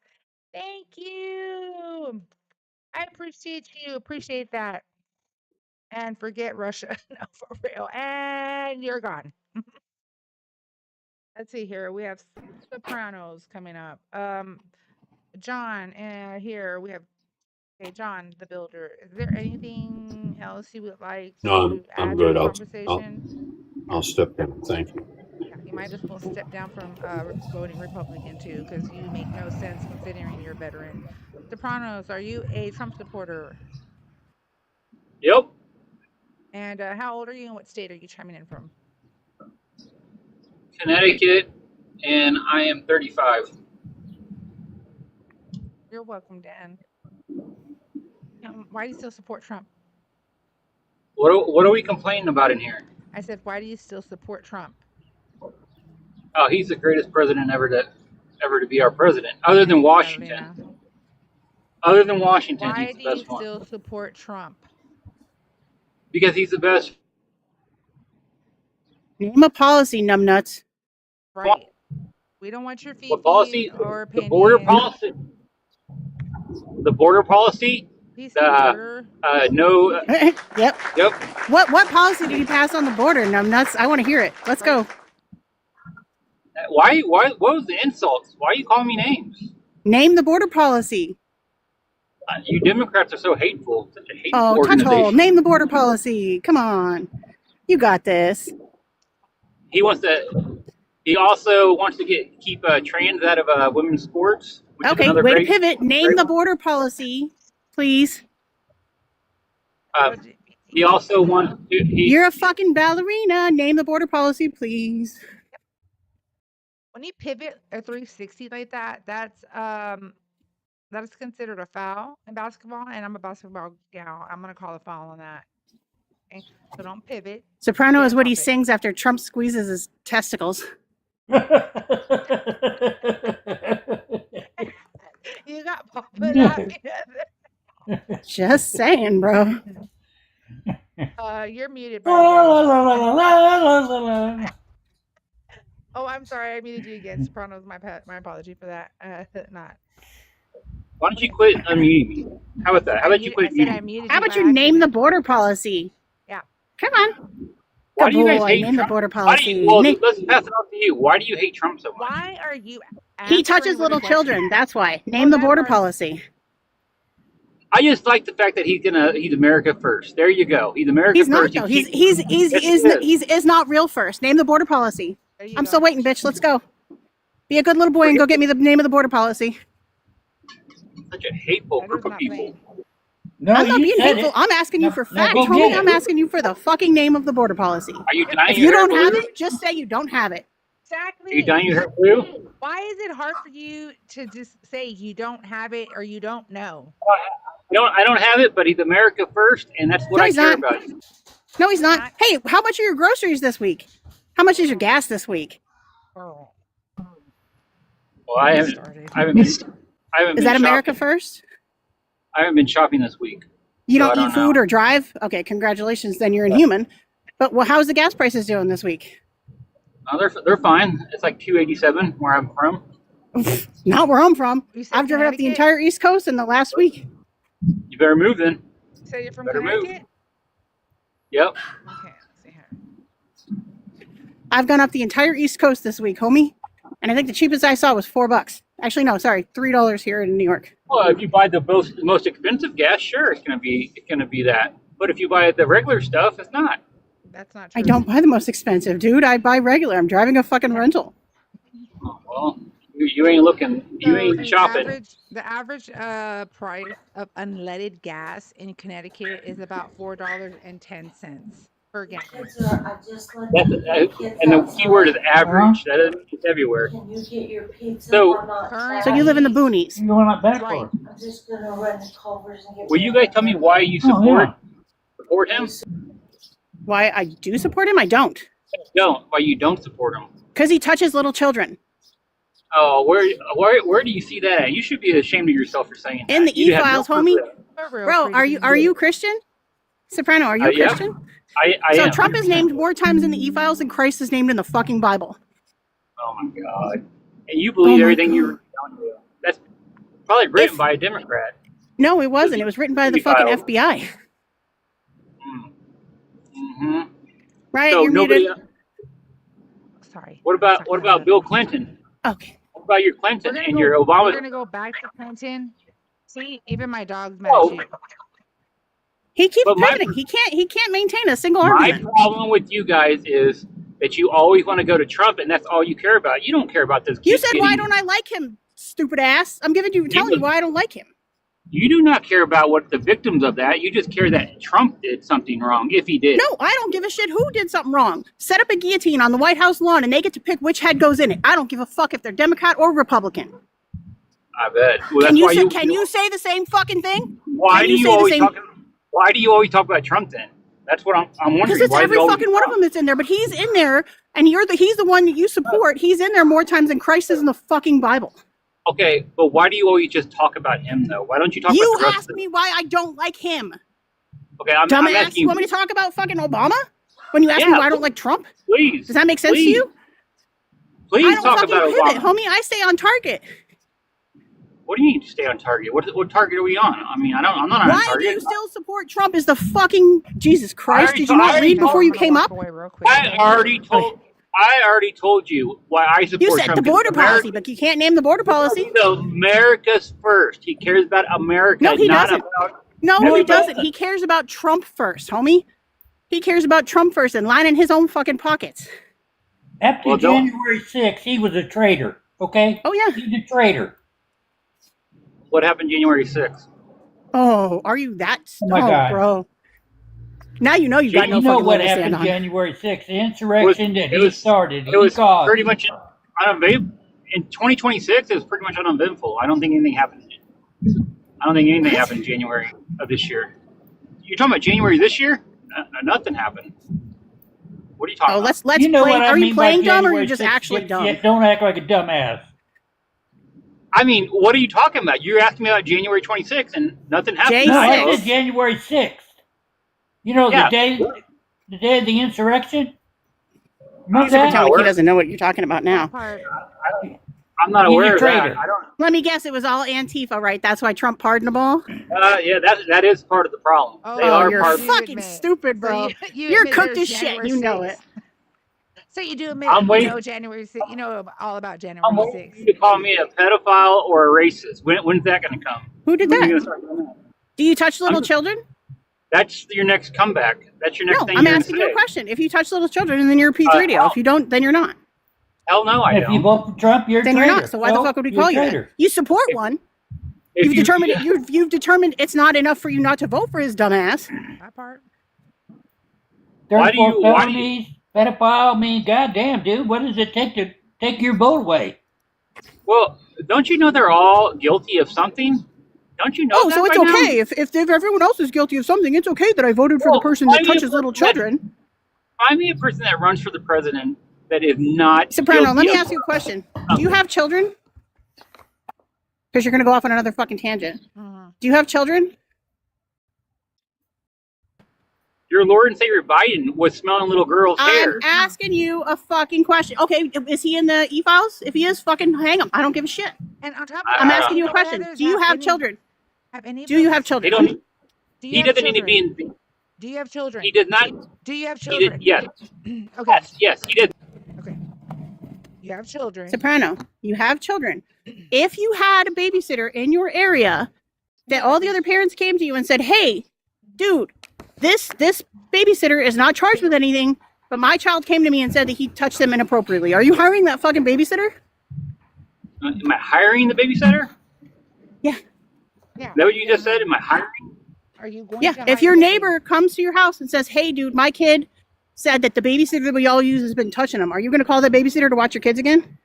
Thank you. I appreciate you. Appreciate that. And forget Russia. No, for real. And you're gone. Let's see here. We have Sopranos coming up. John, here we have John the Builder. Is there anything else you would like No, to I'm add to the good. conversation? I'll step down. Thank you. Yeah, you might as well step down from voting Republican too, because you make no sense considering you're a veteran. Sopranos, are you a Trump supporter? Yep. And how old are you and what state are you chiming in from? Connecticut, and I am 35. You're welcome, Dan. Why do you still support Trump? What are we complaining about in here? I said, why do you still support Trump? Oh, he's the greatest president ever to be our president, other than Washington. Other than Washington, Why he's the do you best one. still support Trump? Because he's the best. Name a policy, numbnuts. Right. We don't want your feet What policy? or The opinion. border policy. The border policy. No. Yep. Yep. What policy did you pass on the border, numbnuts? I want to hear it. Let's go. Why? What was the insults? Why are you calling me names? Name the border policy. You Democrats are so hateful. Such a hateful Oh, organization. touchhole. Name the border policy. Come on. You got this. He also wants to keep trans out of women's sports. Okay, way to pivot. Name the border policy, please. He also wants to. You're a fucking ballerina. Name the border policy, please. When you pivot a 360 like that, that's considered a foul in basketball, and I'm a basketball gal. I'm gonna call a foul on that. Okay? So don't pivot. Soprano is what he sings after Trump squeezes his testicles. You got put out. Just saying, bro. You're muted, bro. Oh, I'm sorry. I muted you again. Soprano's my apology for that. Not. Why don't you quit unmuting me? How about that? How about you quit muting? How about you name the border policy? Yeah. Come on. Why do you guys boy, hate name Trump? the border Why do policy. you, well, let's pass it off to you. Why do you hate Trump so much? Why are you? He touches little children. That's why. Name the border policy. I just like the fact that he's America first. There you go. He's America He's not first. though. He's not real first. Name the border policy. I'm still waiting, bitch. Let's go. Be a good little boy and go get me the name of the border policy. Such a hateful group of people. No, I'm not being hateful. I'm asking you for facts, homie. I'm asking you for the fucking name of the border policy. Are you dying? If you don't have it, just say you don't have it. Exactly. Are you dying your hair blue? Why is it hard for you to just say you don't have it or you don't know? I don't have it, but he's America first, and that's what I care about. No, he's not. Hey, how much are your groceries this week? How much is your gas this week? Well, I haven't been Is that America shopping. first? I haven't been shopping this week. You so don't eat food or drive? Okay, congratulations. Then you're inhuman. But how's the gas prices doing this week? They're fine. It's like $2.87 where I'm from. Not where I'm from. I've driven up the entire East Coast in the last week. You better move then. So you're from Better Connecticut? move. Yep. Okay, let's see here. I've gone up the entire East Coast this week, homie. And I think the cheapest I saw was $4. Actually, no, sorry, $3 here in New York. Well, if you buy the most expensive gas, sure, it's gonna be that. But if you buy the regular stuff, it's not. That's not true. I don't buy the most expensive, dude. I buy regular. I'm driving a fucking rental. Oh, well, you ain't looking. You ain't shopping. The average price of unleaded gas in Connecticut is about $4.10 per gallon. And the key word is average. That is it's everywhere. So you live in the boonies. You going up back Right. for? I'm just gonna run the Culvers and get. Will you guys tell me why you support him? Why I do support him? I don't. Don't. Why you don't support him? Because he touches little children. Oh, where do you see that at? You should be ashamed of yourself for saying that. In the You have e-files, no homie. proof. Bro, are you Christian? Soprano, are you Yeah. Christian? I So am. Trump is named more times in the e-files than Christ is named in the fucking Bible. Oh my God! And you believe my everything God. you're telling you. That's probably written by a Democrat. No, it wasn't. It was written by the fucking E-files. FBI. Mm-hmm. Right, So you're nobody. muted. Sorry. What about Bill Clinton? Okay. What about your Clinton and your We're Obama? gonna go back to Clinton. See, even my dog's mad Oh. at you. He keeps But my- pivoting. He can't maintain a single My argument. problem with you guys is that you always want to go to Trump, and that's all you care about. You don't care about this. You kid said, getting- why don't I like him, stupid ass? I'm telling you why I don't like him. You do not care about what the victims of that. You just care that Trump did something wrong, if he did. No, I don't give a shit who did something wrong. Set up a guillotine on the White House lawn and they get to pick which head goes in it. I don't give a fuck if they're Democrat or Republican. I bet. Well, Can that's why you say the same fucking thing? Why Can do you you say the always same? talk? Why do you always talk about Trump then? That's what I'm wondering. Because it's Why every do you always fucking one of them that's in there. But he's in there, and he's the one that you support. He's in there more times than Christ is in the fucking Bible. Okay, but why do you always just talk about him though? Why don't you talk You about the rest asked me why I don't like him. Okay, I'm Dumbass. asking You you. want me to talk about fucking Obama? When you ask me why I don't like Trump? Please. Does that make sense to you? Please I don't talk fucking about pivot, Obama. homie. I stay on target. What do you mean to stay on target? What target are we on? I mean, I'm not on Why do target. you still support Trump? Is the fucking Jesus Christ? already Did you not I read before already you came up? I already told you why I support You said Trump. the border policy, but you can't name the border policy. No, America's first. He cares about America, No, he not doesn't. about. No, he doesn't. He cares about Trump first, homie. He cares about Trump first and lining his own fucking pockets. After January 6th, he was a traitor. Okay. Oh yeah, he's a traitor. What happened January 6th? Oh, are you that? Oh my God. Bro. Now you know you got no You know fucking what leg to stand happened on. January 6th? The insurrection that he started. It was he caused. pretty much uneventful. In 2026, it was pretty much uneventful. I don't think anything happened. I don't think anything happened in January of this year. You're talking about January this year? Nothing happened. What are you talking Oh, about? let's You know play. what I Are you mean by playing dumb or are January you just 6th? actually dumb? Yeah, don't act like a dumbass. I mean, what are you talking about? You're asking me about January 26th and nothing happened. No, I said January 6th. You know, Yeah. the day of the insurrection? He's that? pretending like he doesn't know what you're talking about now. I'm not He's aware a of that. traitor. I don't. Let me guess, it was all Antifa, right? That's why Trump pardoned them all? Yeah, that is part of the problem. They Oh, are you're part. fucking stupid, bro. You're admit cooked there's as shit. January You know it. 6th. So you do admit I'm you waiting- know January 6th. You know all about January I'm waiting 6th. for you to call me a pedophile or a racist. When's that going to come? Who did When are you that? gonna start doing that? Do you touch little children? That's your next comeback. That's your next No, thing I'm you're asking you gonna a say. question. If you touch little children, then you're Pete's Radio. If you don't, then you're not. Hell no, I If don't. you vote for Trump, you're a Then traitor. you're not. So why the fuck would we you're a call you that? traitor. You support one. If You've you- determined you've determined it's not enough for you not to vote for his dumb ass. That part. Why do you- Therefore, why do felonies, pedophile, I mean, goddamn, dude, what does it take to take your vote away? Well, don't you know they're all guilty of something? Don't you know Oh, that so it's by now? okay if everyone else is guilty of something. It's okay that I voted for the person that find me a touches little person that- children. Find me a person that runs for the president that is not Soprano, guilty let me of- ask you a question. Do you have children? Because you're going to go off on another fucking tangent. Do you have children? Your Lord and Savior Biden was smelling little girls' hair. I'm asking you a fucking question. Okay, is he in the e-files? If he is, fucking hang him. I don't give a shit. And on top of I'm that, asking you a no question. others Do you have any- children? Have any Do you of have those- children? They don't. Do you He have doesn't need to be children? in. Do you have children? He does not. Do you have He children? did. Yes. Okay. Yes, he did. Okay. You have children. Soprano, you have children. If you had a babysitter in your area that all the other parents came to you and said, "Hey, dude, this babysitter is not charged with anything, but my child came to me and said that he touched them inappropriately." Are you hiring that fucking babysitter? Am I hiring the babysitter? Yeah. Yeah. Is that what you just said? Am I hiring? Are you going Yeah. to If hire your the neighbor comes to your house and says, "Hey, dude, my kid said that the babysitter that we all use has been touching them," are you going to call that babysitter to watch your kids again?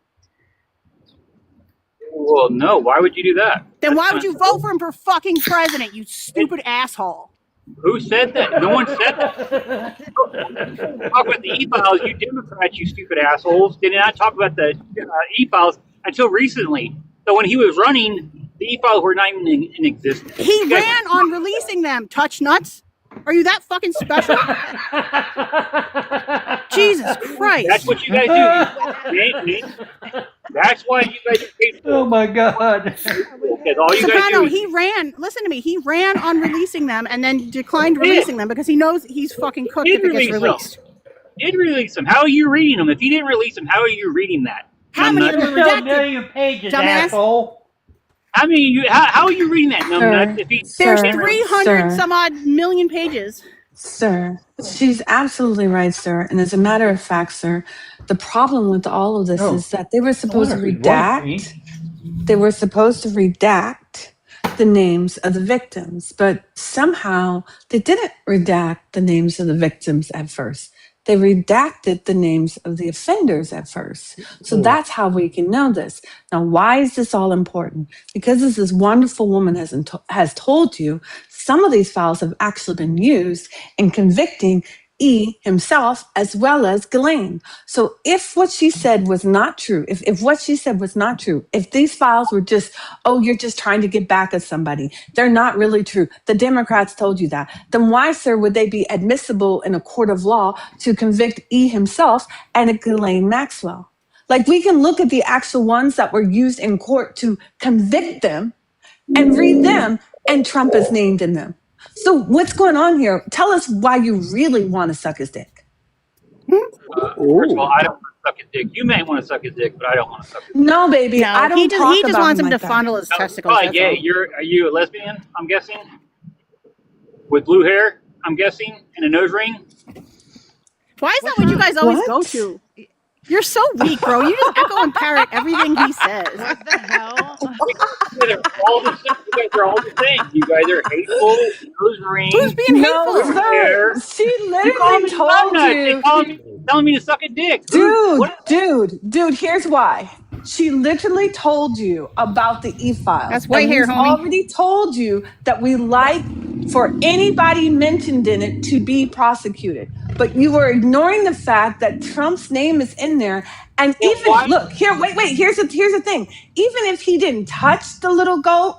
Well, no. Why would you do that? Then why would you vote for him for fucking president, you stupid asshole? Who said that? No one said that. Talk about the e-files, you Democrats, you stupid assholes. Did not talk about the e-files until recently. So when he was running, the e-files were not even in existence. He You guys- ran on releasing them. Touch nuts. Are you that fucking special? Jesus Christ. That's what you guys do. Nate, that's why you guys are paid for. Oh my God. Because all you guys Soprano, do is he ran. Listen to me. He ran on releasing them and then declined releasing them because he knows he's fucking cooked if it gets released. Did release them. How are you reading them? If he didn't release them, how are you reading that? How many of them were Still redacted? million pages, Dumbass. asshole. How many? How are you reading that? Numbnuts? If he There's Sir, 300 sir. some odd million pages. Sir, she's absolutely right, sir. And as a matter of fact, sir, the problem with all of this Oh. is that they were supposed to wonder if he's right, redact. They were supposed to redact the names of the victims, but somehow they didn't redact the names of the victims at first. They redacted the names of the offenders at first. So that's how we can know this. Now, why is this all important? Because as this wonderful woman has told you, some of these files have actually been used in convicting E himself as well as Ghislaine. So if what she said was not true, if what she said was not true, if these files were just, oh, you're just trying to get back at somebody, they're not really true. The Democrats told you that. Then why, sir, would they be admissible in a court of law to convict E himself and Ghislaine Maxwell? Like, we can look at the actual ones that were used in court to convict them and read them, and Trump is named in them. So what's going on here? Tell us why you really want to suck his dick. First of all, I don't want to suck his dick. You may want to suck his dick, but I don't want to suck his dick. No, baby, No, I don't he talk just about wants him like to fondle his testicles. Probably That's gay. all. Are you a lesbian? I'm guessing. With blue hair, I'm guessing, and a nose ring. Why is that what you guys always go to? You're so weak, bro. You just echo and parrot everything he says. What the hell? You guys are all the same. You guys are all the same. You guys are hateful. Nose ring. Who's being hateful? No, sir. She You call literally me told nut. you. Telling me to suck a dick. Dude, here's why. She literally told you about the e-files. That's white and hair, we've homie. already told you that we like for anybody mentioned in it to be prosecuted. But you were ignoring the fact that Trump's name is in there. And look, here, wait, here's the thing. Even if he didn't touch the little goat,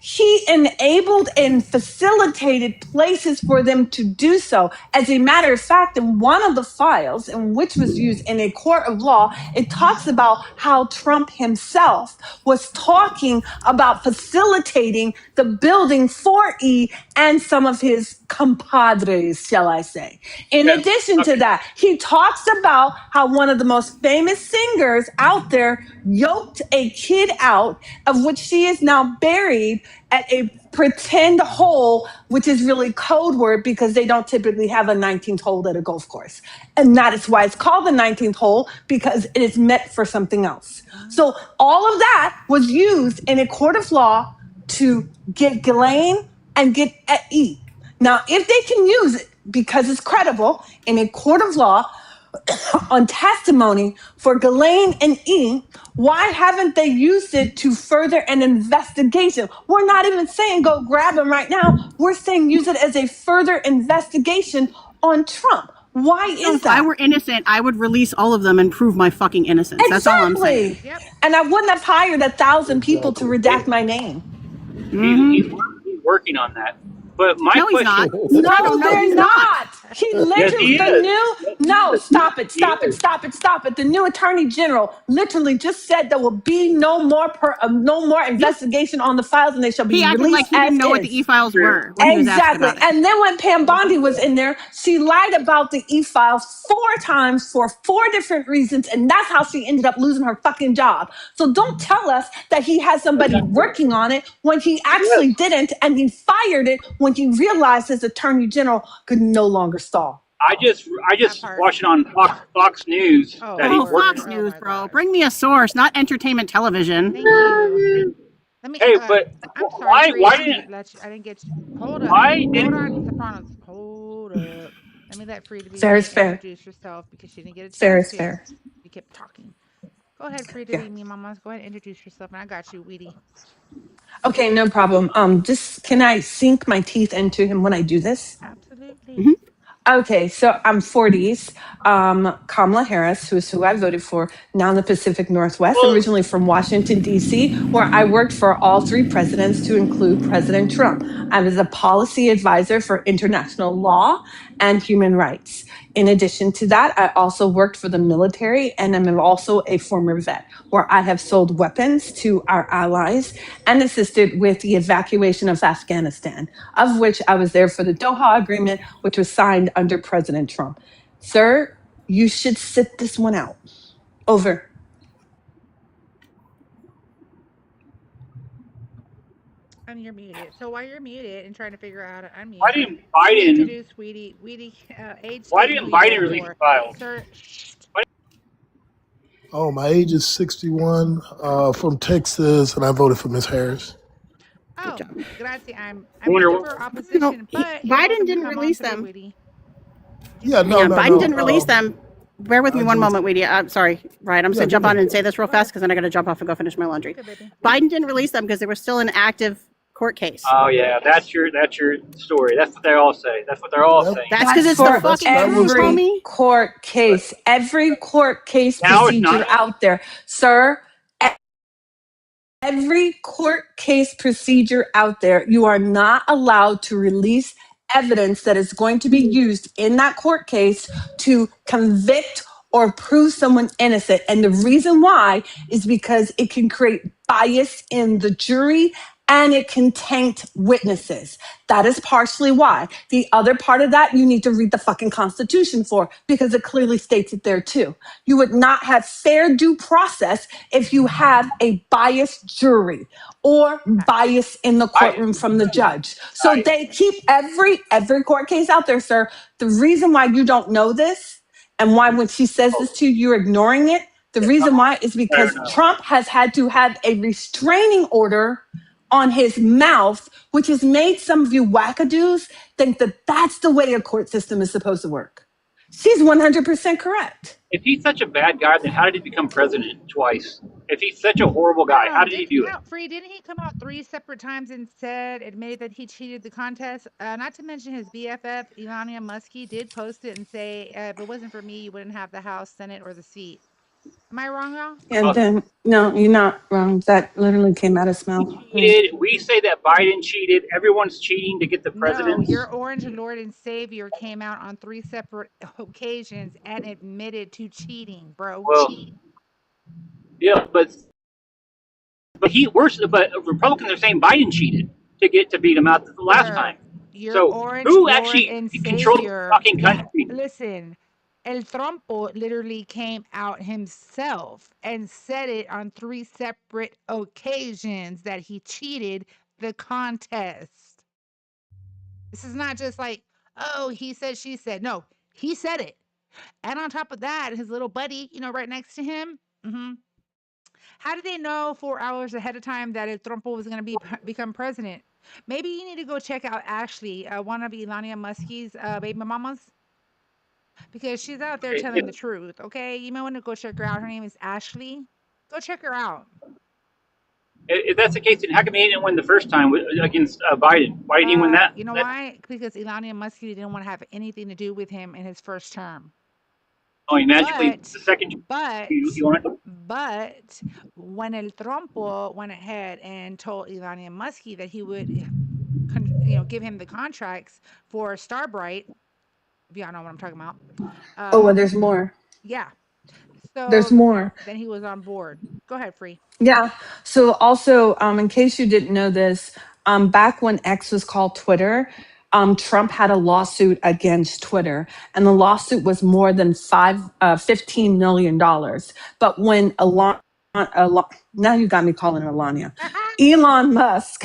he enabled and facilitated places for them to do so. As a matter of fact, in one of the files, in which was used in a court of law, it talks about how Trump himself was talking about facilitating the building for E and some of his compadres, shall I say. In addition to that, he talks about how one of the most famous singers out there yoked a kid out, of which she is now buried at a pretend hole, which is really code word because they don't typically have a 19th hole at a golf course. And that is why it's called the 19th hole, because it is meant for something else. So all of that was used in a court of law to get Ghislaine and get at E. Now, if they can use it because it's credible in a court of law on testimony for Ghislaine and E, why haven't they used it to further an investigation? We're not even saying go grab him right now. We're saying use it as a further investigation on Trump. Why is If I were innocent, I would release all of them and prove my fucking innocence. That's all I'm saying. And I wouldn't have hired 1,000 people to redact my name. He's working on that. But my No, he's question. not. No, they're not. He literally, stop it. The new attorney general literally just said there will be no more investigation on the files, and they shall be He acted released like he didn't know what the e-files were when he was asked about it. And then when Pam Bondi was in there, she lied about the e-files 4 times for 4 different reasons, and that's how she ended up losing her fucking job. So don't tell us that he has somebody working on it when he actually didn't, and he fired it when he realized his attorney general could no longer stall. I just watched it on Fox News that he's working Fox News, bro. Bring me a source, not entertainment television. Thank you. Let me, Hey, but I'm sorry, why Frida, didn't- I didn't get you. Hold up. Why Hold didn't- on, Sopranos. Hold up. Let me let Frida Fair is fair. introduce herself because she didn't get a chance Fair is to. fair. You kept talking. Go ahead, Frida. Yeah. Me, Mama. Go ahead and introduce yourself, and I got you, Weedy. Okay, no problem. Just can I sink my teeth into him when I do this? Absolutely. Okay, so I'm 40s. Kamala Harris, who I voted for, now in the Pacific Northwest, originally from Washington, D.C., where I worked for all 3 presidents to include President Trump. I was a policy advisor for international law and human rights. In addition to that, I also worked for the military, and I'm also a former vet, where I have sold weapons to our allies and assisted with the evacuation of Afghanistan, of which I was there for the Doha Agreement, which was signed under President Trump. Sir, you should sit this one out. Over. And you're muted. So while you're muted and trying to figure out how to unmute, Why didn't Biden- introduce Weedy, age? Why didn't Biden release the files? Sir, Oh, my age is 61, from Texas, and I voted for Ms. Harris. oh, grazie. I'm Wonder- for opposition, but Biden didn't release them. Weedy. Yeah, Hang no, on. no, Biden no. didn't release them. Bear with me one moment, Weedy. I'm sorry, Ryan. I'm just Yeah, gonna jump go on ahead. and say this real fast because then I gotta jump off and go finish my laundry. Biden didn't release them because they were still an active court case. Oh yeah, that's your story. That's what they all say. That's what they're all saying. That's because That's it's the for fucking that was truth, every homie. court case, every court case Now it's procedure not. out there, sir. Every court case procedure out there, you are not allowed to release evidence that is going to be used in that court case to convict or prove someone innocent. And the reason why is because it can create bias in the jury and it can taint witnesses. That is partially why. The other part of that, you need to read the fucking Constitution for, because it clearly states it there too. You would not have fair due process if you have a biased jury or bias in the courtroom from the judge. So they keep every court case out there, sir. The reason why you don't know this and why when she says this to you, you're ignoring it, the reason why is because Trump has had to have a restraining order on his mouth, which has made some of you wackadoos think that that's the way a court system is supposed to work. She's 100% correct. If he's such a bad guy, then how did he become president twice? If he's such a horrible guy, how did he do it? Free, didn't he come out 3 separate times and admitted that he cheated the contest? Not to mention his BFF, Ilana Muskie, did post it and say, if it wasn't for me, you wouldn't have the House, Senate, or the seat. Am I wrong, y'all? And then, no, you're not wrong. That literally came out of his mouth. Cheated. We say that Biden cheated. Everyone's cheating to get the president. No, your orange Lord and Savior came out on 3 separate occasions and admitted to cheating, bro. Well, yeah, but Republicans are saying Biden cheated to beat him out the last time. Your So orange who Lord actually and controls the Savior. fucking country? Listen, El Trompo literally came out himself and said it on 3 separate occasions that he cheated the contest. This is not just like, oh, he said, she said. No, he said it. And on top of that, his little buddy, right next to him. How did they know 4 hours ahead of time that El Trompo was going to become president? Maybe you need to go check out Ashley, one of Ilana Muskie's baby mamas, because she's out there telling the truth, okay? You might want to go check her out. Her name is Ashley. Go check her out. If that's the case, then how come he didn't win the first time against Biden? Why didn't he win that? You know why? Because Ilana Muskie didn't want to have anything to do with him in his first term. Oh, he magically the second. But when El Trompo went ahead and told Ilana Muskie that he would, give him the contracts for Starbright, if y'all know what I'm talking about. And there's more. Yeah. So there's more. Then he was on board. Go ahead, Free. Yeah. So also, in case you didn't know this, back when X was called Twitter, Trump had a lawsuit against Twitter, and the lawsuit was more than $15 million. But when now you got me calling her Melania. Elon Musk,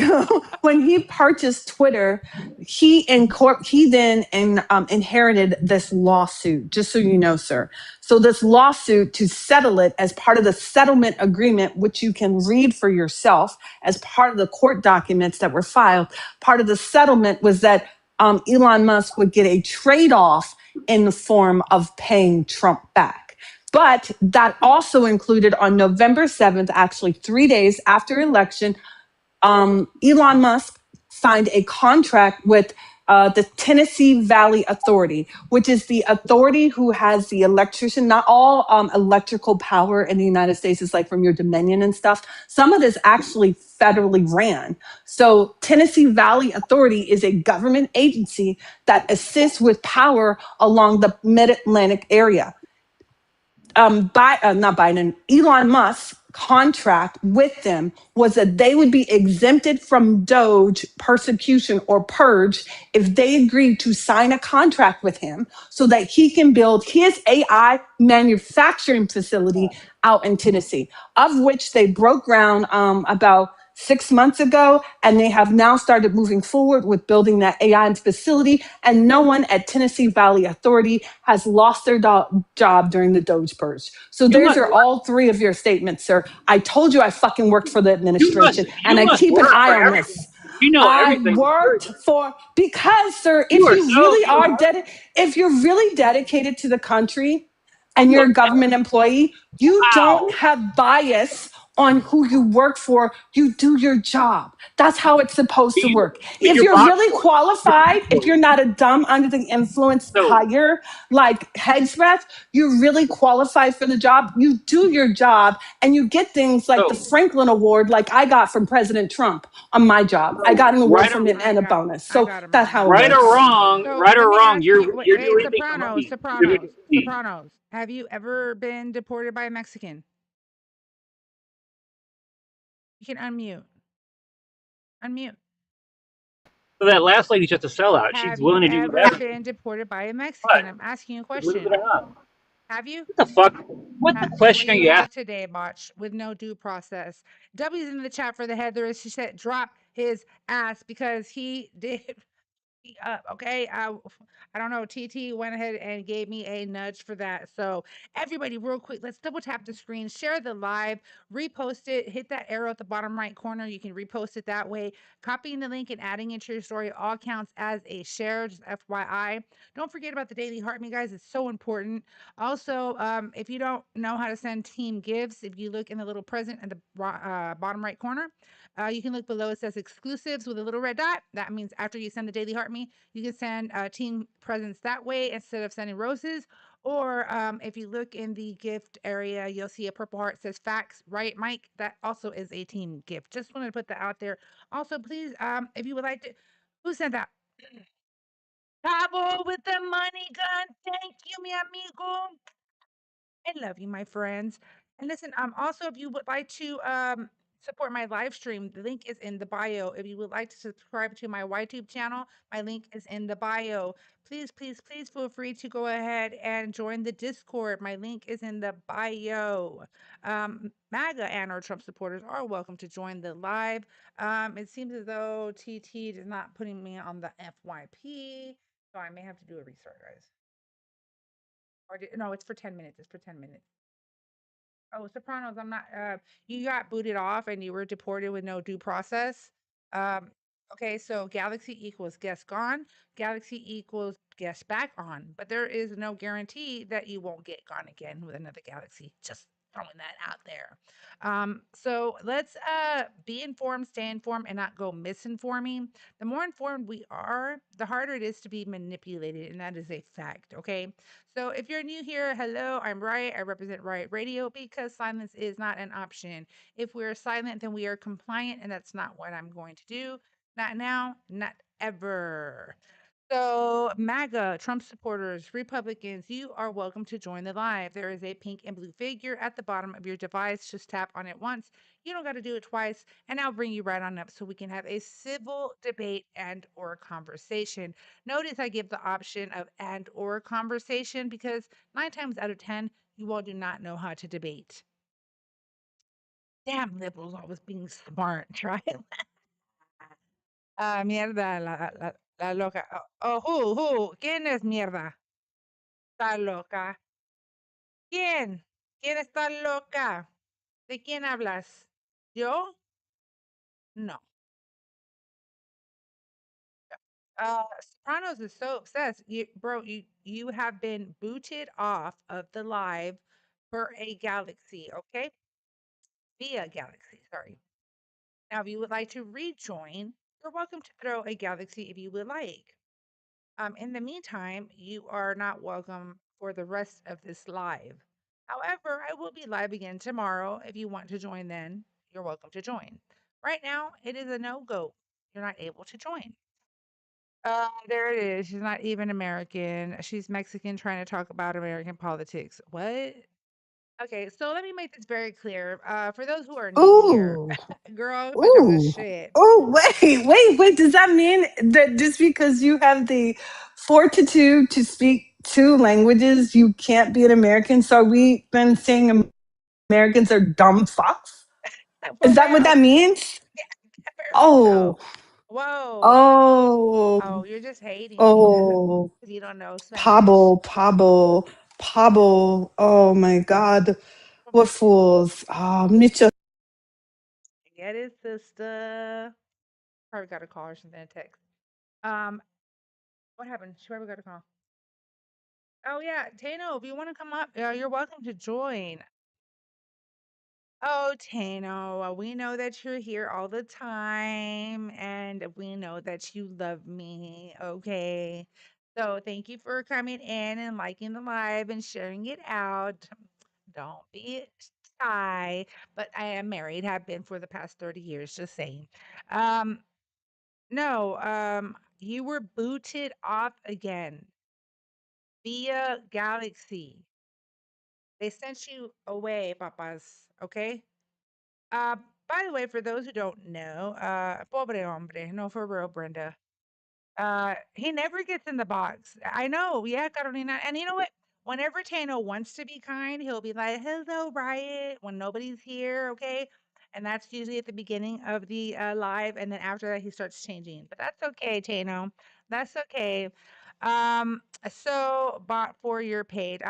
when he purchased Twitter, he then inherited this lawsuit, just so you know, sir. So this lawsuit, to settle it as part of the settlement agreement, which you can read for yourself as part of the court documents that were filed, part of the settlement was that Elon Musk would get a trade-off in the form of paying Trump back. But that also included on November 7th, actually 3 days after election, Elon Musk signed a contract with the Tennessee Valley Authority, which is the authority who has the electrician. Not all electrical power in the United States is like from your Dominion and stuff. Some of it is actually federally ran. So Tennessee Valley Authority is a government agency that assists with power along the Mid-Atlantic area. Elon Musk's contract with them was that they would be exempted from Doge persecution or purge if they agreed to sign a contract with him so that he can build his AI manufacturing facility out in Tennessee, of which they broke ground about 6 months ago, and they have now started moving forward with building that AI facility, and no one at Tennessee Valley Authority has lost their job during the Doge purge. So those are all 3 of your statements, sir. I told you I fucking worked for the administration, and I keep an eye on this. You know I everything. worked for because, sir, You are so if you're really dedicated to the country and you're a Look, government employee, you don't have bias on who you work for. You do your job. That's how it's supposed to work. but If you're you're boxed really for it. qualified, if you're not a dumb under the influence hire like Hegsbeth, you're really qualified for the job. You do your job and you get things like the Franklin Award, like I got from President Trump on my job. I got an award Right from him and a bonus. So got him that's how it Right works. or wrong, So right let or me wrong, ask you're you, wait, you're hey, doing the money. Sopranos. Have you ever been deported by a Mexican? You can unmute. Unmute. So that last lady's just a sellout. She's Have willing you to do ever whatever. been deported by a Mexican? I'm asking you a Believe question. it or not. Have you? What the fuck? What the question are Well, you you have asking? today, Botch, with no due process. W's in the chat for the header. She said drop his ass because he did up. Okay. I don't know. TT went ahead and gave me a nudge for that. So everybody, real quick, let's double tap the screen, share the live, repost it, hit that arrow at the bottom right corner. You can repost it that way. Copying the link and adding it to your story all counts as a share. Just FYI. Don't forget about the daily heart me, guys. It's so important. Also, if you don't know how to send team gifts, if you look in the little present at the bottom right corner, you can look below. It says exclusives with a little red dot. That means after you send the daily heart me, you can send team presents that way instead of sending roses. Or if you look in the gift area, you'll see a purple heart says facts, right, Mike? That also is a team gift. Just wanted to put that out there. Also, please, if you would like to, who sent that? Cabo with the money gun. Thank you, mi amigo. I love you, my friends. And listen, also if you would like to support my live stream, the link is in the bio. If you would like to subscribe to my YTube channel, my link is in the bio. Please, please, please feel free to go ahead and join the Discord. My link is in the bio. MAGA and or Trump supporters are welcome to join the live. It seems as though TT is not putting me on the FYP, so I may have to do a restart, guys. Or no, it's for 10 minutes. It's for 10 minutes. Oh, Sopranos, I'm not. You got booted off and you were deported with no due process. Okay, so Galaxy equals guest gone. Galaxy equals guest back on. But there is no guarantee that you won't get gone again with another Galaxy. Just throwing that out there. So let's be informed, stay informed, and not go misinforming. The more informed we are, the harder it is to be manipulated, and that is a fact. Okay. So if you're new here, hello, I'm Riot. I represent Riot Radio because silence is not an option. If we're silent, then we are compliant, and that's not what I'm going to do. Not now, not ever. So, MAGA, Trump supporters, Republicans, you are welcome to join the live. There is a pink and blue figure at the bottom of your device. Just tap on it once. You don't got to do it twice, and I'll bring you right on up so we can have a civil debate and or conversation. Notice I give the option of and or conversation because 9 times out of 10, you all do not know how to debate. Damn liberals always being smart, right? Mierda, la loca. Oh, who? ¿Quién es mierda? Está loca. ¿Quién? ¿Quién está loca? ¿De quién hablas? ¿Yo? No. Sopranos is so obsessed. You have been booted off of the live for a galaxy, okay? Via galaxy, sorry. Now, if you would like to rejoin, you're welcome to throw a galaxy if you would like. In the meantime, you are not welcome for the rest of this live. However, I will be live again tomorrow. If you want to join then, you're welcome to join. Right now, it is a no-go. You're not able to join. There it is. She's not even American. She's Mexican trying to talk about American politics. What? Okay, so let me make this very clear. For those who are new here, Ooh, girl, you better talk that ooh, shit. wait. Does that mean that just because you have the fortitude to speak 2 languages, you can't be an American? So are we then saying Americans are dumb fucks? For Is that what real. that means? Oh, Whoa. Oh, oh, you're just hating because oh. you don't know Spanish. Pablo. Oh my God. What fools. Oh, mucho. Get it, sister. probably got a call or something, a text. What happened? She probably got a call. Oh yeah, Tano, if you want to come up, you're welcome to join. Oh, Tano, we know that you're here all the time, and we know that you love me. Okay. So thank you for coming in and liking the live and sharing it out. Don't be shy, but I am married, have been for the past 30 years, just saying. Um, no, you were booted off again via Galaxy. They sent you away, papas, okay? Uh, by the way, for those who don't know, pobre hombre, no, for real, Brenda. He never gets in the box. I know, yeah, Carolina. And you know what? Whenever Tano wants to be kind, he'll be like, "Hello, Riot," when nobody's here, okay? And that's usually at the beginning of the live, and then after that, he starts changing. But that's okay, Tano. That's okay. So bought for your paid.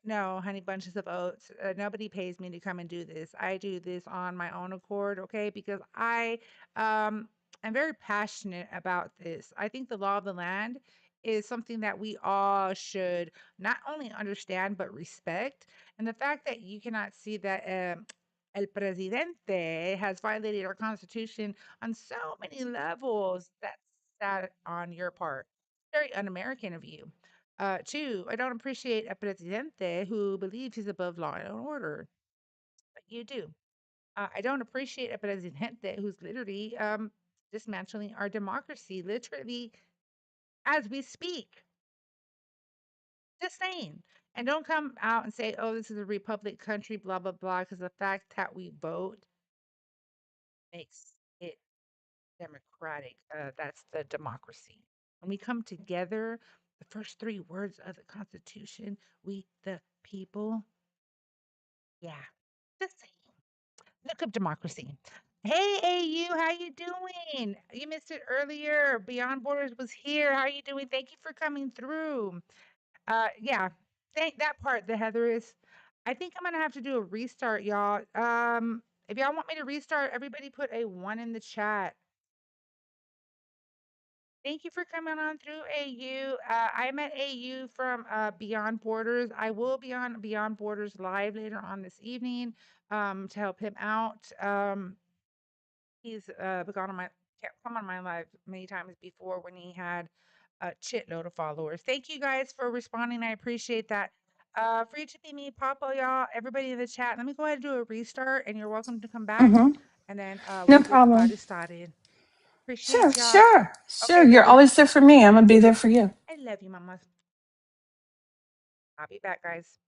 No, honey bunches of oats. Nobody pays me to come and do this. I do this on my own accord, okay? Because I'm very passionate about this. I think the law of the land is something that we all should not only understand but respect. And the fact that you cannot see that El Presidente has violated our Constitution on so many levels, that's sad on your part. Very un-American of you. Two, I don't appreciate a Presidente who believes he's above law and order, but you do. I don't appreciate a presidente who's literally dismantling our democracy, literally as we speak. Just saying. And don't come out and say, oh, this is a republic country, blah, blah, blah, because the fact that we vote makes it democratic. That's the democracy. When we come together, the first three words of the Constitution, we the people. Yeah. Just saying. Look up democracy. Hey, AU, how you doing? You missed it earlier. Beyond Borders was here. How you doing? Thank you for coming through. Yeah, thank that part. The Heather is. I think I'm gonna have to do a restart, y'all. If y'all want me to restart, everybody put a 1 in the chat. Thank you for coming on through, AU. I met AU from Beyond Borders. I will be on Beyond Borders live later on this evening to help him out. He's gone on my come on my live many times before when he had a shitload of followers. Thank you guys for responding. I appreciate that. Free to be me, Papa, y'all, everybody in the chat. Let me go ahead and do a restart, and you're welcome to come back, Mm-hmm. and then No we'll get the problem. party started. Sure, Appreciate y'all. sure. Okay, You're baby. always there for me. I'm gonna be there for you. I love you, mama. I'll be back, guys.